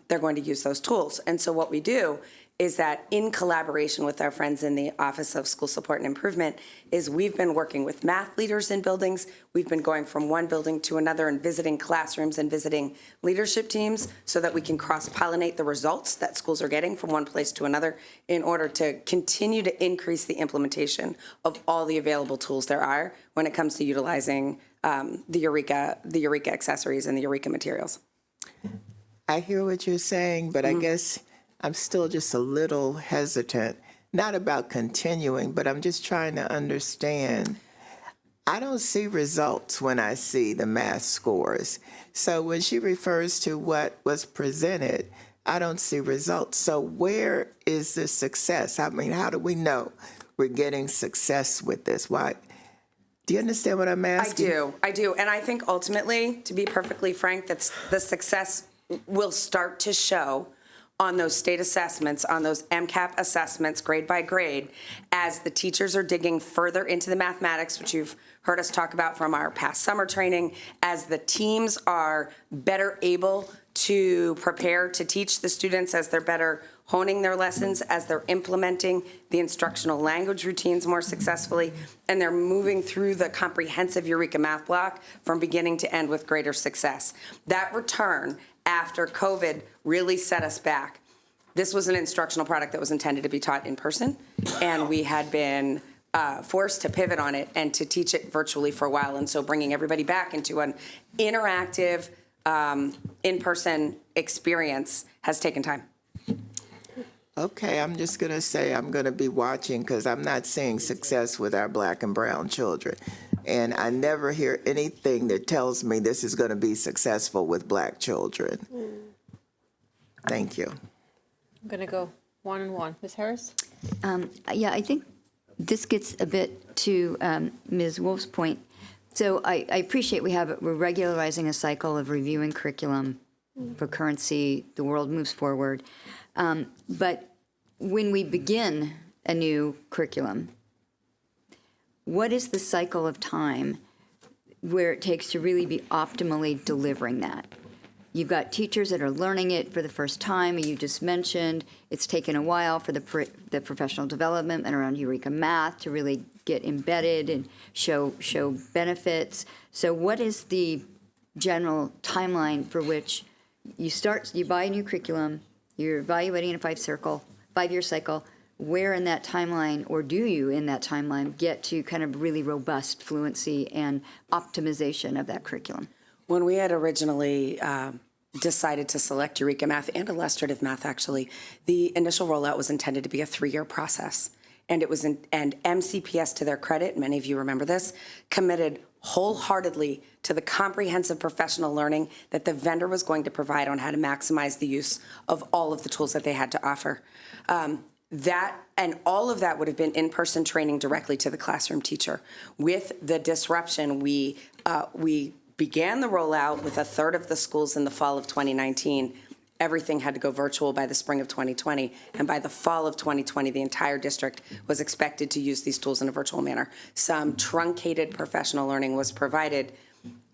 they're going to use those tools. And so what we do is that in collaboration with our friends in the Office of School Support and Improvement, is we've been working with math leaders in buildings. We've been going from one building to another and visiting classrooms and visiting leadership teams so that we can cross-pollinate the results that schools are getting from one place to another in order to continue to increase the implementation of all the available tools there are when it comes to utilizing the Eureka accessories and the Eureka materials. I hear what you're saying, but I guess I'm still just a little hesitant, not about continuing, but I'm just trying to understand. I don't see results when I see the math scores. So when she refers to what was presented, I don't see results. So where is the success? I mean, how do we know we're getting success with this? Why? Do you understand what I'm asking? I do. And I think ultimately, to be perfectly frank, that the success will start to show on those state assessments, on those MCAP assessments, grade by grade, as the teachers are digging further into the mathematics, which you've heard us talk about from our past summer training, as the teams are better able to prepare to teach the students, as they're better honing their lessons, as they're implementing the instructional language routines more successfully, and they're moving through the comprehensive Eureka math block from beginning to end with greater success. That return after COVID really set us back. This was an instructional product that was intended to be taught in person, and we had been forced to pivot on it and to teach it virtually for a while. And so bringing everybody back into an interactive, in-person experience has taken time. Okay, I'm just going to say I'm going to be watching because I'm not seeing success with our black and brown children. And I never hear anything that tells me this is going to be successful with black children. Thank you. I'm going to go one and one. Ms. Harris? Yeah, I think this gets a bit to Ms. Wolf's point. So I appreciate we're regularizing a cycle of reviewing curriculum for currency. The world moves forward. But when we begin a new curriculum, what is the cycle of time where it takes to really be optimally delivering that? You've got teachers that are learning it for the first time. You just mentioned it's taken a while for the professional development and around Eureka Math to really get embedded and show benefits. So what is the general timeline for which you buy a new curriculum, you're evaluating in a 5-year cycle, where in that timeline, or do you in that timeline, get to kind of really robust fluency and optimization of that curriculum? When we had originally decided to select Eureka Math and illustrative math, actually, the initial rollout was intended to be a 3-year process. And and MCPS, to their credit, many of you remember this, committed wholeheartedly to the comprehensive professional learning that the vendor was going to provide on how to maximize the use of all of the tools that they had to offer. All of that would have been in-person training directly to the classroom teacher. With the disruption, we began the rollout with a third of the schools in the fall of 2019. Everything had to go virtual by the spring of 2020, and by the fall of 2020, the entire district was expected to use these tools in a virtual manner. Some truncated professional learning was provided,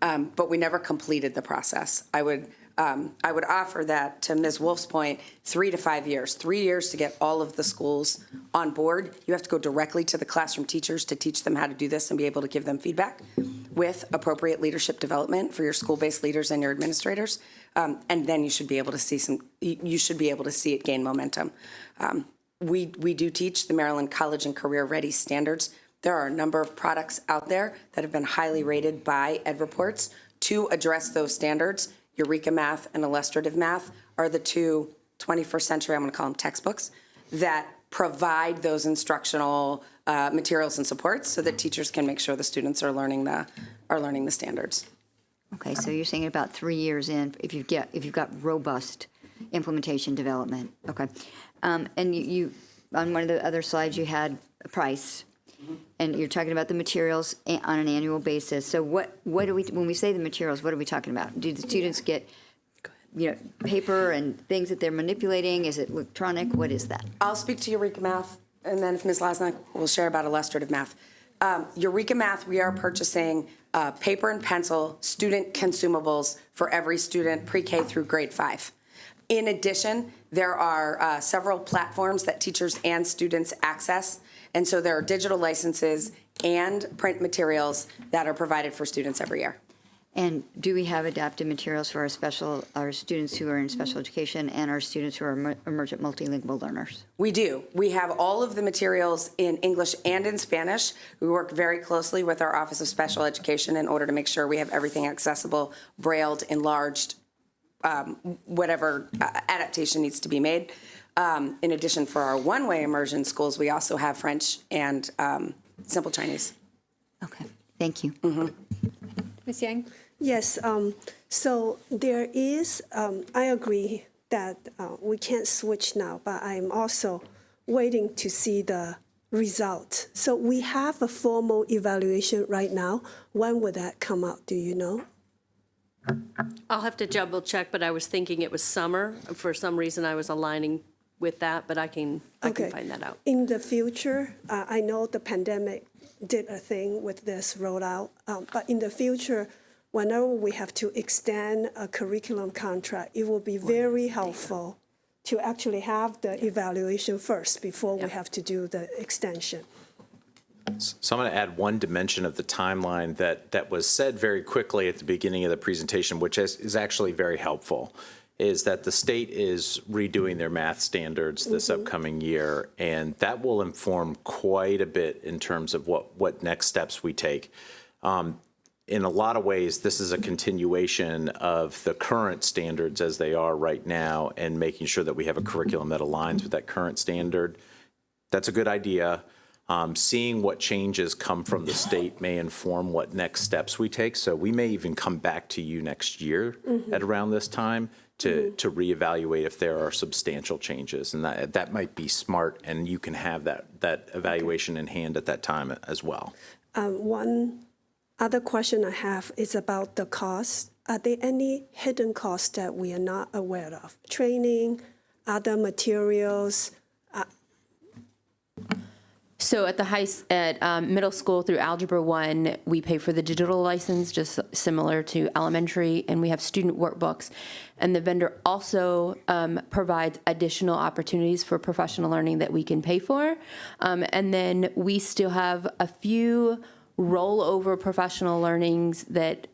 but we never completed the process. I would offer that, to Ms. Wolf's point, 3 to 5 years. 3 years to get all of the schools on board. You have to go directly to the classroom teachers to teach them how to do this and be able to give them feedback with appropriate leadership development for your school-based leaders and your administrators. And then you should be able to see it gain momentum. We do teach the Maryland College and Career Ready standards. There are a number of products out there that have been highly rated by Ed Reports to address those standards. Eureka Math and illustrative math are the two 21st century, I'm going to call them textbooks, that provide those instructional materials and supports so that teachers can make sure the students are learning the standards. Okay, so you're saying about 3 years in, if you've got robust implementation development. Okay, and you on one of the other slides you had a price, and you're talking about the materials on an annual basis. So what do we, when we say the materials, what are we talking about? Do the students get, paper and things that they're manipulating? Is it electronic? What is that? I'll speak to Eureka Math, and then if Ms. Lasnik will share about illustrative math. Eureka Math, we are purchasing paper and pencil student consumables for every student pre-K through grade 5. In addition, there are several platforms that teachers and students access. And so there are digital licenses and print materials that are provided for students every year. And do we have adapted materials for our students who are in special education and our students who are emergent multilingual learners? We do. We have all of the materials in English and in Spanish. We work very closely with our Office of Special Education in order to make sure we have everything accessible, brailled, enlarged, whatever adaptation needs to be made. In addition, for our one-way immersion schools, we also have French and Simple Chinese. Okay, thank you. Ms. Yang? Yes, so there is, I agree that we can't switch now, but I'm also waiting to see the result. So we have a formal evaluation right now. When would that come out, do you know? I'll have to double check, but I was thinking it was summer. For some reason, I was aligning with that, but I can find that out. In the future, I know the pandemic did a thing with this rollout, but in the future, whenever we have to extend a curriculum contract, it will be very helpful to actually have the evaluation first before we have to do the extension. So I'm going to add one dimension of the timeline that was said very quickly at the beginning of the presentation, which is actually very helpful, is that the state is redoing their math standards this upcoming year, and that will inform quite a bit in terms of what next steps we take. In a lot of ways, this is a continuation of the current standards as they are right now, and making sure that we have a curriculum that aligns with that current standard. That's a good idea. Seeing what changes come from the state may inform what next steps we take. So we may even come back to you next year at around this time to reevaluate if there are substantial changes. And that might be smart, and you can have that evaluation in hand at that time as well. One other question I have is about the cost. Are there any hidden costs that we are not aware of? Training, other materials? So at middle school through Algebra 1, we pay for the digital license, just similar to elementary, and we have student workbooks. And the vendor also provides additional opportunities for professional learning that we can pay for. And then we still have a few rollover professional learnings that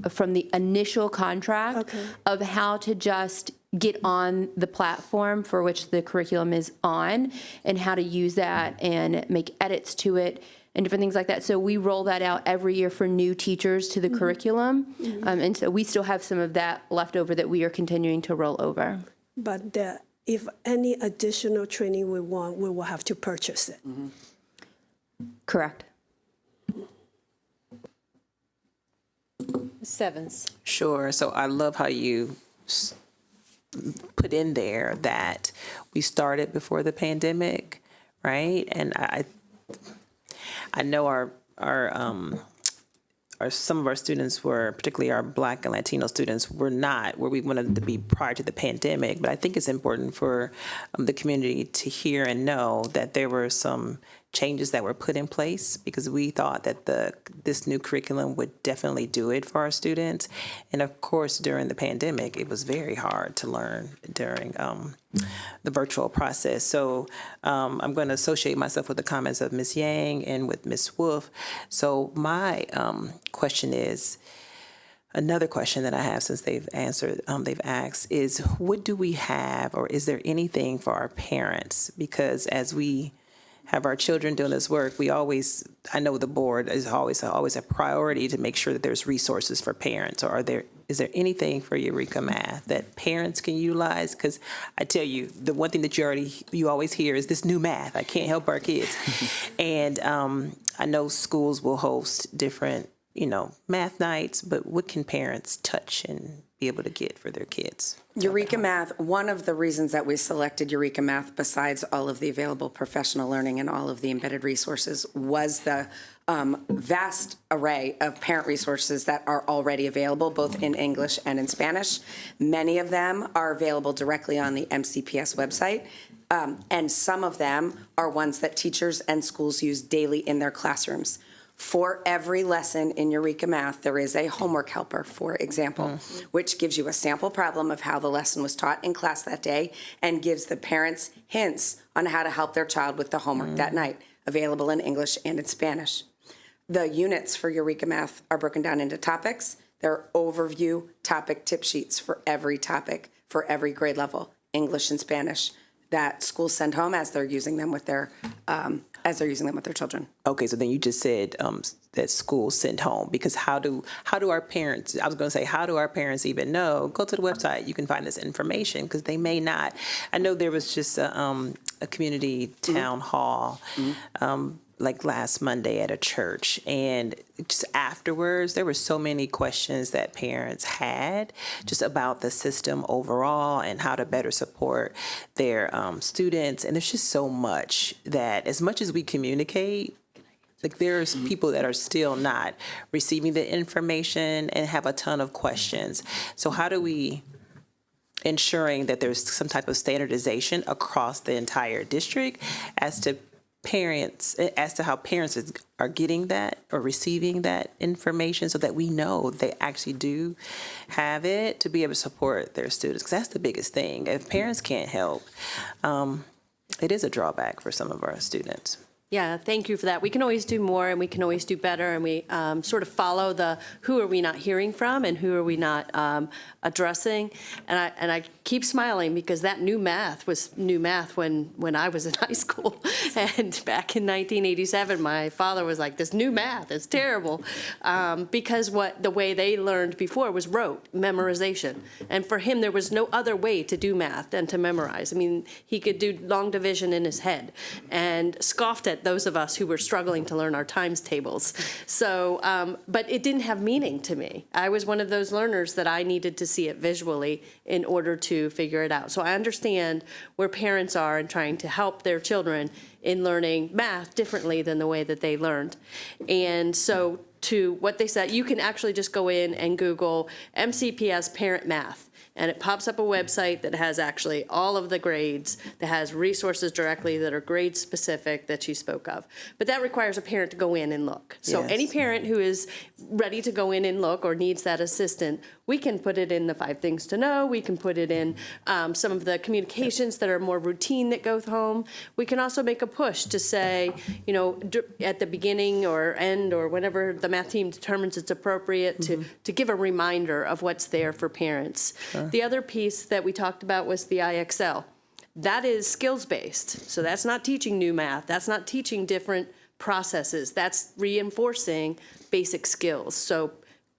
from the initial contract of how to just get on the platform for which the curriculum is on and how to use that and make edits to it and different things like that. So we roll that out every year for new teachers to the curriculum. And so we still have some of that left over that we are continuing to roll over. But if any additional training we want, we will have to purchase it. Correct. Sevens. Sure. So I love how you put in there that we started before the pandemic, right? And I know our some of our students were, particularly our Black and Latino students, were not where we wanted to be prior to the pandemic. But I think it's important for the community to hear and know that there were some changes that were put in place because we thought that this new curriculum would definitely do it for our students. And of course, during the pandemic, it was very hard to learn during the virtual process. So I'm going to associate myself with the comments of Ms. Yang and with Ms. Wolf. So my question is, another question that I have since they've asked is, what do we have, or is there anything for our parents? Because as we have our children doing this work, I know the board is always a priority to make sure that there's resources for parents. Or is there anything for Eureka Math that parents can utilize? Because I tell you, the one thing that you always hear is this new math. I can't help our kids. And I know schools will host different, math nights, but what can parents touch and be able to get for their kids? Eureka Math, one of the reasons that we selected Eureka Math, besides all of the available professional learning and all of the embedded resources, was the vast array of parent resources that are already available, both in English and in Spanish. Many of them are available directly on the MCPS website, and some of them are ones that teachers and schools use daily in their classrooms. For every lesson in Eureka Math, there is a homework helper, for example, which gives you a sample problem of how the lesson was taught in class that day and gives the parents hints on how to help their child with the homework that night, available in English and in Spanish. The units for Eureka Math are broken down into topics. There are overview topic tip sheets for every topic, for every grade level, English and Spanish, that schools send home as they're using them with their children. Okay, so then you just said that schools send home, because how do our parents, I was going to say, how do our parents even know? Go to the website, you can find this information, because they may not. I know there was just a community town hall like last Monday at a church, and just afterwards there were so many questions that parents had just about the system overall and how to better support their students. And there's just so much that, as much as we communicate, like there's people that are still not receiving the information and have a ton of questions. So how do we ensuring that there's some type of standardization across the entire district as to how parents are getting that or receiving that information, so that we know they actually do have it to be able to support their students? Because that's the biggest thing. If parents can't help, it is a drawback for some of our students. Yeah, thank you for that. We can always do more, and we can always do better, and we sort of follow the who are we not hearing from and who are we not addressing. And I keep smiling, because that new math was new math when I was in high school. And back in 1987, my father was like, this new math is terrible, because the way they learned before was rote, memorization. And for him, there was no other way to do math than to memorize. I mean, he could do long division in his head, and scoffed at those of us who were struggling to learn our times tables. So, but it didn't have meaning to me. I was one of those learners that I needed to see it visually in order to figure it out. So I understand where parents are in trying to help their children in learning math differently than the way that they learned. And so to what they said, you can actually just go in and Google MCPS Parent Math, and it pops up a website that has actually all of the grades, that has resources directly that are grade specific that she spoke of. But that requires a parent to go in and look. So Yes. any parent who is ready to go in and look or needs that assistant, we can put it in the 5 things to know. We can put it in some of the communications that are more routine that go home. We can also make a push to say, you know, at the beginning or end or whenever the math team determines it's appropriate, to give a reminder of what's there for parents. The other piece that we talked about was the IXL. That is skills-based. So that's not teaching new math. That's not teaching different processes. That's reinforcing basic skills. So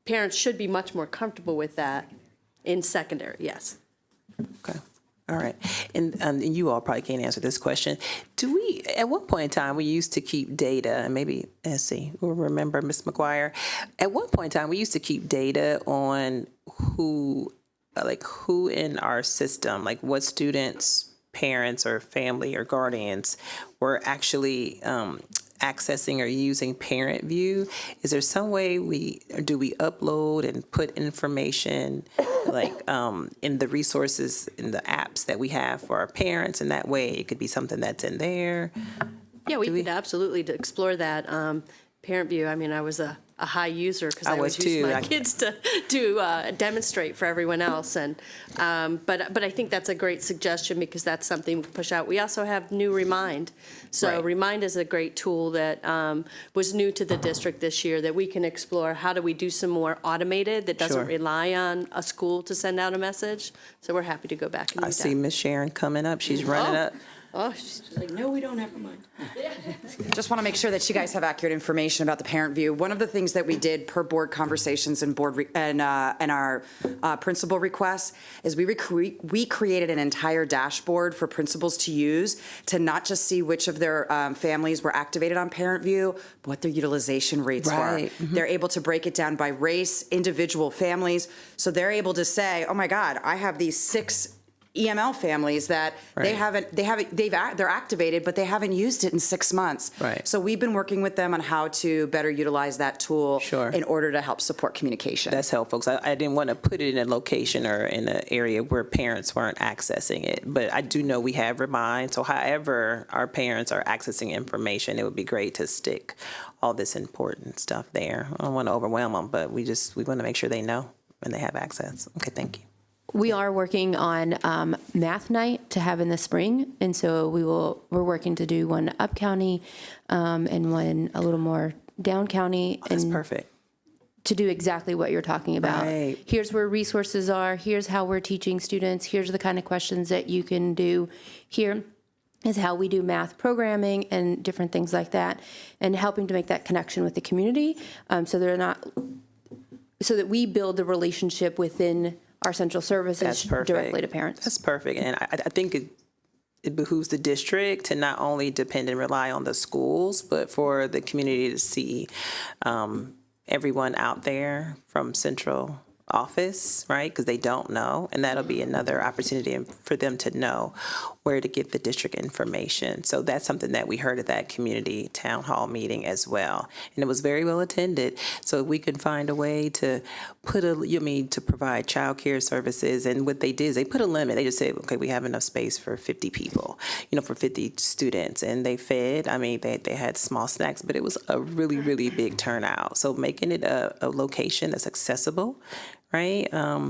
parents should be much more comfortable with that in secondary, yes. Okay. All right. And you all probably can't answer this question. Do we, at one point in time, we used to keep data, and maybe, let's see, we'll remember Ms. McGuire. At one point in time, we used to keep data on who in our system, like what students, parents, or family or guardians were actually accessing or using Parent View. Is there some way do we upload and put information like in the resources in the apps that we have for our parents, and that way it could be something that's in there? Yeah, we could absolutely explore that. Parent View, I mean, I was a high user because I was always used too. my kids to demonstrate for everyone else. And but I think that's a great suggestion, because that's something we can push out. We also have new Remind. So Right. Remind is a great tool that was new to the district this year that we can explore. How do we do some more automated that doesn't Sure. rely on a school to send out a message? So we're happy to go back and do I that. see Miss Sharon coming up. She's running up. Oh, she's Like, no, we don't have a mind. Just want to make sure that you guys have accurate information about the Parent View. One of the things that we did per board conversations and and our principal requests is we created an entire dashboard for principals to use to not just see which of their families were activated on Parent View, but what their utilization rates Right. were. They're able to break it down by race, individual families, so they're able to say, oh my God, I have these 6 EML families that they're activated, but they haven't used it in 6 months. Right. So we've been working with them on how to better utilize that tool Sure. in order to help support communication. That's helpful, because I didn't want to put it in a location or in an area where parents weren't accessing it. But I do know we have Remind, so however our parents are accessing information, it would be great to stick all this important stuff there. I don't want to overwhelm them, but we want to make sure they know when they have access. Okay, thank you. We are working on math night to have in the spring, and so we're working to do one up county and one a little more down county. That's perfect. To do exactly what you're talking about. Right. Here's where resources are. Here's how we're teaching students. Here's the kind of questions that you can do. Here is how we do math programming and different things like that, and helping to make that connection with the community, so that we build the relationship within our central services directly to parents. That's perfect. And I think it behooves the district to not only depend and rely on the schools, but for the community to see everyone out there from central office, right? Because they don't know, and that'll be another opportunity for them to know where to get the district information. So that's something that we heard at that community town hall meeting as well, and it was very well attended. So we could find a way to to provide childcare services, and what they did is they put a limit. They just said, okay, we have enough space for 50 people, for 50 students, and they fed. I mean, they had small snacks, but it was a really, really big turnout. So making it a location that's accessible, right,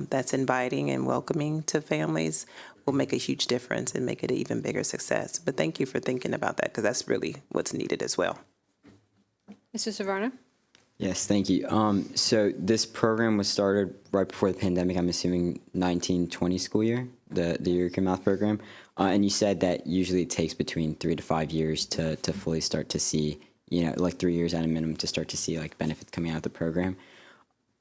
that's inviting and welcoming to families will make a huge difference and make it an even bigger success. But thank you for thinking about that, because that's really what's needed as well. Mr. Savarna? Yes, thank you. So this program was started right before the pandemic, I'm assuming 19-20 school year, the Eureka Math program. And you said that usually it takes between 3 to 5 years to fully start to see, like 3 years at a minimum to start to see like benefits coming out of the program.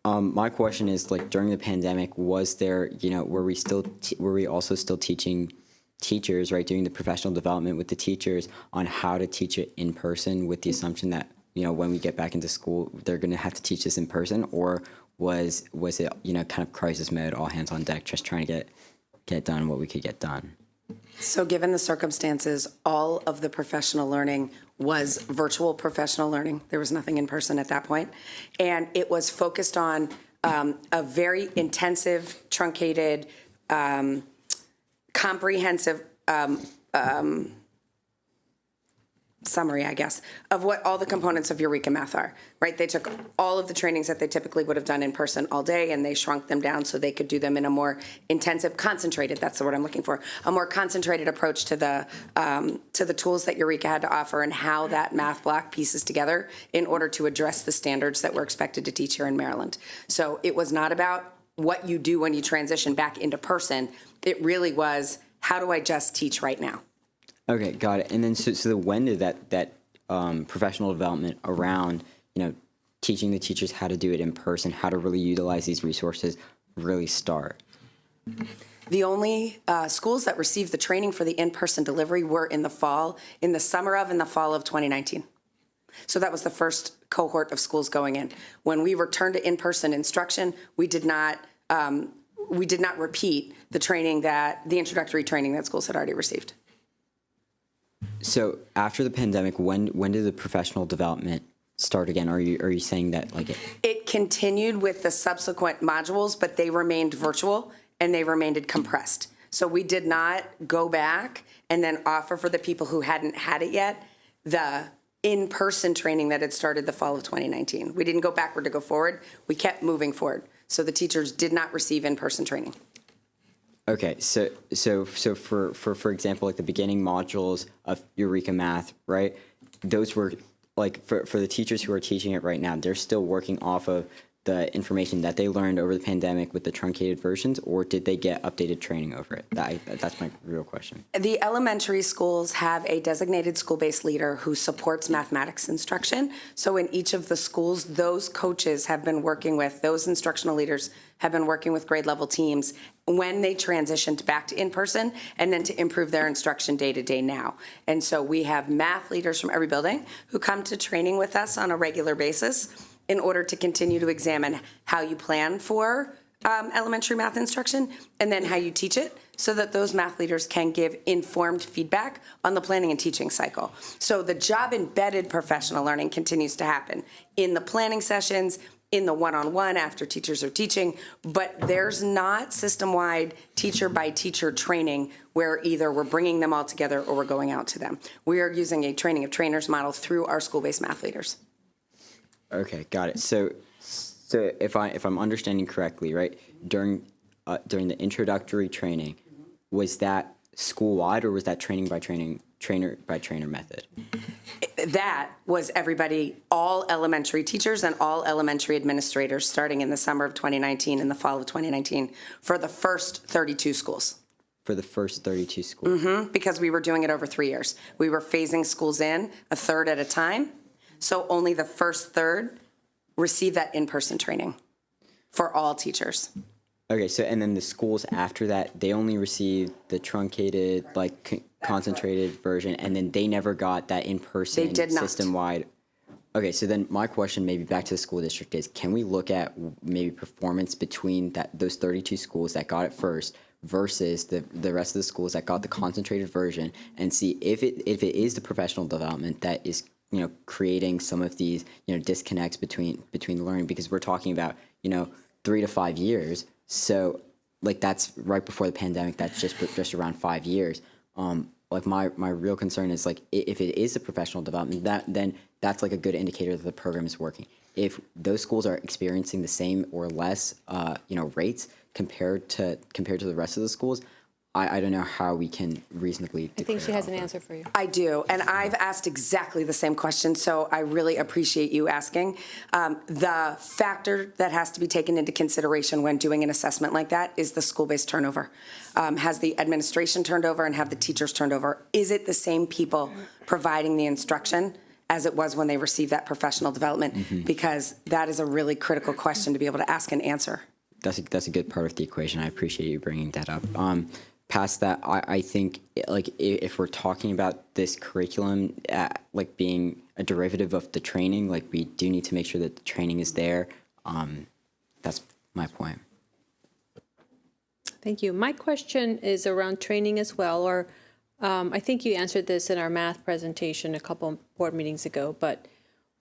My question is, like, during the pandemic, was there, were we also still teaching teachers, right, doing the professional development with the teachers on how to teach it in person, with the assumption that, when we get back into school, they're going to have to teach this in person? Or was it, kind of crisis mode, all hands on deck, just trying to get done what we could get done? So given the circumstances, all of the professional learning was virtual professional learning. There was nothing in person at that point. And it was focused on a very intensive, truncated, comprehensive summary, I guess, of what all the components of Eureka Math are, right? They took all of the trainings that they typically would have done in person all day, and they shrunk them down so they could do them in a more intensive, concentrated, that's the word I'm looking for, a more concentrated approach to the tools that Eureka had to offer and how that math block pieces together in order to address the standards that we're expected to teach here in Maryland. So it was not about what you do when you transition back into person. It really was, how do I just teach right now? Okay, got it. And then so when did that professional development around, teaching the teachers how to do it in person, how to really utilize these resources really start? The only schools that received the training for the in-person delivery were in the fall of 2019. So that was the first cohort of schools going in. When we returned to in-person instruction, we did not repeat the introductory training that schools had already received. So after the pandemic, when did the professional development start again? Are you saying that It continued with the subsequent modules, but they remained virtual and they remained compressed. So we did not go back and then offer for the people who hadn't had it yet the in-person training that had started the fall of 2019. We didn't go backward to go forward. We kept moving forward. So the teachers did not receive in-person training. Okay, so for example, like the beginning modules of Eureka Math, right? Those were like for the teachers who are teaching it right now, they're still working off of the information that they learned over the pandemic with the truncated versions, or did they get updated training over it? That's my real question. The elementary schools have a designated school-based leader who supports mathematics instruction. So in each of the schools, those coaches have been working with, those instructional leaders have been working with grade level teams when they transitioned back to in-person and then to improve their instruction day to day now. And so we have math leaders from every building who come to training with us on a regular basis in order to continue to examine how you plan for elementary math instruction and then how you teach it so that those math leaders can give informed feedback on the planning and teaching cycle. So the job-embedded professional learning continues to happen in the planning sessions, in the one-on-one after teachers are teaching, but there's not system-wide teacher-by-teacher training where either we're bringing them all together or we're going out to them. We are using a training of trainers model through our school-based math leaders. Okay, got it. So if I'm understanding correctly, right, during the introductory training, was that school-wide or was that trainer by trainer method? That was everybody, all elementary teachers and all elementary administrators starting in the summer of 2019 and the fall of 2019 for the first 32 schools. For the first 32 schools? Mm-hmm, because we were doing it over 3 years. We were phasing schools in a third at a time, so only the first third received that in-person training for all teachers. Okay, so and then the schools after that, they only received the truncated, like concentrated version, and then they never got that in-person They did not. system-wide. Okay, so then my question, maybe back to the school district, is can we look at maybe performance between those 32 schools that got it first versus the rest of the schools that got the concentrated version, and see if it is the professional development that is creating some of these disconnects between the learning, because we're talking about 3 to 5 years. So, like, that's right before the pandemic. That's just around 5 years. Like, my real concern is, like, if it is a professional development, then that's like a good indicator that the program is working. If those schools are experiencing the same or less, rates compared to the rest of the schools, I don't know how we can reasonably. I think she has an answer for you. I do, and I've asked exactly the same question, so I really appreciate you asking. The factor that has to be taken into consideration when doing an assessment like that is the school-based turnover. Has the administration turned over and have the teachers turned over? Is it the same people providing the instruction as it was when they received that professional development? Mm-hmm. Because that is a really critical question to be able to ask and answer. That's a good part of the equation. I appreciate you bringing that up. Past that, I think, like, if we're talking about this curriculum like being a derivative of the training, like, we do need to make sure that the training is there. That's my point. Thank you. My question is around training as well, or I think you answered this in our math presentation a couple board meetings ago, but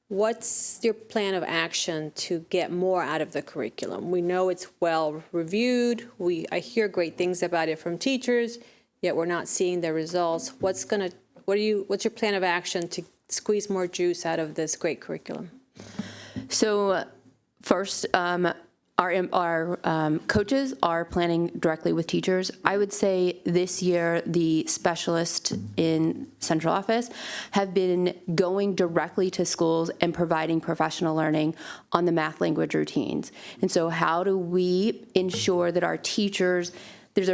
what's your plan of action to get more out of the curriculum? We know it's well reviewed. I hear great things about it from teachers, yet we're not seeing the results. What's your plan of action to squeeze more juice out of this great curriculum? So first, our coaches are planning directly with teachers. I would say this year the specialists in central office have been going directly to schools and providing professional learning on the math language routines. And so how do we ensure that our teachers, there's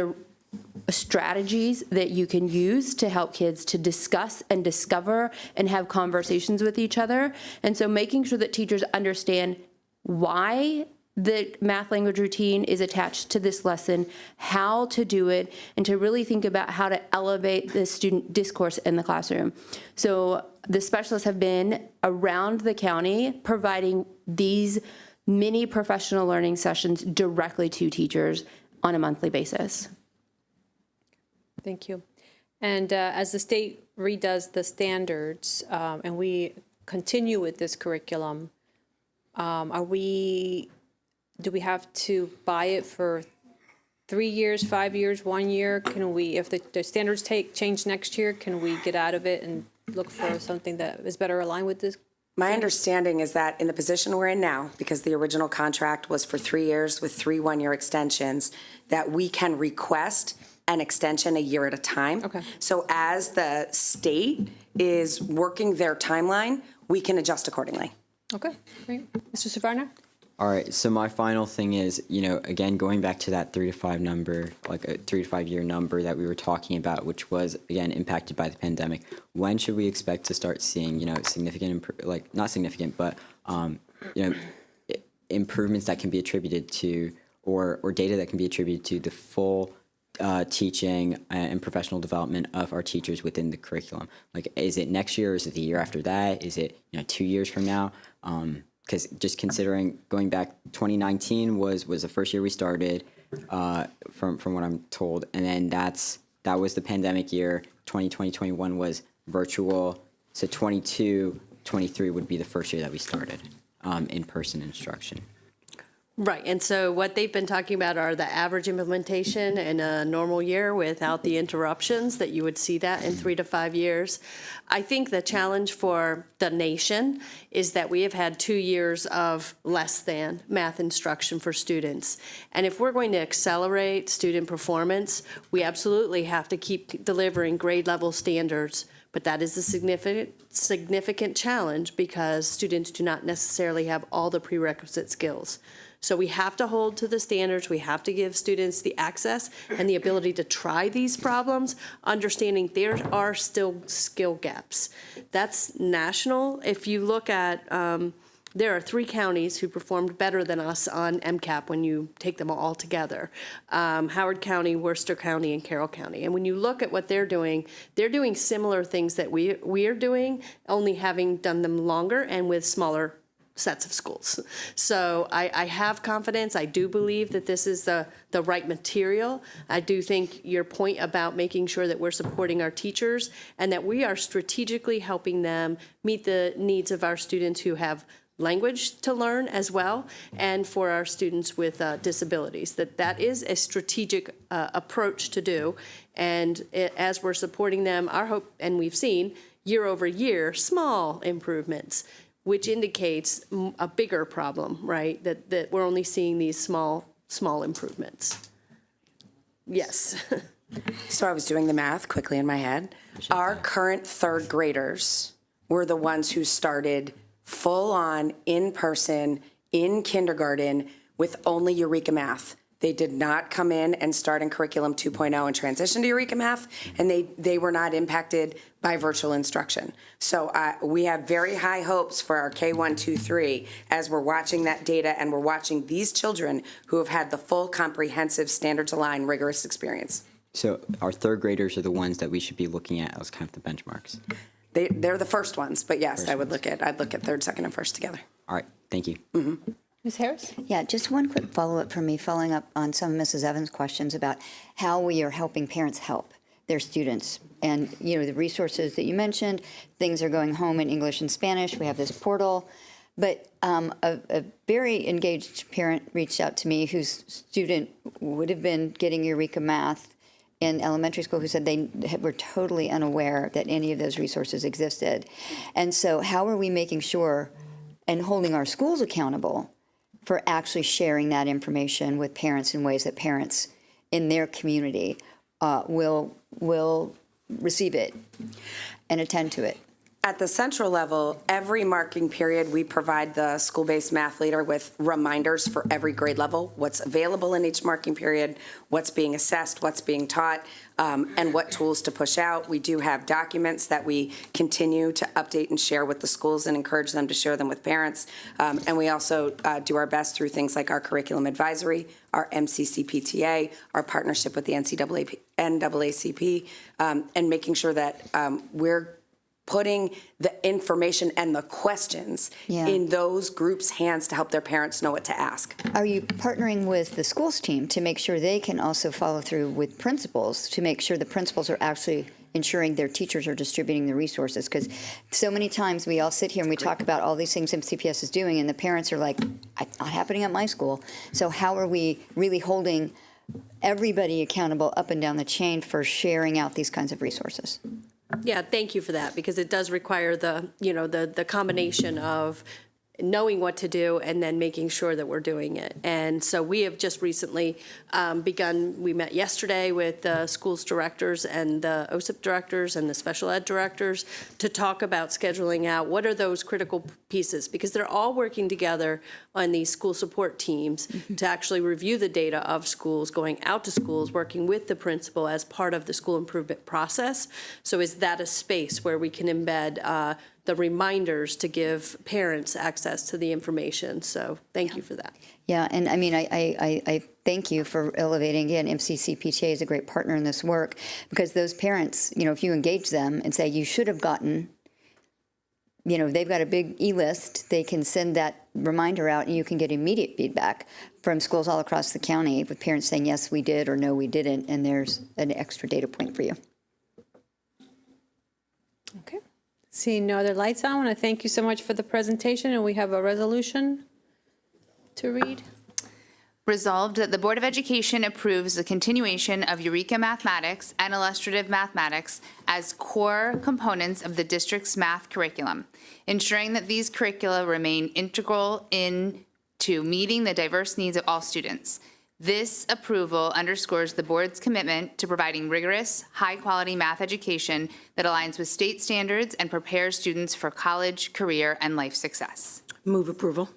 strategies that you can use to help kids to discuss and discover and have conversations with each other. And so making sure that teachers understand why the math language routine is attached to this lesson, how to do it, and to really think about how to elevate the student discourse in the classroom. So the specialists have been around the county providing these mini professional learning sessions directly to teachers on a monthly basis. Thank you. And as the state redoes the standards and we continue with this curriculum, do we have to buy it for 3 years, 5 years, 1 year? Can we, if the standards change next year, can we get out of it and look for something that is better aligned with this? My understanding is that in the position we're in now, because the original contract was for 3 years with 3 one-year extensions, that we can request an extension a year at a time. Okay. So as the state is working their timeline, we can adjust accordingly. Okay, great. Mr. Savarna? All right, so my final thing is, again, going back to that 3 to 5 number, like a 3 to 5 year number that we were talking about, which was, again, impacted by the pandemic. When should we expect to start seeing, significant, not significant, but, improvements that can be attributed to, or data that can be attributed to the full teaching and professional development of our teachers within the curriculum? Like, is it next year, or is it the year after that? Is it, 2 years from now? Because just considering going back, 2019 was the first year we started. from what I'm told. And then that was the pandemic year. 2020, 21 was virtual. So 22, 23 would be the first year that we started in-person instruction. Right, and so what they've been talking about are the average implementation in a normal year without the interruptions, that you would see that in 3 to 5 years. I think the challenge for the nation is that we have had 2 years of less than math instruction for students. And if we're going to accelerate student performance, we absolutely have to keep delivering grade level standards. But that is a significant challenge because students do not necessarily have all the prerequisite skills. So we have to hold to the standards. We have to give students the access and the ability to try these problems, understanding there are still skill gaps. That's national. If you look at, there are 3 counties who performed better than us on MCAP when you take them all together. Howard County, Worcester County, and Carroll County. And when you look at what they're doing similar things that we are doing, only having done them longer and with smaller sets of schools. So I have confidence. I do believe that this is the right material. I do think your point about making sure that we're supporting our teachers and that we are strategically helping them meet the needs of our students who have language to learn as well, and for our students with disabilities, that is a strategic approach to do. And as we're supporting them, our hope, and we've seen year over year, small improvements, which indicates a bigger problem, right? That we're only seeing these small improvements. Yes. So I was doing the math quickly in my head. Our current 3rd graders were the ones who started full on in person in kindergarten with only Eureka Math. They did not come in and start in Curriculum 2.0 and transition to Eureka Math, and they were not impacted by virtual instruction. So we have very high hopes for our K1, 2, 3 as we're watching that data and we're watching these children who have had the full comprehensive standards-aligned rigorous experience. So our 3rd graders are the ones that we should be looking at as kind of the benchmarks. They're the first ones, but yes, I'd look at 3rd, 2nd, and 1st together. All right, thank you. Mm-hmm. Ms. Harris? Yeah, just one quick follow-up from me, following up on some of Mrs. Evans' questions about how we are helping parents help their students. And, the resources that you mentioned, things are going home in English and Spanish. We have this portal. But a very engaged parent reached out to me whose student would have been getting Eureka Math in elementary school, who said they were totally unaware that any of those resources existed. And so how are we making sure and holding our schools accountable for actually sharing that information with parents in ways that parents in their community will receive it and attend to it? At the central level, every marking period, we provide the school-based math leader with reminders for every grade level, what's available in each marking period, what's being assessed, what's being taught, and what tools to push out. We do have documents that we continue to update and share with the schools and encourage them to share them with parents. And we also do our best through things like our curriculum advisory, our MCCPTA, our partnership with the NAACP, and making sure that we're putting the information and the questions in those groups' hands to help their parents know what to ask. Are you partnering with the schools team to make sure they can also follow through with principals to make sure the principals are actually ensuring their teachers are distributing the resources? Because so many times we all sit here and we talk about all these things MCPS is doing, and the parents are like, it's not happening at my school. So how are we really holding everybody accountable up and down the chain for sharing out these kinds of resources? Yeah, thank you for that, because it does require the combination of knowing what to do and then making sure that we're doing it. And so we have just recently begun, we met yesterday with the schools directors and the OSIP directors and the special ed directors to talk about scheduling out what are those critical pieces, because they're all working together on these school support teams to actually review the data of schools, going out to schools, working with the principal as part of the school improvement process. So is that a space where we can embed the reminders to give parents access to the information? So thank you for that. Yeah, and I mean, I thank you for elevating, again, MCCPTA is a great partner in this work, because those parents, if you engage them and say, you should have gotten they've got a big e-list. They can send that reminder out, and you can get immediate feedback from schools all across the county with parents saying, yes, we did, or no, we didn't, and there's an extra data point for you. Okay. Seeing no other lights on, I want to thank you so much for the presentation, and we have a resolution to read. Resolved that the Board of Education approves the continuation of Eureka Mathematics and Illustrative Mathematics as core components of the district's math curriculum, ensuring that these curricula remain integral into meeting the diverse needs of all students. This approval underscores the board's commitment to providing rigorous, high-quality math education that aligns with state standards and prepares students for college, career, and life success. Move approval.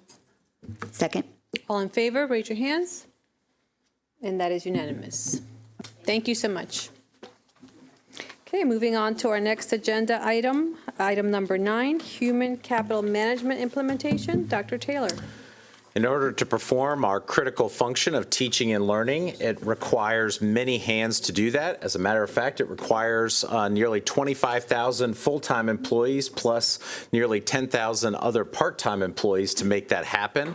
Second. All in favor, raise your hands. And that is unanimous. Thank you so much. Okay, moving on to our next agenda item, item number 9, Human Capital Management Implementation. Dr. Taylor. In order to perform our critical function of teaching and learning, it requires many hands to do that. As a matter of fact, it requires nearly 25,000 full-time employees plus nearly 10,000 other part-time employees to make that happen.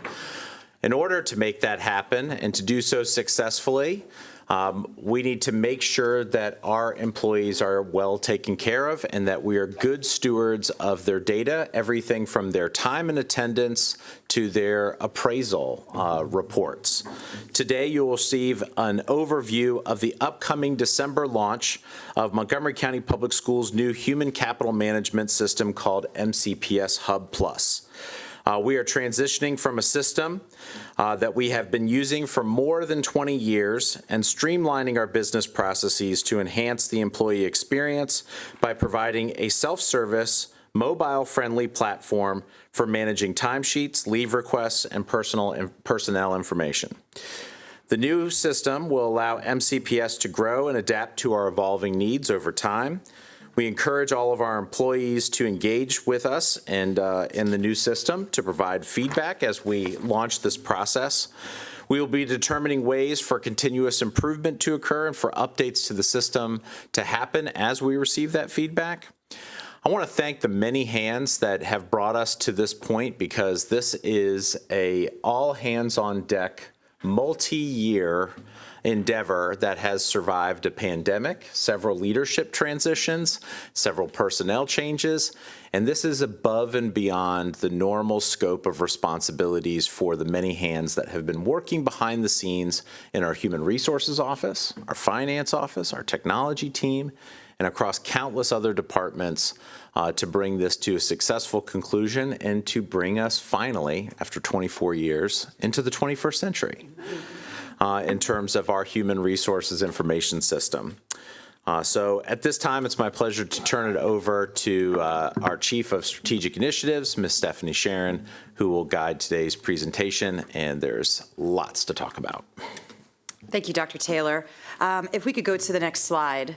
In order to make that happen and to do so successfully, we need to make sure that our employees are well taken care of and that we are good stewards of their data, everything from their time and attendance to their appraisal reports. Today, you will receive an overview of the upcoming December launch of Montgomery County Public Schools' new human capital management system called MCPS Hub Plus. We are transitioning from a system that we have been using for more than 20 years and streamlining our business processes to enhance the employee experience by providing a self-service, mobile-friendly platform for managing timesheets, leave requests, and personnel information. The new system will allow MCPS to grow and adapt to our evolving needs over time. We encourage all of our employees to engage with us and in the new system to provide feedback as we launch this process. We will be determining ways for continuous improvement to occur and for updates to the system to happen as we receive that feedback. I want to thank the many hands that have brought us to this point because this is a all-hands-on-deck, multi-year endeavor that has survived a pandemic, several leadership transitions, several personnel changes, and this is above and beyond the normal scope of responsibilities for the many hands that have been working behind the scenes in our Human Resources Office, our Finance Office, our Technology team, and across countless other departments to bring this to a successful conclusion and to bring us finally, after 24 years, into the 21st century. In terms of our human resources information system. So at this time, it's my pleasure to turn it over to our Chief of Strategic Initiatives, Ms. Stephanie Sharon, who will guide today's presentation, and there's lots to talk about. Thank you, Dr. Taylor. If we could go to the next slide.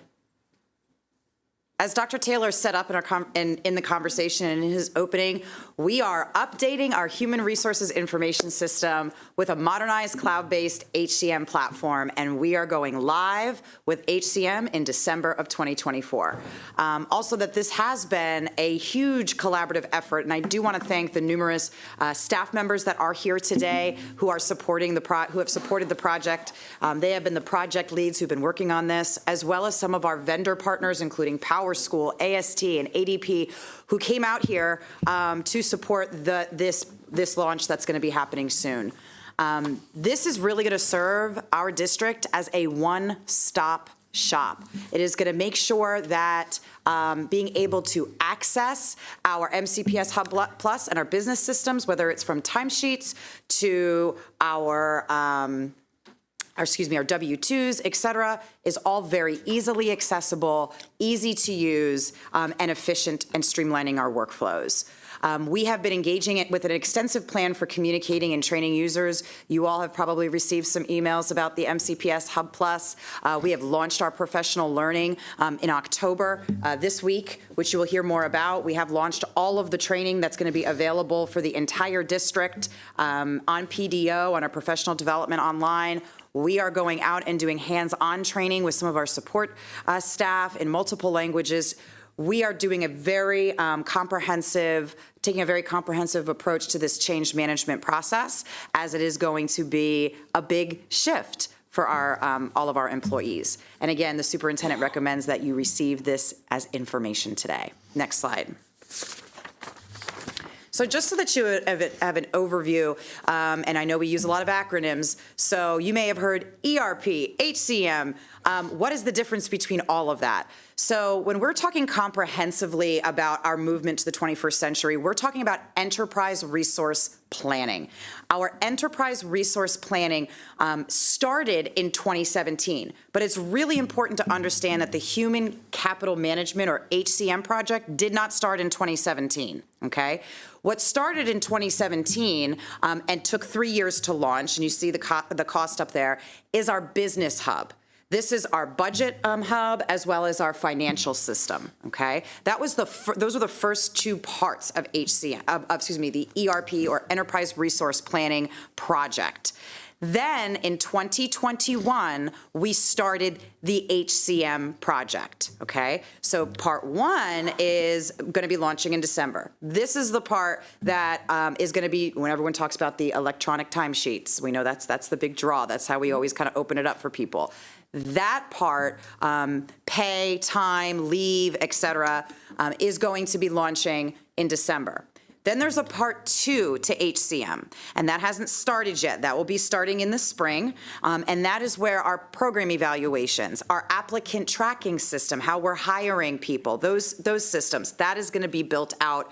As Dr. Taylor set up in the conversation and in his opening, we are updating our human resources information system with a modernized cloud-based HCM platform, and we are going live with HCM in December of 2024. Also, that this has been a huge collaborative effort, and I do want to thank the numerous staff members that are here today who are supporting who have supported the project. They have been the project leads who've been working on this, as well as some of our vendor partners, including Power School, AST, and ADP, who came out here to support this launch that's going to be happening soon. This is really going to serve our district as a one-stop shop. It is going to make sure that being able to access our MCPS Hub Plus and our business systems, whether it's from timesheets to our W-2s, et cetera, is all very easily accessible, easy to use, and efficient and streamlining our workflows. We have been engaging it with an extensive plan for communicating and training users. You all have probably received some emails about the MCPS Hub Plus. We have launched our professional learning in October this week, which you will hear more about. We have launched all of the training that's going to be available for the entire district on PDO, on our professional development online. We are going out and doing hands-on training with some of our support staff in multiple languages. we are doing a very taking a very comprehensive approach to this change management process, as it is going to be a big shift for all of our employees. And again, the superintendent recommends that you receive this as information today. Next slide. So just so that you have an overview, and I know we use a lot of acronyms, so you may have heard ERP, HCM. What is the difference between all of that? So when we're talking comprehensively about our movement to the 21st century, we're talking about enterprise resource planning. Our enterprise resource planning started in 2017, but it's really important to understand that the Human Capital Management, or HCM project, did not start in 2017, okay? What started in 2017 and took 3 years to launch, and you see the cost up there, is our business hub. This is our budget hub as well as our financial system, okay? That was those are the first two parts of the ERP, or Enterprise Resource Planning project. Then in 2021, we started the HCM project, okay? So part one is going to be launching in December. This is the part that is going to be, when everyone talks about the electronic timesheets, we know that's the big draw. That's how we always kind of open it up for people. That part, pay, time, leave, et cetera, is going to be launching in December. Then there's a part 2 to HCM, and that hasn't started yet. That will be starting in the spring, and that is where our program evaluations, our applicant tracking system, how we're hiring people, those systems, that is going to be built out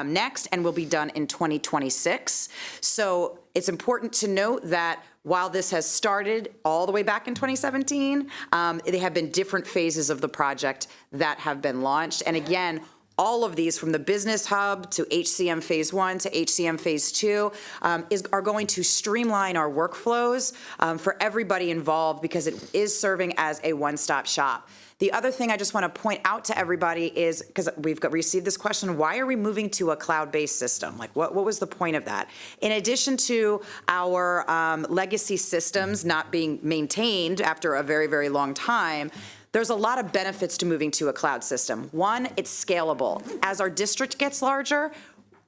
next and will be done in 2026. So it's important to note that while this has started all the way back in 2017, they have been different phases of the project that have been launched. And again, all of these, from the business hub to HCM phase 1 to HCM phase 2, are going to streamline our workflows for everybody involved, because it is serving as a one-stop shop. The other thing I just want to point out to everybody is, because we've received this question, why are we moving to a cloud-based system? Like, what was the point of that? In addition to our legacy systems not being maintained after a very, very long time, there's a lot of benefits to moving to a cloud system. One, it's scalable. As our district gets larger,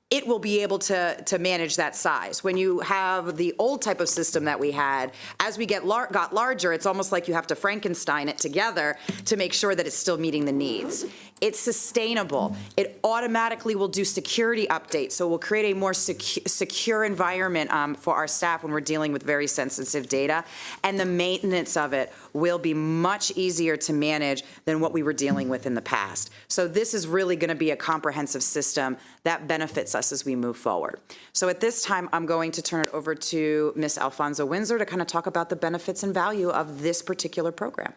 it will be able to manage that size. When you have the old type of system that we had, as we got larger, it's almost like you have to Frankenstein it together to make sure that it's still meeting the needs. It's sustainable. It automatically will do security updates, so it will create a more secure environment for our staff when we're dealing with very sensitive data. And the maintenance of it will be much easier to manage than what we were dealing with in the past. So this is really going to be a comprehensive system that benefits us as we move forward. So at this time, I'm going to turn it over to Ms. Alfonso Windsor to kind of talk about the benefits and value of this particular program.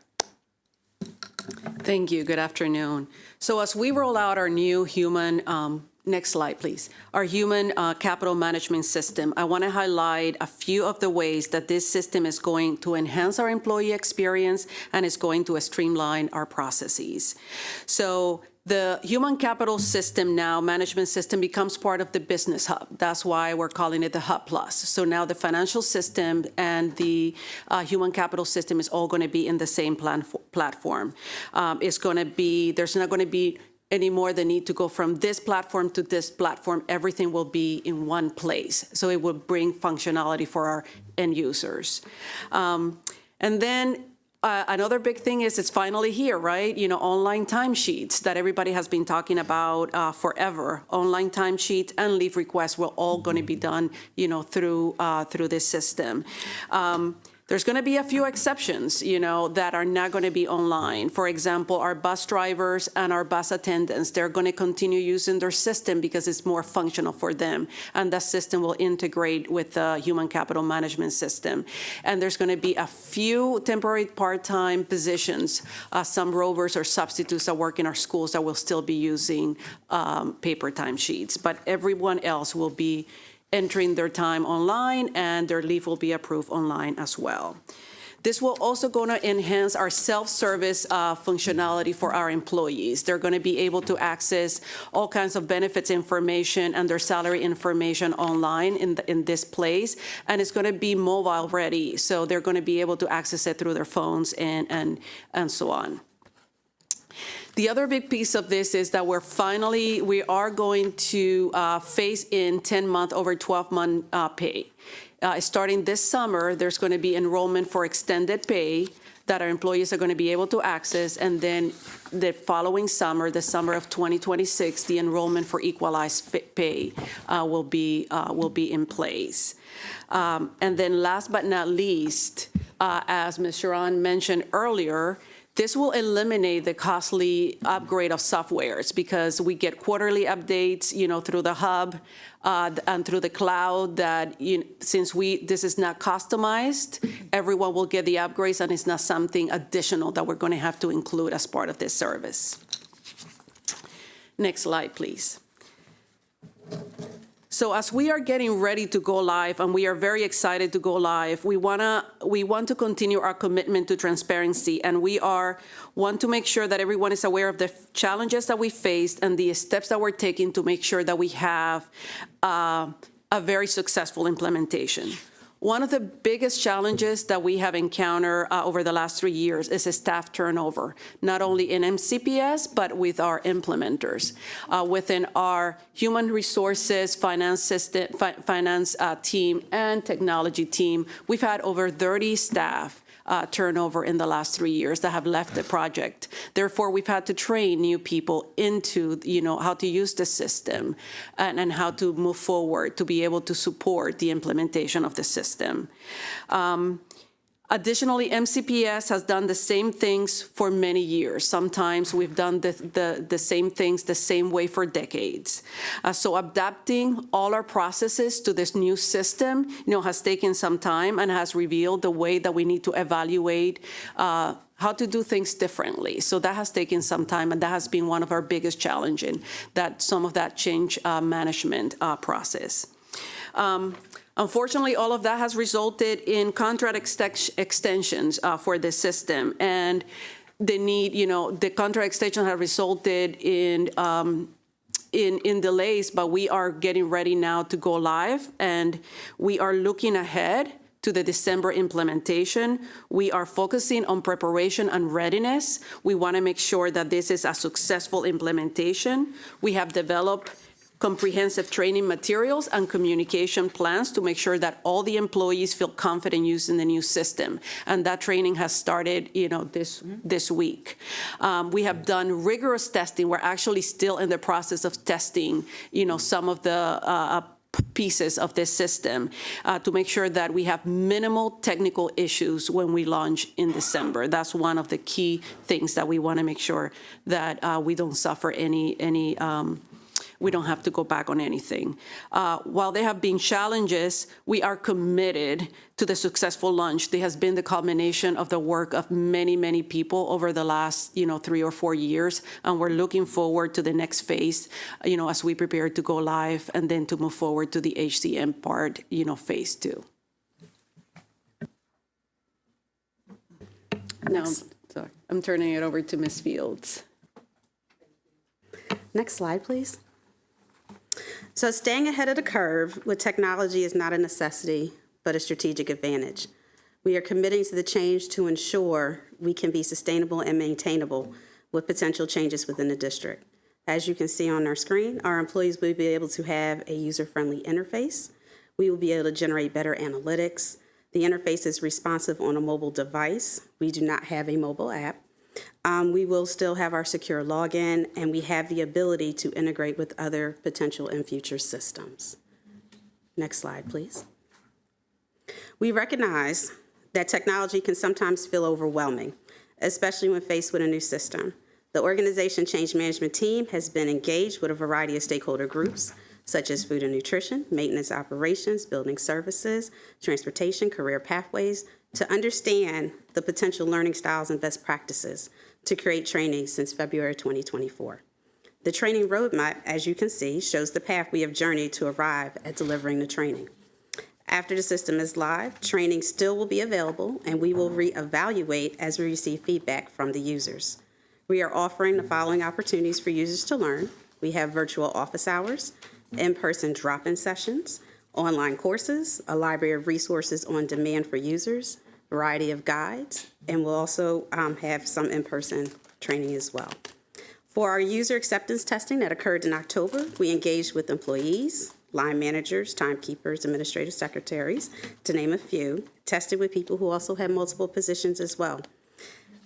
Thank you. Good afternoon. So as we roll out our new human, next slide, please, our human capital management system, I want to highlight a few of the ways that this system is going to enhance our employee experience and is going to streamline our processes. So the human capital system now, management system, becomes part of the business hub. That's why we're calling it the Hub Plus. So now the financial system and the human capital system is all going to be in the same platform. It's going to be, there's not going to be any more the need to go from this platform to this platform. Everything will be in one place. So it will bring functionality for our end users. And then another big thing is it's finally here, right? You know, online timesheets that everybody has been talking about forever. Online timesheets and leave requests will all going to be done, you know, through this system. There's going to be a few exceptions, you know, that are not going to be online. For example, our bus drivers and our bus attendants, they're going to continue using their system because it's more functional for them. And that system will integrate with the human capital management system. And there's going to be a few temporary part-time positions, some rovers or substitutes that work in our schools that will still be using paper timesheets. But everyone else will be entering their time online, and their leave will be approved online as well. This will also going to enhance our self-service functionality for our employees. They're going to be able to access all kinds of benefits information and their salary information online in this place, and it's going to be mobile ready, so they're going to be able to access it through their phones and so on. The other big piece of this is that we are going to phase in 10-month over 12-month pay. Starting this summer, there's going to be enrollment for extended pay that our employees are going to be able to access, and then the following summer, the summer of 2026, the enrollment for equalized pay will be in place. And then last but not least, as Ms. Sharon mentioned earlier, this will eliminate the costly upgrade of softwares because we get quarterly updates, through the hub and through the cloud that, since this is not customized, everyone will get the upgrades and it's not something additional that we're going to have to include as part of this service. Next slide, please. So as we are getting ready to go live, and we are very excited to go live, we want to continue our commitment to transparency, and we want to make sure that everyone is aware of the challenges that we faced and the steps that we're taking to make sure that we have a very successful implementation. One of the biggest challenges that we have encountered over the last 3 years is staff turnover, not only in MCPS, but with our implementers. Within our human resources, finance team, and technology team, we've had over 30 staff turnover in the last 3 years that have left the project. Therefore, we've had to train new people into, how to use the system and how to move forward to be able to support the implementation of the system. Additionally, MCPS has done the same things for many years. Sometimes we've done the same things the same way for decades. So adapting all our processes to this new system, has taken some time and has revealed the way that we need to evaluate how to do things differently. So that has taken some time, and that has been one of our biggest challenges, some of that change management process. Unfortunately, all of that has resulted in contract extensions for the system, and the need, the contract extension has resulted in delays, but we are getting ready now to go live, and we are looking ahead to the December implementation. We are focusing on preparation and readiness. We want to make sure that this is a successful implementation. We have developed comprehensive training materials and communication plans to make sure that all the employees feel confident using the new system. And that training has started, this week. We have done rigorous testing. We're actually still in the process of testing, some of the pieces of this system to make sure that we have minimal technical issues when we launch in December. That's one of the key things that we want to make sure that we don't suffer we don't have to go back on anything. While there have been challenges, we are committed to the successful launch. There has been the culmination of the work of many, many people over the last, 3 or 4 years, and we're looking forward to the next phase, as we prepare to go live and then to move forward to the HCM part, phase 2. Now, sorry, I'm turning it over to Ms. Fields. Next slide, please. So staying ahead of the curve with technology is not a necessity, but a strategic advantage. We are committing to the change to ensure we can be sustainable and maintainable with potential changes within the district. As you can see on our screen, our employees will be able to have a user-friendly interface. We will be able to generate better analytics. The interface is responsive on a mobile device. We do not have a mobile app. We will still have our secure login, and we have the ability to integrate with other potential and future systems. Next slide, please. We recognize that technology can sometimes feel overwhelming, especially when faced with a new system. The organization change management team has been engaged with a variety of stakeholder groups, such as food and nutrition, maintenance operations, building services, transportation, career pathways, to understand the potential learning styles and best practices to create training since February 2024. The training roadmap, as you can see, shows the path we have journeyed to arrive at delivering the training. After the system is live, training still will be available, and we will reevaluate as we receive feedback from the users. We are offering the following opportunities for users to learn. We have virtual office hours, in-person drop-in sessions, online courses, a library of resources on demand for users, variety of guides, and we'll also have some in-person training as well. For our user acceptance testing that occurred in October, we engaged with employees, line managers, timekeepers, administrative secretaries, to name a few, tested with people who also had multiple positions as well.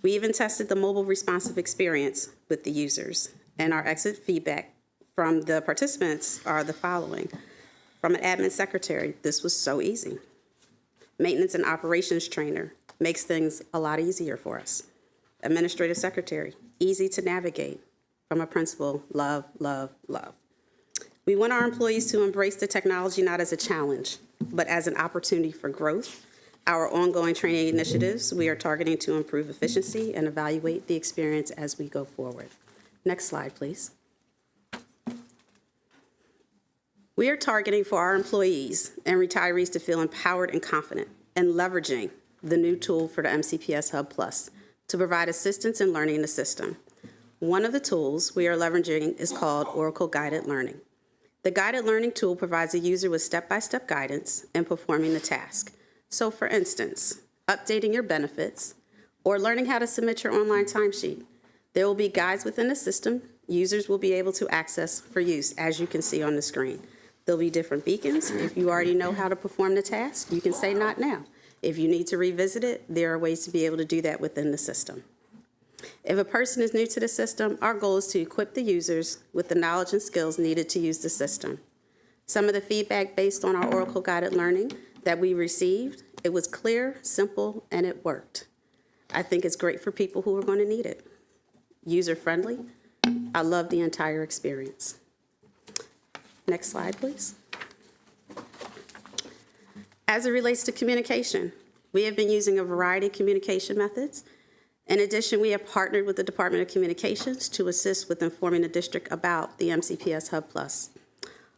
We even tested the mobile responsive experience with the users, and our exit feedback from the participants are the following. From an admin secretary, this was so easy. Maintenance and operations trainer, makes things a lot easier for us. Administrative secretary, easy to navigate. From a principal, love, love, love. We want our employees to embrace the technology not as a challenge, but as an opportunity for growth. Our ongoing training initiatives, we are targeting to improve efficiency and evaluate the experience as we go forward. Next slide, please. We are targeting for our employees and retirees to feel empowered and confident and leveraging the new tool for the MCPS Hub Plus to provide assistance in learning the system. One of the tools we are leveraging is called Oracle Guided Learning. The Guided Learning tool provides a user with step-by-step guidance in performing the task. So for instance, updating your benefits or learning how to submit your online timesheet. There will be guides within the system users will be able to access for use, as you can see on the screen. There'll be different beacons. If you already know how to perform the task, you can say not now. If you need to revisit it, there are ways to be able to do that within the system. If a person is new to the system, our goal is to equip the users with the knowledge and skills needed to use the system. Some of the feedback based on our Oracle Guided Learning that we received, it was clear, simple, and it worked. I think it's great for people who are going to need it. User-friendly. I love the entire experience. Next slide, please. As it relates to communication, we have been using a variety of communication methods. In addition, we have partnered with the Department of Communications to assist with informing the district about the MCPS Hub Plus.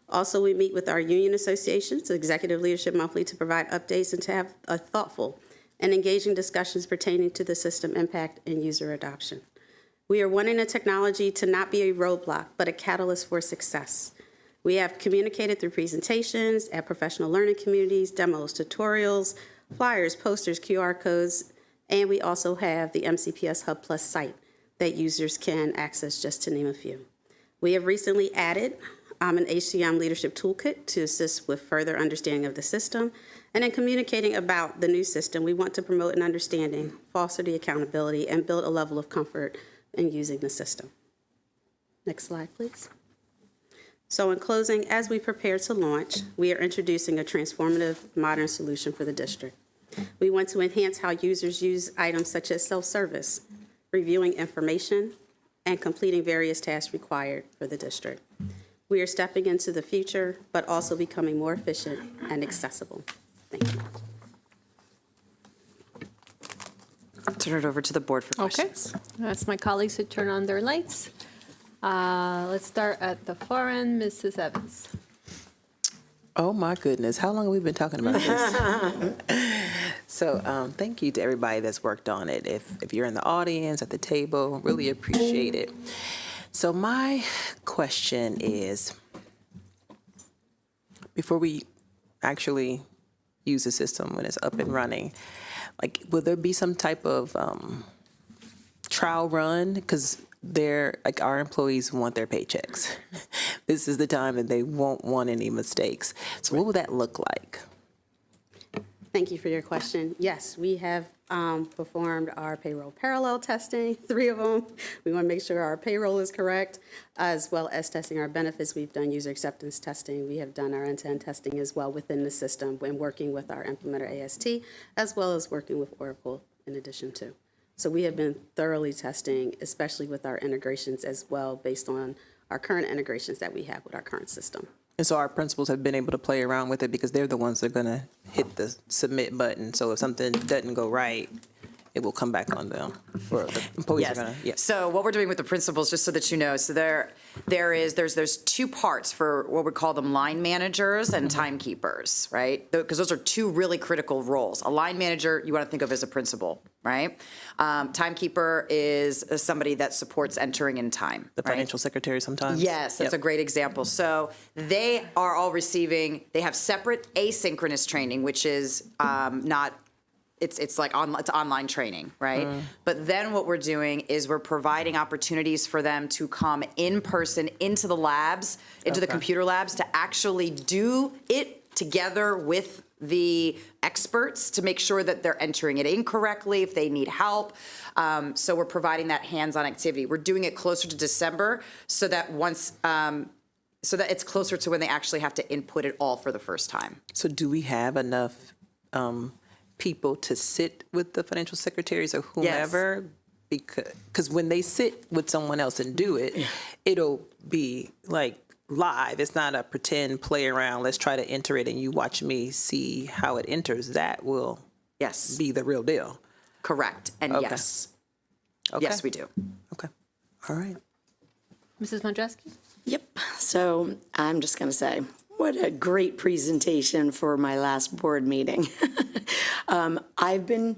Also, we meet with our union associations, Executive Leadership Monthly, to provide updates and to have a thoughtful and engaging discussions pertaining to the system impact and user adoption. We are wanting the technology to not be a roadblock, but a catalyst for success. We have communicated through presentations at professional learning communities, demos, tutorials, flyers, posters, QR codes, and we also have the MCPS Hub Plus site that users can access, just to name a few. We have recently added an HCM leadership toolkit to assist with further understanding of the system. And in communicating about the new system, we want to promote an understanding, foster the accountability, and build a level of comfort in using the system. Next slide, please. So in closing, as we prepare to launch, we are introducing a transformative modern solution for the district. We want to enhance how users use items such as self-service, reviewing information, and completing various tasks required for the district. We are stepping into the future, but also becoming more efficient and accessible. Thank you. I'll turn it over to the board for questions. Okay, that's my colleagues to turn on their lights. Let's start at the far end, Mrs. Evans. Oh my goodness, how long have we been talking about this? So thank you to everybody that's worked on it. If you're in the audience, at the table, really appreciate it. So my question is, before we actually use the system when it's up and running, like, will there be some type of trial run? Because our employees want their paychecks. This is the time that they won't want any mistakes. So what would that look like? Thank you for your question. Yes, we have performed our payroll parallel testing, 3 of them. We want to make sure our payroll is correct, as well as testing our benefits. We've done user acceptance testing. We have done our end-to-end testing as well within the system when working with our implementer AST, as well as working with Oracle in addition to. So we have been thoroughly testing, especially with our integrations as well, based on our current integrations that we have with our current system. And so our principals have been able to play around with it because they're the ones that are going to hit the submit button. So if something doesn't go right, it will come back on them. Or the employees Yes. are going to, yes. So what we're doing with the principals, just so that you know, so there's 2 parts for what we call them line managers and timekeepers, right? Because those are 2 really critical roles. A line manager, you want to think of as a principal, right? Timekeeper is somebody that supports entering in time. The financial secretary sometimes. Yes, that's a great example. So they are all receiving, they have separate asynchronous training, which is not it's like it's online training, right? But then what we're doing is we're providing opportunities for them to come in person into the labs, into the computer labs, to actually do it together with the experts to make sure that they're entering it in correctly if they need help. So we're providing that hands-on activity. We're doing it closer to December so that so that it's closer to when they actually have to input it all for the first time. So do we have enough people to sit with the financial secretaries or whomever? Because when they sit with someone else and do it, it'll be like live. It's not a pretend play around. Let's try to enter it and you watch me see how it enters. That will be the real deal. Correct. And yes. Yes, we do. Okay. All right. Mrs. Mondreski? Yep. So I'm just going to say, what a great presentation for my last board meeting. I've been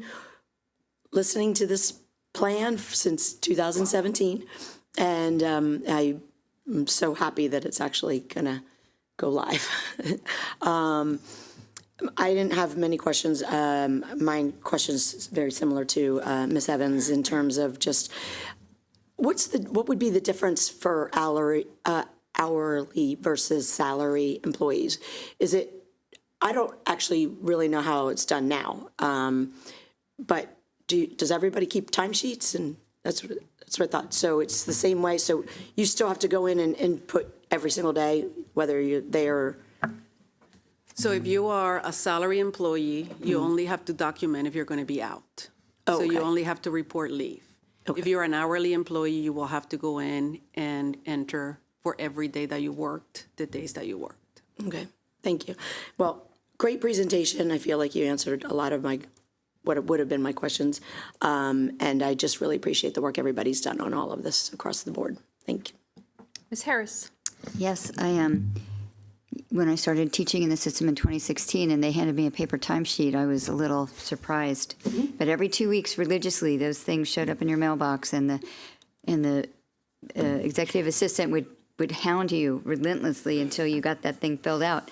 listening to this plan since 2017, and I'm so happy that it's actually going to go live. I didn't have many questions. My question's very similar to Ms. Evans in terms of just what would be the difference for hourly versus salary employees? Is it, I don't actually really know how it's done now, but does everybody keep timesheets? And that's what I thought. So it's the same way. So you still have to go in and input every single day, whether you're there. So if you are a salary employee, you only have to document if you're going to be out. Oh, so you okay. only have to report leave. If you're an hourly employee, you will have to go in and enter for every day that you worked, the days that you worked. Okay, thank you. Well, great presentation. I feel like you answered a lot of what would have been my questions. And I just really appreciate the work everybody's done on all of this across the board. Thank you. Ms. Harris? Yes, I am. When I started teaching in the system in 2016 and they handed me a paper timesheet, I was a little surprised. But every 2 weeks, religiously, those things showed up in your mailbox, and the executive assistant would hound you relentlessly until you got that thing filled out.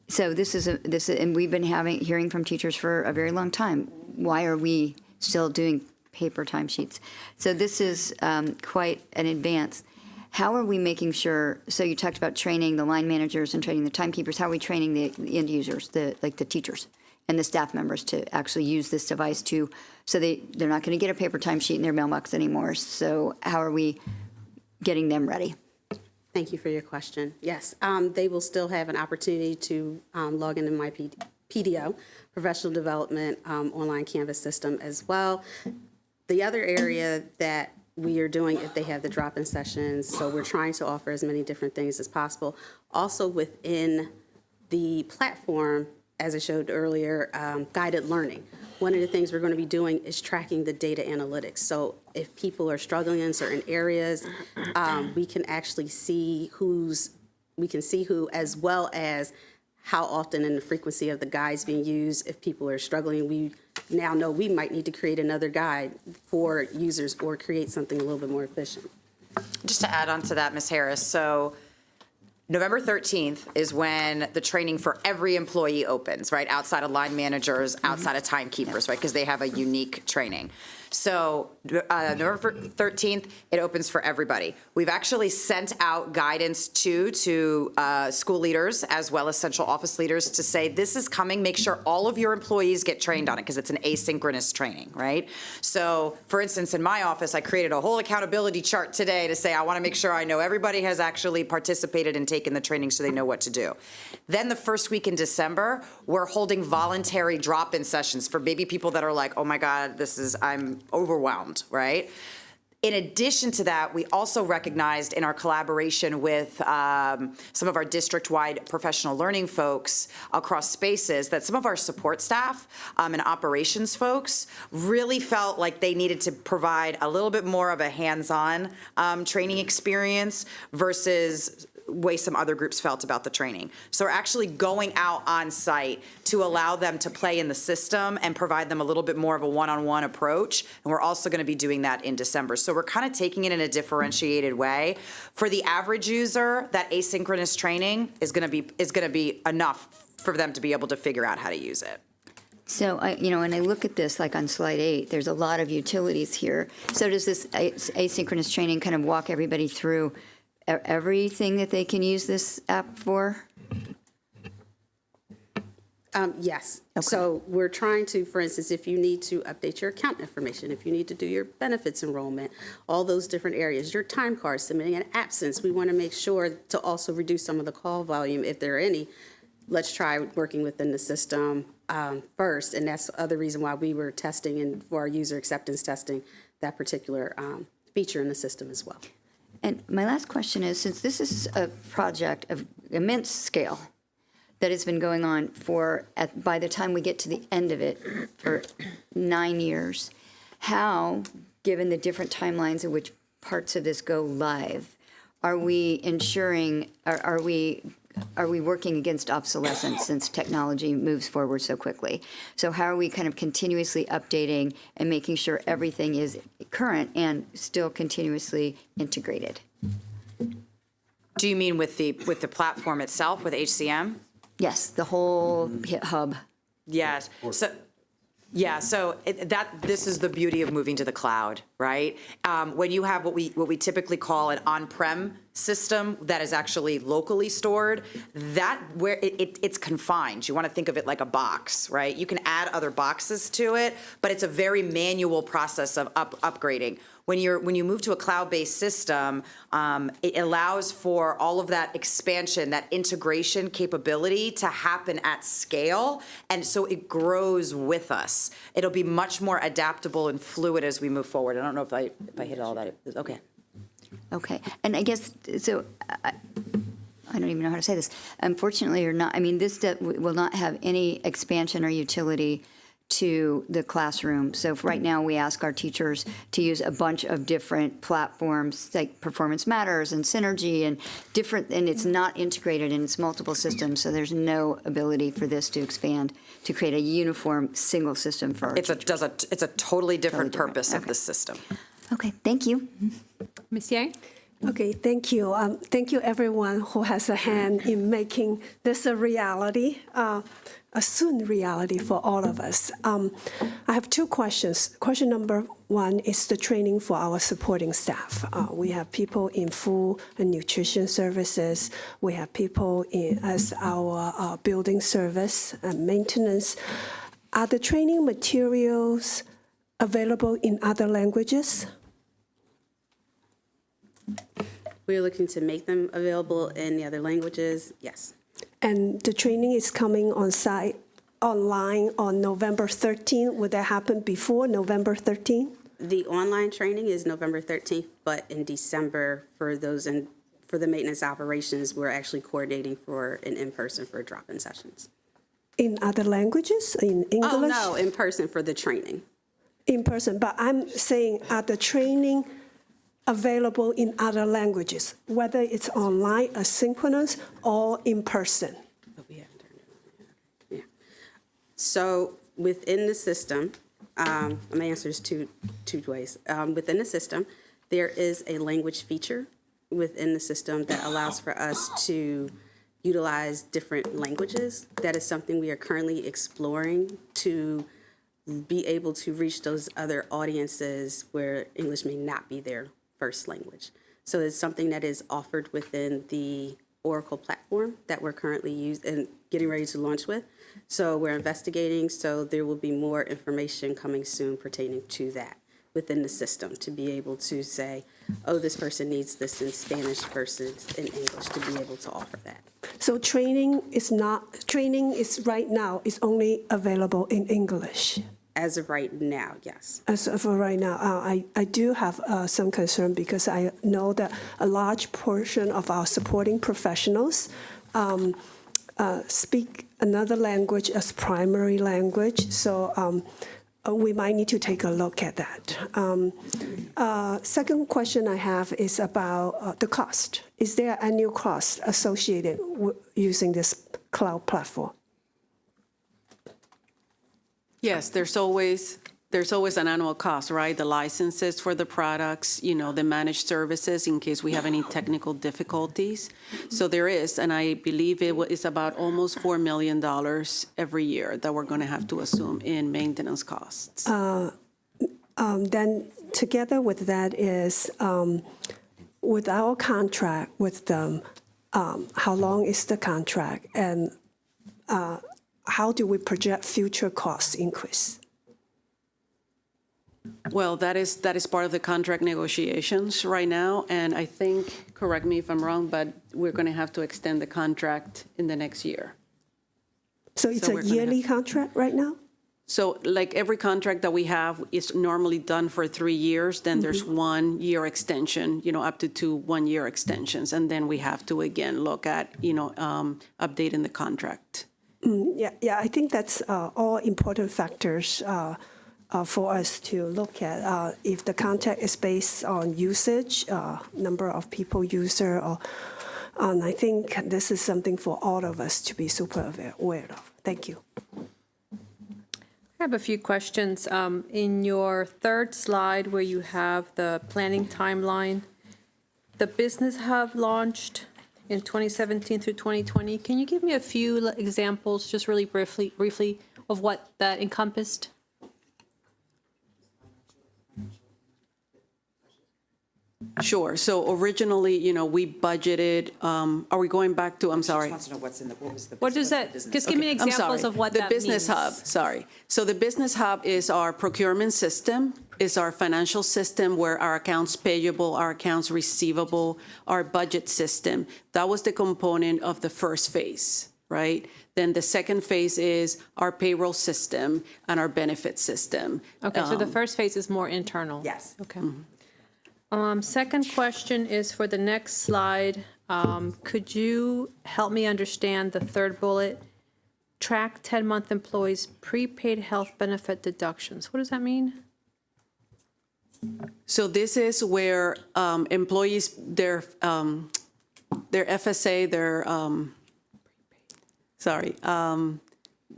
So and we've been hearing from teachers for a very long time. Why are we still doing paper timesheets? So this is quite an advance. How are we making sure, so you talked about training the line managers and training the timekeepers, how are we training the end users, the teachers and the staff members to actually use this device so they're not going to get a paper timesheet in their mailbox anymore. So how are we getting them ready? Thank you for your question. Yes, they will still have an opportunity to log into my PDO, Professional Development Online Canvas system as well. The other area that we are doing, if they have the drop-in sessions, so we're trying to offer as many different things as possible. Also within the platform, as I showed earlier, guided learning. One of the things we're going to be doing is tracking the data analytics. So if people are struggling in certain areas, we can actually see who, as well as how often and the frequency of the guides being used. If people are struggling, we now know we might need to create another guide for users or create something a little bit more efficient. Just to add on to that, Ms. Harris, so November 13th is when the training for every employee opens, right? Outside of line managers, outside of timekeepers, right? Because they have a unique training. So November 13th, it opens for everybody. We've actually sent out guidance to school leaders as well as central office leaders to say, this is coming, make sure all of your employees get trained on it because it's an asynchronous training, right? So for instance, in my office, I created a whole accountability chart today to say, I want to make sure I know everybody has actually participated and taken the training so they know what to do. Then the first week in December, we're holding voluntary drop-in sessions for maybe people that are like, oh my God, I'm overwhelmed, right? In addition to that, we also recognized in our collaboration with some of our district-wide professional learning folks across spaces that some of our support staff and operations folks really felt like they needed to provide a little bit more of a hands-on training experience versus way some other groups felt about the training. So we're actually going out on site to allow them to play in the system and provide them a little bit more of a one-on-one approach. And we're also going to be doing that in December. So we're kind of taking it in a differentiated way. For the average user, that asynchronous training is going to be enough for them to be able to figure out how to use it. So, when I look at this, like on slide 8, there's a lot of utilities here. So does this asynchronous training kind of walk everybody through everything that they can use this app for? Yes. So we're trying to, for instance, if you need to update your account information, if you need to do your benefits enrollment, all those different areas, your time cards, submitting an absence, we want to make sure to also reduce some of the call volume if there are any. Let's try working within the system first, and that's the other reason why we were testing and for our user acceptance testing that particular feature in the system as well. And my last question is, since this is a project of immense scale that has been going on by the time we get to the end of it, for 9 years, how, given the different timelines in which parts of this go live, are we ensuring, are we working against obsolescence since technology moves forward so quickly? So how are we kind of continuously updating and making sure everything is current and still continuously integrated? Do you mean with the platform itself, with HCM? Yes, the whole hub. Yes. So this is the beauty of moving to the cloud, right? When you have what we typically call an on-prem system that is actually locally stored, that where it's confined. You want to think of it like a box, right? You can add other boxes to it, but it's a very manual process of upgrading. When you move to a cloud-based system, it allows for all of that expansion, that integration capability to happen at scale, and so it grows with us. It'll be much more adaptable and fluid as we move forward. I don't know if I hit all that. Okay. Okay, and I guess, so I don't even know how to say this. Unfortunately or not, I mean, this will not have any expansion or utility to the classroom. So right now, we ask our teachers to use a bunch of different platforms like Performance Matters and Synergy and it's not integrated in its multiple systems, so there's no ability for this to expand to create a uniform single system for our teachers. It's a totally different purpose of the system. Okay, thank you. Ms. Yang? Okay, thank you. Thank you, everyone who has a hand in making this a reality, a soon reality for all of us. I have 2 questions. Question number 1 is the training for our supporting staff. We have people in food and nutrition services. We have people as our building service and maintenance. Are the training materials available in other languages? We're looking to make them available in the other languages, yes. And the training is coming on site, online on November 13th. Would that happen before November 13th? The online training is November 13th, but in December for the maintenance operations, we're actually coordinating for an in-person for drop-in sessions. In other languages, in English? Oh, no, in person for the training. In person, but I'm saying are the training available in other languages, whether it's online, asynchronous, or in person? Yeah. So within the system, my answer is two ways. Within the system, there is a language feature within the system that allows for us to utilize different languages. That is something we are currently exploring to be able to reach those other audiences where English may not be their first language. So it's something that is offered within the Oracle platform that we're currently using and getting ready to launch with. So we're investigating, so there will be more information coming soon pertaining to that within the system to be able to say, oh, this person needs this in Spanish versus in English, to be able to offer that. So training is right now is only available in English. As of right now, yes. As of right now, I do have some concern because I know that a large portion of our supporting professionals speak another language as primary language, so we might need to take a look at that. Second question I have is about the cost. Is there annual cost associated with using this cloud platform? Yes, there's always there's always an annual cost, right? The licenses for the products, the managed services in case we have any technical difficulties. So there is, and I believe it's about almost $4 million every year that we're going to have to assume in maintenance costs. Then together with that is, with our contract with them, how long is the contract, and how do we project future cost increase? Well, that is part of the contract negotiations right now, and I think, correct me if I'm wrong, but we're going to have to extend the contract in the next year. So it's we're a gonna yearly contract right now? So like every contract that we have is normally done for 3 years, then there's 1 year extension, up to 2 1-year extensions, and then we have to again look at, updating the contract. Yeah, I think that's all important factors for us to look at. If the contract is based on usage, number of people, user, and I think this is something for all of us to be super aware of. Thank you. I have a few questions. In your third slide where you have the planning timeline, the Business Hub launched in 2017 through 2020. Can you give me a few examples, just really briefly, of what that encompassed? Sure. So originally, we budgeted, are we going back to, I'm sorry. Wants to know what was the. What does that, just give me I'm examples sorry. of what that means. The Business Hub, sorry. So the Business Hub is our procurement system, is our financial system where our accounts payable, our accounts receivable, our budget system. That was the component of the first phase, right? Then the second phase is our payroll system and our benefit system. Okay, so the first phase is more internal. Yes. Okay. Second question is for the next slide. Could you help me understand the third bullet? Track 10-month employees' prepaid health benefit deductions. What does that mean? So this is where employees, their FSA,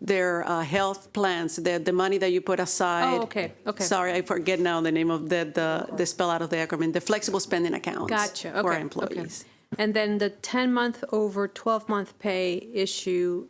their health plans, the money that you put aside. Oh, okay. Sorry, I forget now the name of the spell out of the acronym, the flexible spending accounts. Gotcha. Okay. For our employees. Okay. And then the 10-month over 12-month pay issue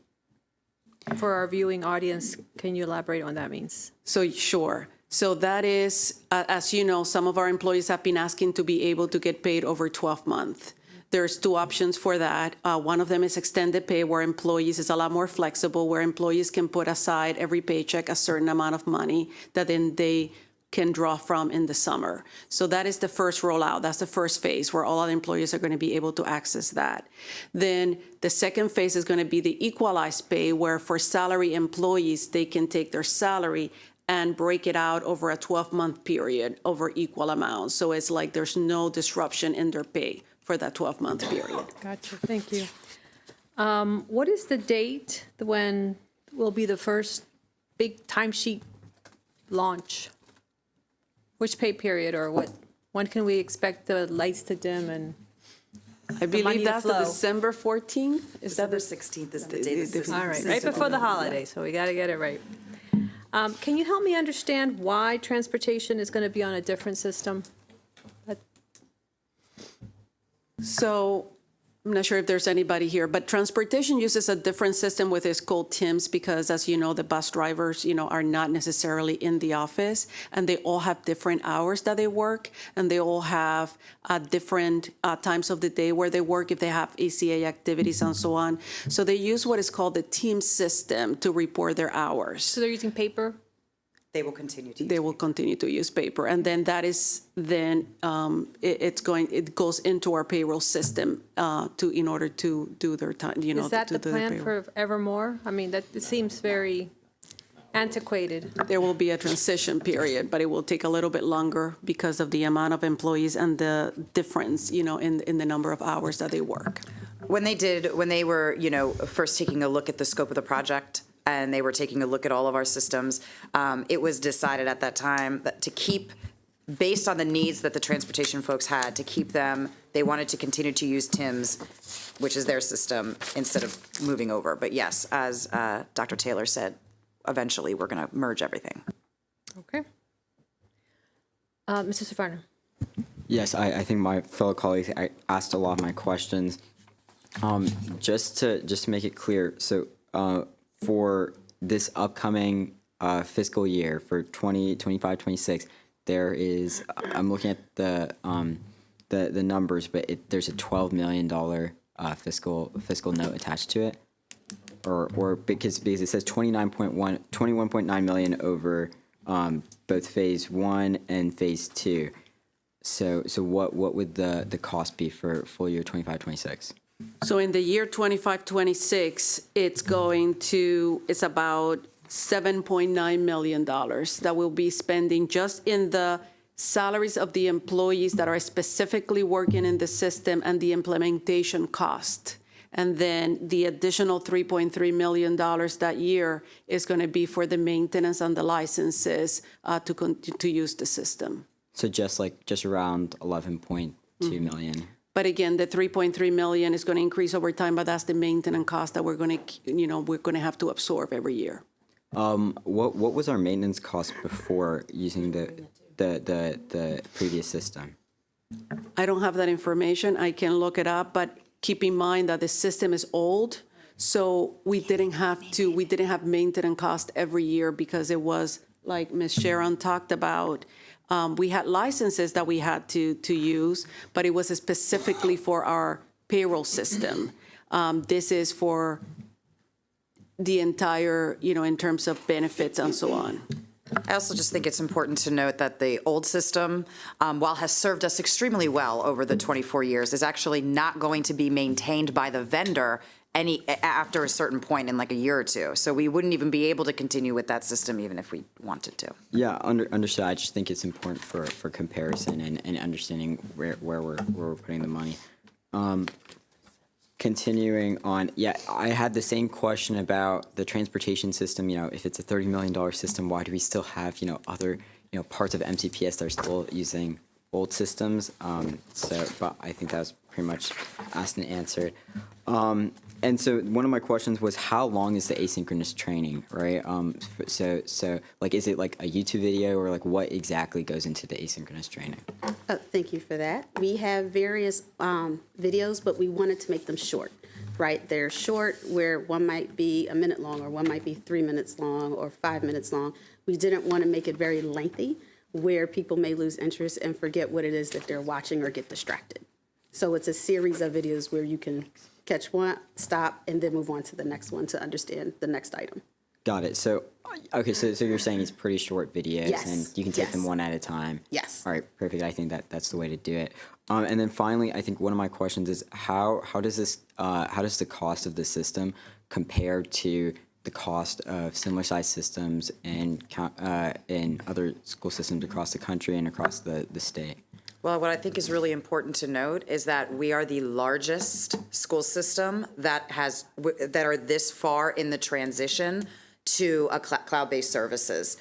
for our viewing audience, can you elaborate on what that means? So sure. So that is, as you know, some of our employees have been asking to be able to get paid over 12 months. There's 2 options for that. One of them is extended pay, where employees is a lot more flexible, where employees can put aside every paycheck a certain amount of money that then they can draw from in the summer. So that is the first rollout. That's the first phase where all our employees are going to be able to access that. Then the second phase is going to be the equalized pay, where for salary employees, they can take their salary and break it out over a 12-month period over equal amounts. So it's like there's no disruption in their pay for that 12-month period. Gotcha. Thank you. What is the date when will be the first big timesheet launch? Which pay period, or what? When can we expect the lights to dim and I the money believe to that's the flow? December 14th. Is that December 16th is the date. All right, before the holiday, so we got to get it right. Can you help me understand why transportation is going to be on a different system? So I'm not sure if there's anybody here, but transportation uses a different system with it's called TIMS because, as you know, the bus drivers, are not necessarily in the office, and they all have different hours that they work, and they all have different times of the day where they work if they have ACA activities and so on. So they use what is called the TIMS system to report their hours. So they're using paper? They will continue to. They will continue to use paper, and then that is it goes into our payroll system in order to do their time. Is that the plan for evermore? I mean, it seems very antiquated. There will be a transition period, but it will take a little bit longer because of the amount of employees and the difference, in the number of hours that they work. When they were, first taking a look at the scope of the project, and they were taking a look at all of our systems, it was decided at that time that to keep, based on the needs that the transportation folks had, to keep them, they wanted to continue to use TIMS, which is their system, instead of moving over. But yes, as Dr. Taylor said, eventually we're going to merge everything. Okay. Mr. Savarno. Yes, I think my fellow colleagues asked a lot of my questions. Just to make it clear, so for this upcoming fiscal year for 2025-26, there is, I'm looking at the numbers, but there's a $12 million fiscal note attached to it, or because it says 21.9 million over both phase 1 and phase 2. So what would the cost be for full year 25-26? So in the year 25-26, it's about $7.9 million that we'll be spending just in the salaries of the employees that are specifically working in the system and the implementation cost. And then the additional $3.3 million that year is going to be for the maintenance and the licenses to use the system. So just around 11.2 million. But again, the 3.3 million is going to increase over time, but that's the maintenance cost that we're going to have to absorb every year. What was our maintenance cost before using the previous system? I don't have that information. I can look it up, but keep in mind that the system is old, so we didn't have maintenance cost every year because it was, like Ms. Sharon talked about, we had licenses that we had to use, but it was specifically for our payroll system. This is for the entire, in terms of benefits and so on. I also just think it's important to note that the old system, while has served us extremely well over the 24 years, is actually not going to be maintained by the vendor after a certain point in like a year or two. So we wouldn't even be able to continue with that system even if we wanted to. Yeah, understood. I just think it's important for comparison and understanding where we're putting the money. Continuing on, yeah, I had the same question about the transportation system. If it's a $30 million system, why do we still have, other, parts of MCPS that are still using old systems? But I think that was pretty much asked and answered. And so one of my questions was, how long is the asynchronous training, right? So like, is it like a YouTube video, or like what exactly goes into the asynchronous training? Thank you for that. We have various videos, but we wanted to make them short, right? They're short, where one might be a minute long, or one might be 3 minutes long, or 5 minutes long. We didn't want to make it very lengthy, where people may lose interest and forget what it is that they're watching or get distracted. So it's a series of videos where you can catch one, stop, and then move on to the next one to understand the next item. Got it. So, okay, so you're saying it's pretty short videos, Yes. and you can take them one at a time. Yes. All right, perfect. I think that's the way to do it. And then finally, I think one of my questions is how does the cost of the system compare to the cost of similar sized systems in other school systems across the country and across the state? Well, what I think is really important to note is that we are the largest school system that are this far in the transition to a cloud-based services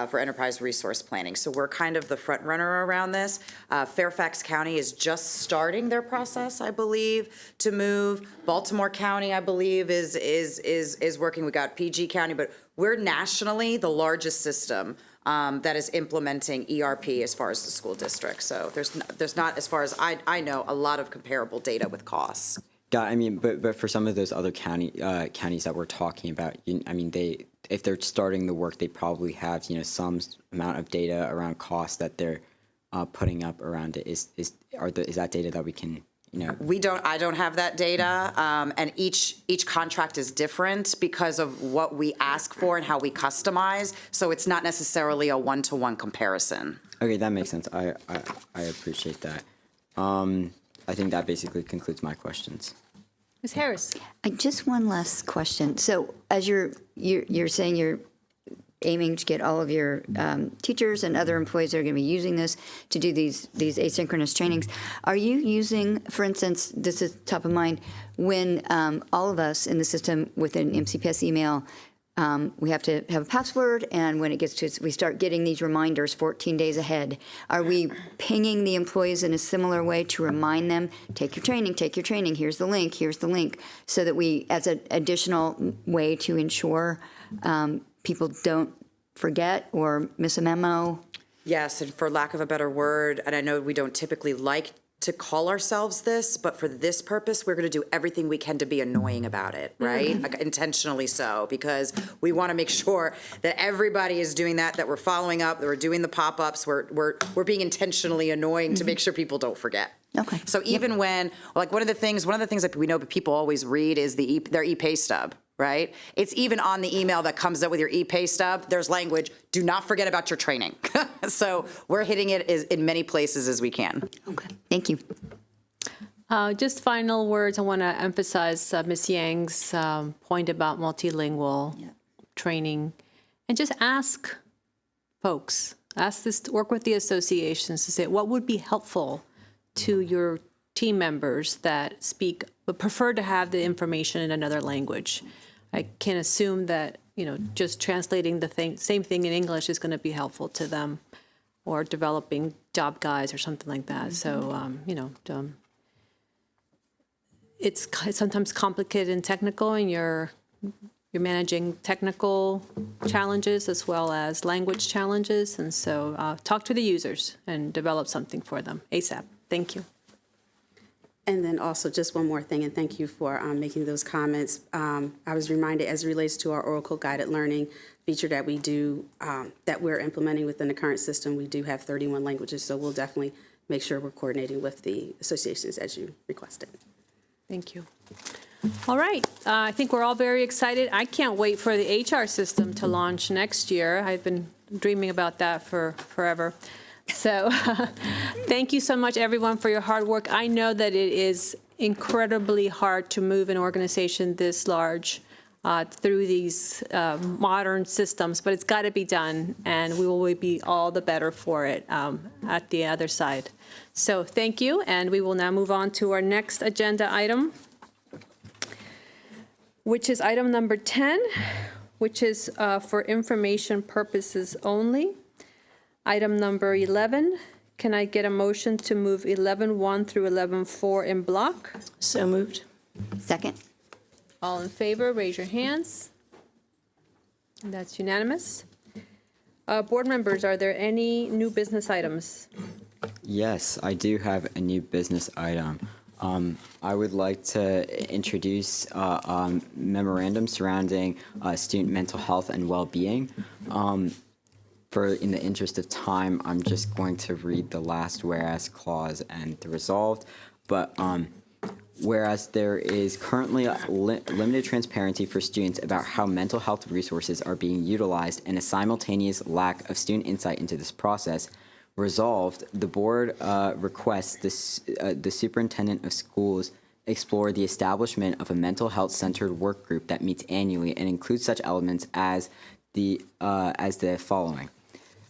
for enterprise resource planning. So we're kind of the front runner around this. Fairfax County is just starting their process, I believe, to move. Baltimore County, I believe, is working. We got PG County, but we're nationally the largest system that is implementing ERP as far as the school district. So there's not, as far as I know, a lot of comparable data with costs. Yeah, I mean, but for some of those other counties that we're talking about, if they're starting the work, they probably have some amount of data around costs that they're putting up around it. Is that data that we can? I don't have that data, and each contract is different because of what we ask for and how we customize. So it's not necessarily a one-to-one comparison. Okay, that makes sense. I appreciate that. I think that basically concludes my questions. Ms. Harris. Just one last question. So as you're saying you're aiming to get all of your teachers and other employees that are going to be using this to do these asynchronous trainings, are you using, for instance, this is top of mind, when all of us in the system with an MCPS email, we have to have a password, and when it gets to, we start getting these reminders 14 days ahead. Are we pinging the employees in a similar way to remind them, take your training, here's the link, so that we, as an additional way to ensure people don't forget or miss a memo? Yes, and for lack of a better word, and I know we don't typically like to call ourselves this, but for this purpose, we're going to do everything we can to be annoying about it, right? Like, intentionally so, because we want to make sure that everybody is doing that we're following up, that we're doing the pop-ups, we're being intentionally annoying to make sure people don't forget. Okay. So even when, like, one of the things that we know people always read is their e-pay stub, right? It's even on the email that comes up with your e-pay stub, there's language, do not forget about your training. So we're hitting it in many places as we can. Okay, thank you. Just final words, I want to emphasize Ms. Yang's point about multilingual training. And just ask folks, work with the associations to say, what would be helpful to your team members that speak, but prefer to have the information in another language? I can assume that, just translating the same thing in English is going to be helpful to them, or developing job guides or something like that. So, it's sometimes complicated and technical, and you're managing technical challenges as well as language challenges. And so talk to the users and develop something for them ASAP. Thank you. And then also, just one more thing, and thank you for making those comments. I was reminded, as it relates to our Oracle guided learning feature that we do, that we're implementing within the current system, we do have 31 languages, so we'll definitely make sure we're coordinating with the associations as you requested. Thank you. All right, I think we're all very excited. I can't wait for the HR system to launch next year. I've been dreaming about that for forever. So thank you so much, everyone, for your hard work. I know that it is incredibly hard to move an organization this large through these modern systems, but it's got to be done, and we will be all the better for it at the other side. So thank you, and we will now move on to our next agenda item, which is item number 10, which is for information purposes only. Item number 11, can I get a motion to move 11.1 through 11.4 in block? So moved. Second. All in favor, raise your hands. That's unanimous. Board members, are there any new business items? Yes, I do have a new business item. I would like to introduce a memorandum surrounding student mental health and well-being. In the interest of time, I'm just going to read the last whereas clause and the resolved. But whereas there is currently limited transparency for students about how mental health resources are being utilized and a simultaneous lack of student insight into this process, resolved, the board requests the superintendent of schools explore the establishment of a mental health centered work group that meets annually and includes such elements as the following.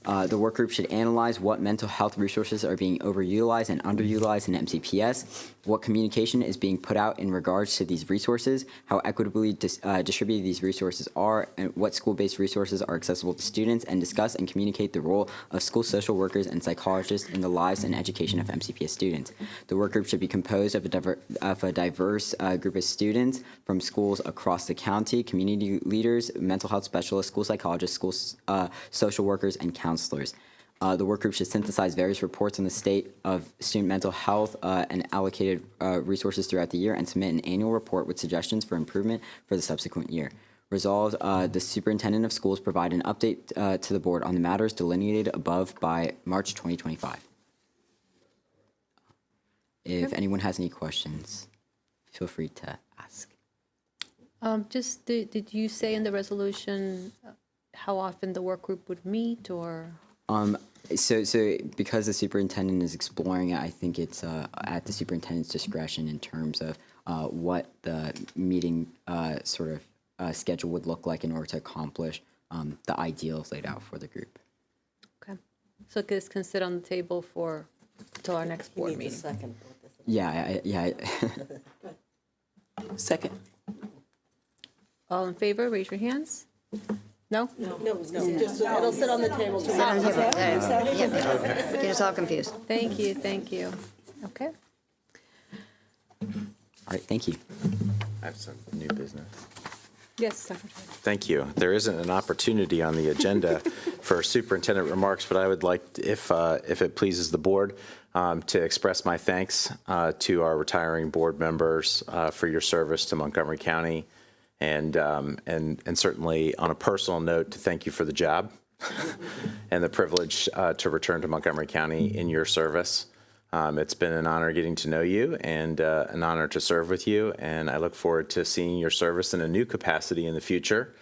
The work group should analyze what mental health resources are being overutilized and underutilized in MCPS, what communication is being put out in regards to these resources, how equitably distributed these resources are, and what school-based resources are accessible to students, and discuss and communicate the role of school social workers and psychologists in the lives and education of MCPS students. The work group should be composed of a diverse group of students from schools across the county, community leaders, mental health specialists, school psychologists, school social workers, and counselors. The work group should synthesize various reports on the state of student mental health and allocated resources throughout the year and submit an annual report with suggestions for improvement for the subsequent year. Resolved, the superintendent of schools provide an update to the board on the matters delineated above by March 2025. If anyone has any questions, feel free to ask. Did you say in the resolution how often the work group would meet, or? So because the superintendent is exploring it, I think it's at the superintendent's discretion in terms of what the meeting sort of schedule would look like in order to accomplish the ideals laid out for the group. Okay. So this can sit on the table till our next board meeting. Yeah. Second. All in favor, raise your hands. No? No, it'll sit on the table. Sit on the table. Get us all confused. Thank you. Okay. All right, thank you. I have some new business. Yes, Secretary. Thank you. There isn't an opportunity on the agenda for superintendent remarks, but I would like, if it pleases the board, to express my thanks to our retiring board members for your service to Montgomery County, and certainly on a personal note, to thank you for the job and the privilege to return to Montgomery County in your service. It's been an honor getting to know you and an honor to serve with you, and I look forward to seeing your service in a new capacity in the future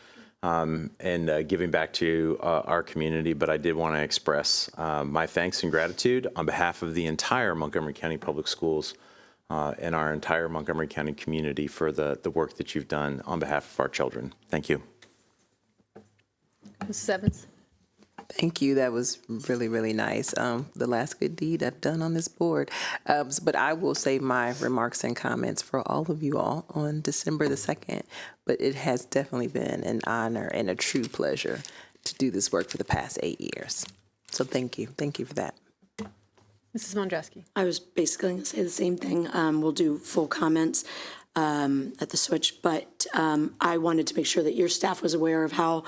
and giving back to our community. But I did want to express my thanks and gratitude on behalf of the entire Montgomery County Public Schools and our entire Montgomery County community for the work that you've done on behalf of our children. Thank you. Mrs. Evans? Thank you. That was really, really nice. The last good deed I've done on this board. But I will save my remarks and comments for all of you all on December the 2nd. But it has definitely been an honor and a true pleasure to do this work for the past 8 years. So thank you. Thank you for that. Mrs. Mondreski? I was basically going to say the same thing. We'll do full comments at the switch, but I wanted to make sure that your staff was aware of how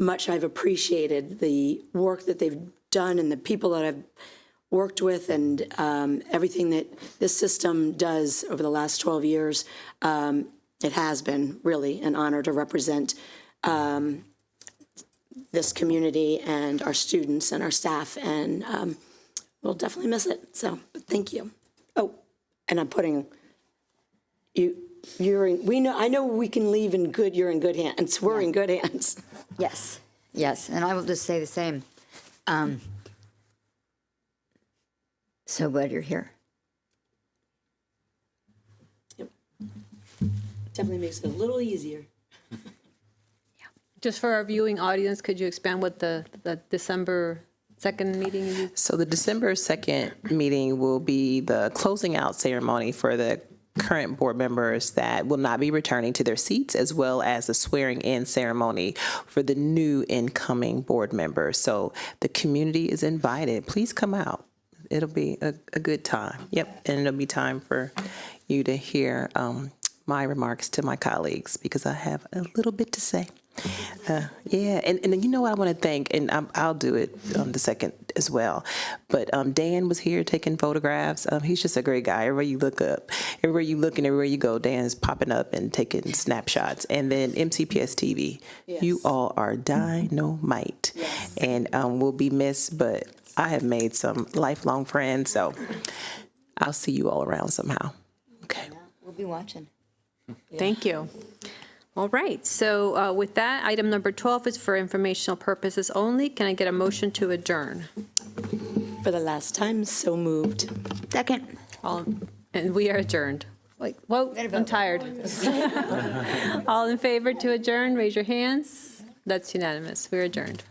much I've appreciated the work that they've done and the people that I've worked with and everything that this system does over the last 12 years. It has been really an honor to represent this community and our students and our staff, and we'll definitely miss it. So thank you. Oh, and I'm putting you. I know we can leave in good. You're in good hands. We're in good hands. Yes, yes, and I will just say the same. So glad you're here. Yep. Definitely makes it a little easier. Just for our viewing audience, could you expand what the December 2nd meeting is? So the December 2nd meeting will be the closing out ceremony for the current board members that will not be returning to their seats, as well as the swearing in ceremony for the new incoming board members. So the community is invited. Please come out. It'll be a good time. Yep, and it'll be time for you to hear my remarks to my colleagues, because I have a little bit to say. Yeah, and you know what I want to thank, and I'll do it on the 2nd as well, but Dan was here taking photographs. He's just a great guy. Everywhere you look up, everywhere you look and everywhere you go, Dan's popping up and taking snapshots. And then MCPS TV, yes. You all are dynamite. Yes. And we'll be missed, but I have made some lifelong friends, so I'll see you all around somehow. Okay. Yeah, we'll be watching. Thank you. All right, so with that, item number 12 is for informational purposes only. Can I get a motion to adjourn? For the last time, so moved. Second. And we are adjourned. Wait, whoa, I'm tired. All in favor to adjourn, raise your hands. That's unanimous. We're adjourned.